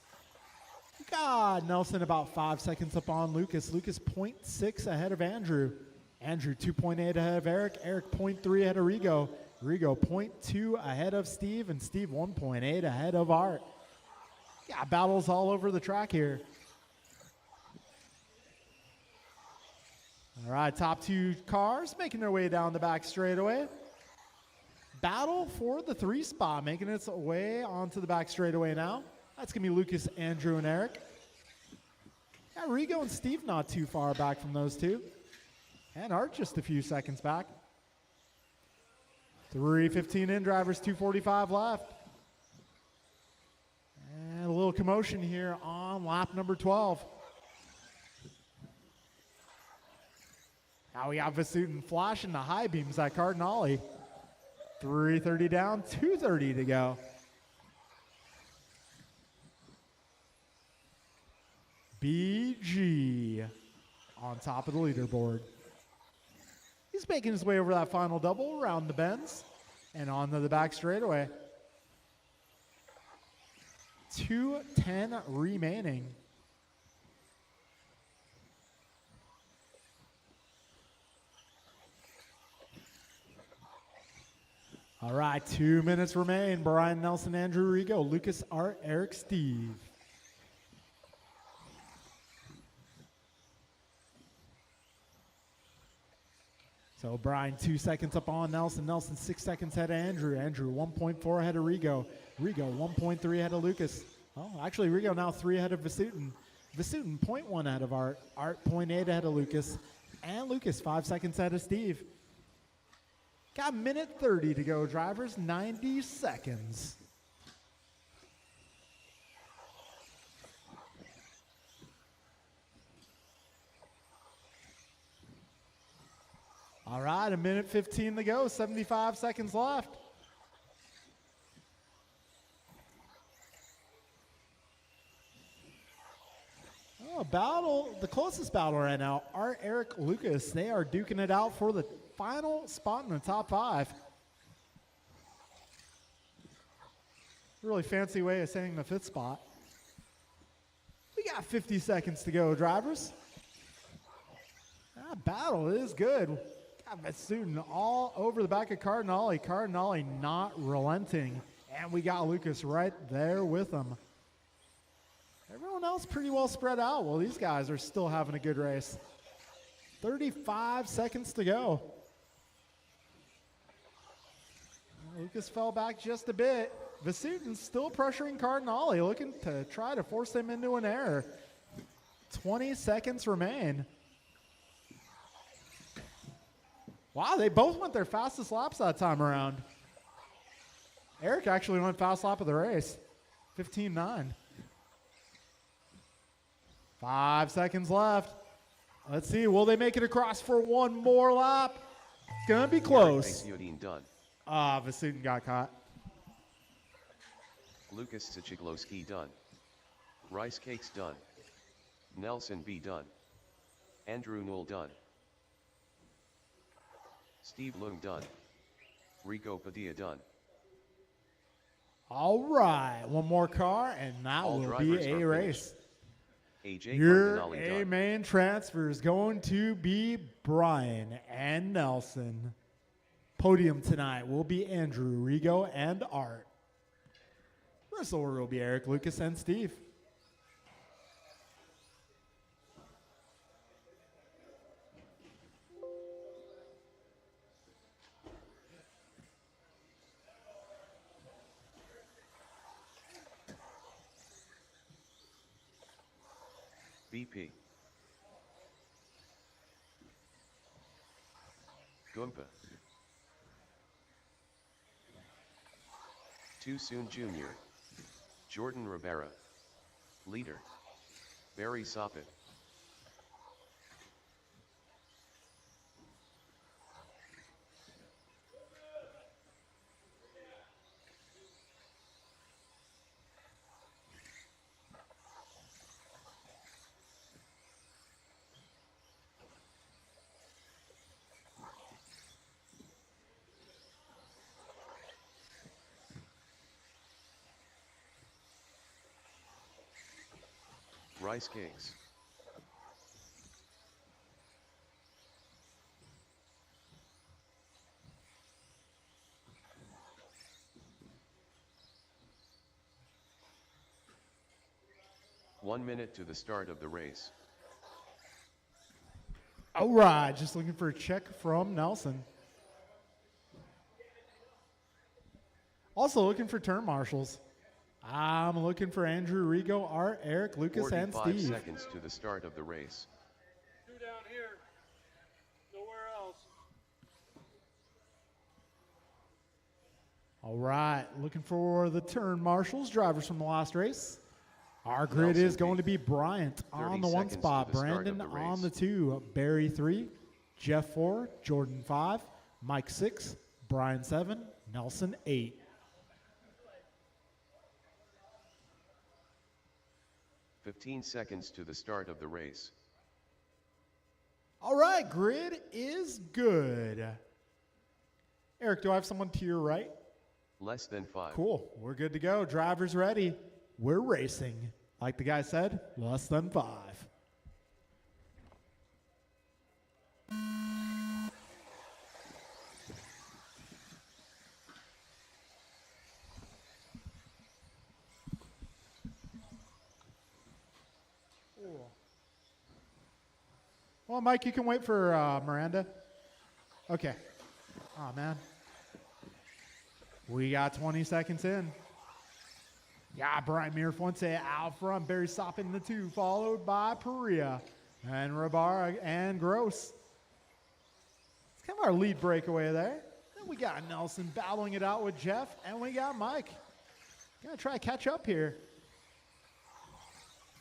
God, Nelson about 5 seconds up on Lucas. Lucas 0.6 ahead of Andrew. Andrew 2.8 ahead of Eric. Eric 0.3 ahead of Rigo. Rigo 0.2 ahead of Steve. And Steve 1.8 ahead of Art. Yeah, battles all over the track here. All right, top 2 cars making their way down the back straightaway. Battle for the 3 spot, making its way onto the back straightaway now. That's going to be Lucas, Andrew, and Eric. Yeah, Rigo and Steve not too far back from those 2. And Art just a few seconds back. 3:15 in, drivers, 2:45 left. And a little commotion here on lap number 12. Now we got Vasutin flashing the high beams at Cardinale. 3:30 down, 2:30 to go. BG on top of the leaderboard. He's making his way over that final double, around the bends, and onto the back straightaway. 2:10 remaining. All right, 2 minutes remain. Brian, Nelson, Andrew, Rigo, Lucas, Art, Eric, Steve. So Brian 2 seconds up on Nelson. Nelson 6 seconds ahead of Andrew. Andrew 1.4 ahead of Rigo. Rigo 1.3 ahead of Lucas. Oh, actually Rigo now 3 ahead of Vasutin. Vasutin 0.1 ahead of Art. Art 0.8 ahead of Lucas. And Lucas 5 seconds ahead of Steve. Got a minute 30 to go, drivers, 90 seconds. All right, a minute 15 to go, 75 seconds left. Oh, battle, the closest battle right now, Art, Eric, Lucas. They are duking it out for the final spot in the top 5. Really fancy way of saying the 5th spot. We got 50 seconds to go, drivers. That battle is good. Got Vasutin all over the back of Cardinale. Cardinale not relenting. And we got Lucas right there with him. Everyone else pretty well spread out. Well, these guys are still having a good race. 35 seconds to go. Lucas fell back just a bit. Vasutin still pressuring Cardinale, looking to try to force him into an error. 20 seconds remain. Wow, they both went their fastest laps that time around. Eric actually went fast lap of the race. 15:9. 5 seconds left. Let's see, will they make it across for one more lap? It's gonna be close. Done. Vasutin got caught. Lucas Sichiglowski done. Rice Cakes done. Nelson B done. Andrew Newell done. Steve Loom done. Rico Padilla done. All right, one more car, and that All will be drivers a are race. AJ Your Cardinale done. A-main transfer is going to be Brian and Nelson. Podium tonight will be Andrew, Rigo, and Art. First order will be Eric, Lucas, and Steve. BP. Goompa. Too Soon Jr. Jordan Rivera. Leader. Barry Soppin. Rice Cakes. One minute to the start of the race. All right, just looking for a check from Nelson. Also looking for turn marshals. I'm looking for Andrew, Rigo, Art, Eric, Lucas, and 45 Steve. seconds to the start of the race. Two down here. Nowhere else. All right, looking for the turn marshals, drivers from the last race. Our grid Nelson is going P. to be Bryant 30 on the one seconds to spot, the start of Brandon the on race. the 2, Barry 3, Jeff 4, Jordan 5, Mike 6, Brian 7, Nelson 8. "15 seconds to the start of the race. All right, grid is good. Eric, do I have someone to your right? Less than 5. Cool, we're good to go. Drivers ready. We're racing. Like the guy said, less than 5. Well, Mike, you can wait for Miranda. Okay. Oh, man. We got 20 seconds in. Yeah, Brian Mirafonte out front. Barry Soppin in the 2, followed by Perea and Rabara and Gross. It's kind of our lead breakaway there. Then we got Nelson battling it out with Jeff, and we got Mike. Gonna try to catch up here.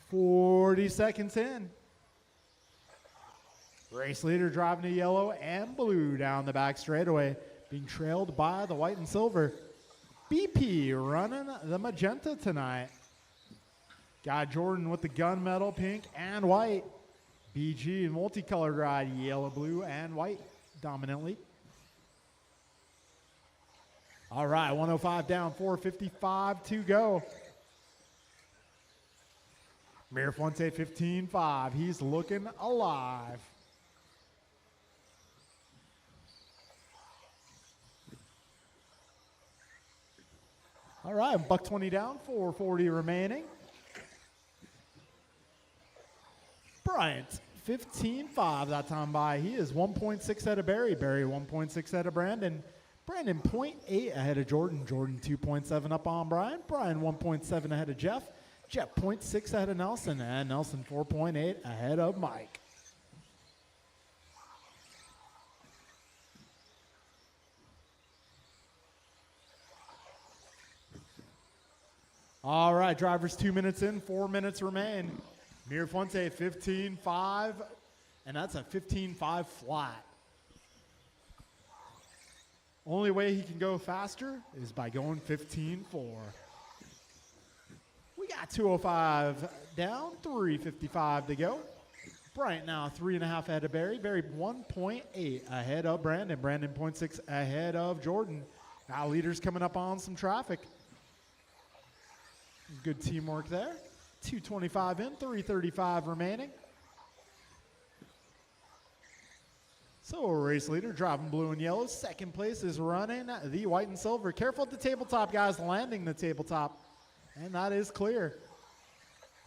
40 seconds in. Race leader driving the yellow and blue down the back straightaway, being trailed by the white and silver. BP running the magenta tonight. Got Jordan with the gunmetal pink and white. BG multicolored ride, yellow, blue, and white dominantly. All right, 105 down, 4:55 to go. Mirafonte 15-5. He's looking alive. All right, buck 20 down, 440 remaining. Bryant, 15-5 that time by. He is 1.6 ahead of Barry. Barry 1.6 ahead of Brandon. Brandon 0.8 ahead of Jordan. Jordan 2.7 up on Brian. Brian 1.7 ahead of Jeff. Jeff 0.6 ahead of Nelson. And Nelson 4.8 ahead of Mike. All right, drivers 2 minutes in, 4 minutes remain. Mirafonte 15-5, and that's a 15-5 flat. Only way he can go faster is by going 15-4. We got 205 down, 3:55 to go. Bryant now 3.5 ahead of Barry. Barry 1.8 ahead of Brandon. Brandon 0.6 ahead of Jordan. Now leaders coming up on some traffic. Good teamwork there. 2:25 in, 3:35 remaining. So race leader driving blue and yellow. Second place is running the white and silver. Careful at the tabletop, guys, landing the tabletop. And that is clear.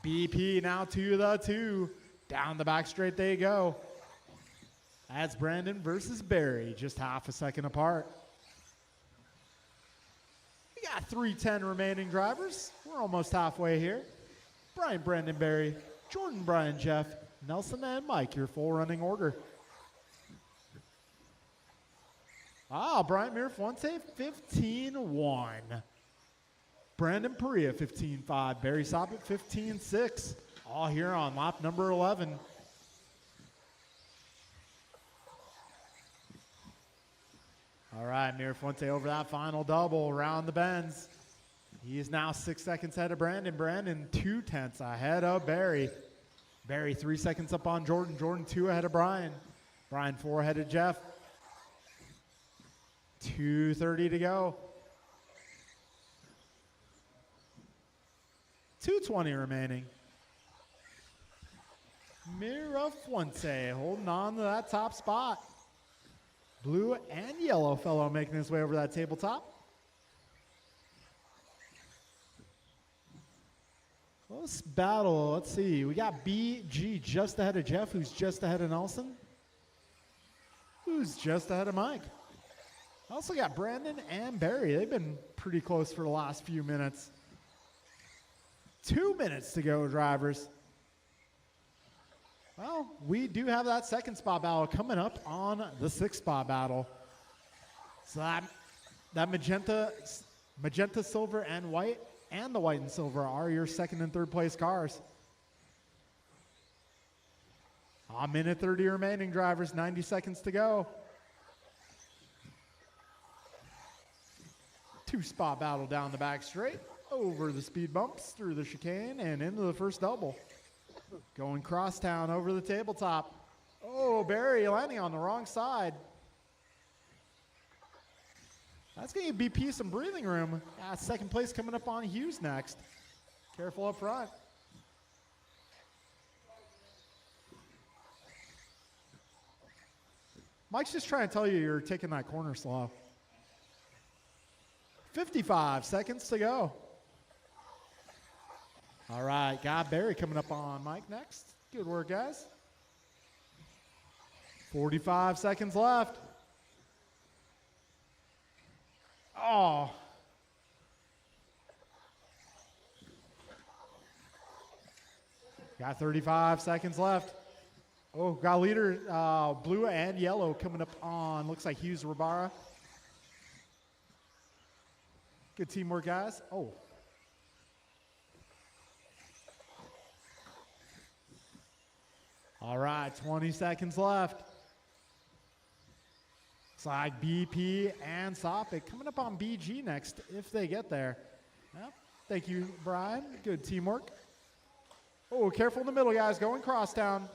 BP now to the 2. Down the back straight they go. That's Brandon versus Barry, just half a second apart. We got 3:10 remaining drivers. We're almost halfway here. Brian, Brandon, Barry, Jordan, Brian, Jeff, Nelson, and Mike, your full running order. Brian Mirafuente, 15-1. Brandon Perea, 15-5. Barry Soppett, 15-6. All here on lap number 11. All right, Mirafuente over that final double around the bends. He is now 6 seconds ahead of Brandon. Brandon 2/10 ahead of Barry. Barry 3 seconds up on Jordan. Jordan 2 ahead of Brian. Brian 4 ahead of Jeff. 2:30 to go. 2:20 remaining. Mirafuente holding on to that top spot. Blue and yellow fellow making his way over that tabletop. Close battle. Let's see. We got BG just ahead of Jeff, who's just ahead of Nelson, who's just ahead of Mike. Also got Brandon and Barry. They've been pretty close for the last few minutes. 2 minutes to go, drivers. Well, we do have that second spot battle coming up on the 6th spot battle. So that magenta, silver, and white, and the white and silver are your second and third place cars. A minute 30 remaining, drivers. 90 seconds to go. 2-spot battle down the back straight, over the speed bumps, through the chicane, and into the first double. Going crosstown over the tabletop. Oh, Barry landing on the wrong side. That's going to give BP some breathing room. Second place coming up on Hughes next. Careful up front. Mike's just trying to tell you you're taking that corner slow. 55 seconds to go. All right, got Barry coming up on Mike next. Good work, guys. 45 seconds left. Oh. Got 35 seconds left. Oh, got leader blue and yellow coming up on, looks like Hughes Rabara. Good teamwork, guys. Oh. All right, 20 seconds left. Looks like BP and Soppik coming up on BG next if they get there. Yep. Thank you, Brian. Good teamwork. Oh, careful in the middle, guys. Going crosstown.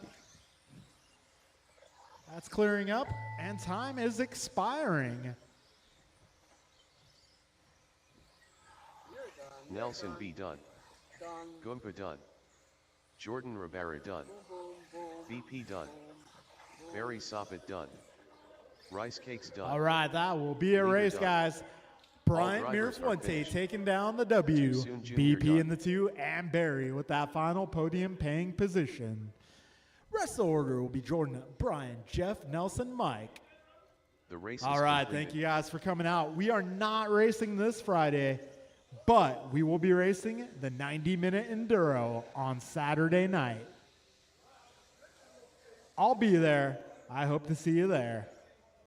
That's clearing up, and time is expiring. Nelson B. done. Goompa done. Jordan Rivera done. BP done. Barry Soppit done. Rice Cakes done. All right, that will be a race, guys. Bryant Mirafuente taking down the W. BP in the 2, and Barry with that final podium paying position. Rest of the order will be Jordan, Brian, Jeff, Nelson, Mike. The race All right, thank you guys for coming out. We are not racing this Friday, but we will be racing the 90-minute Enduro on Saturday night. I'll be there. I hope to see you there.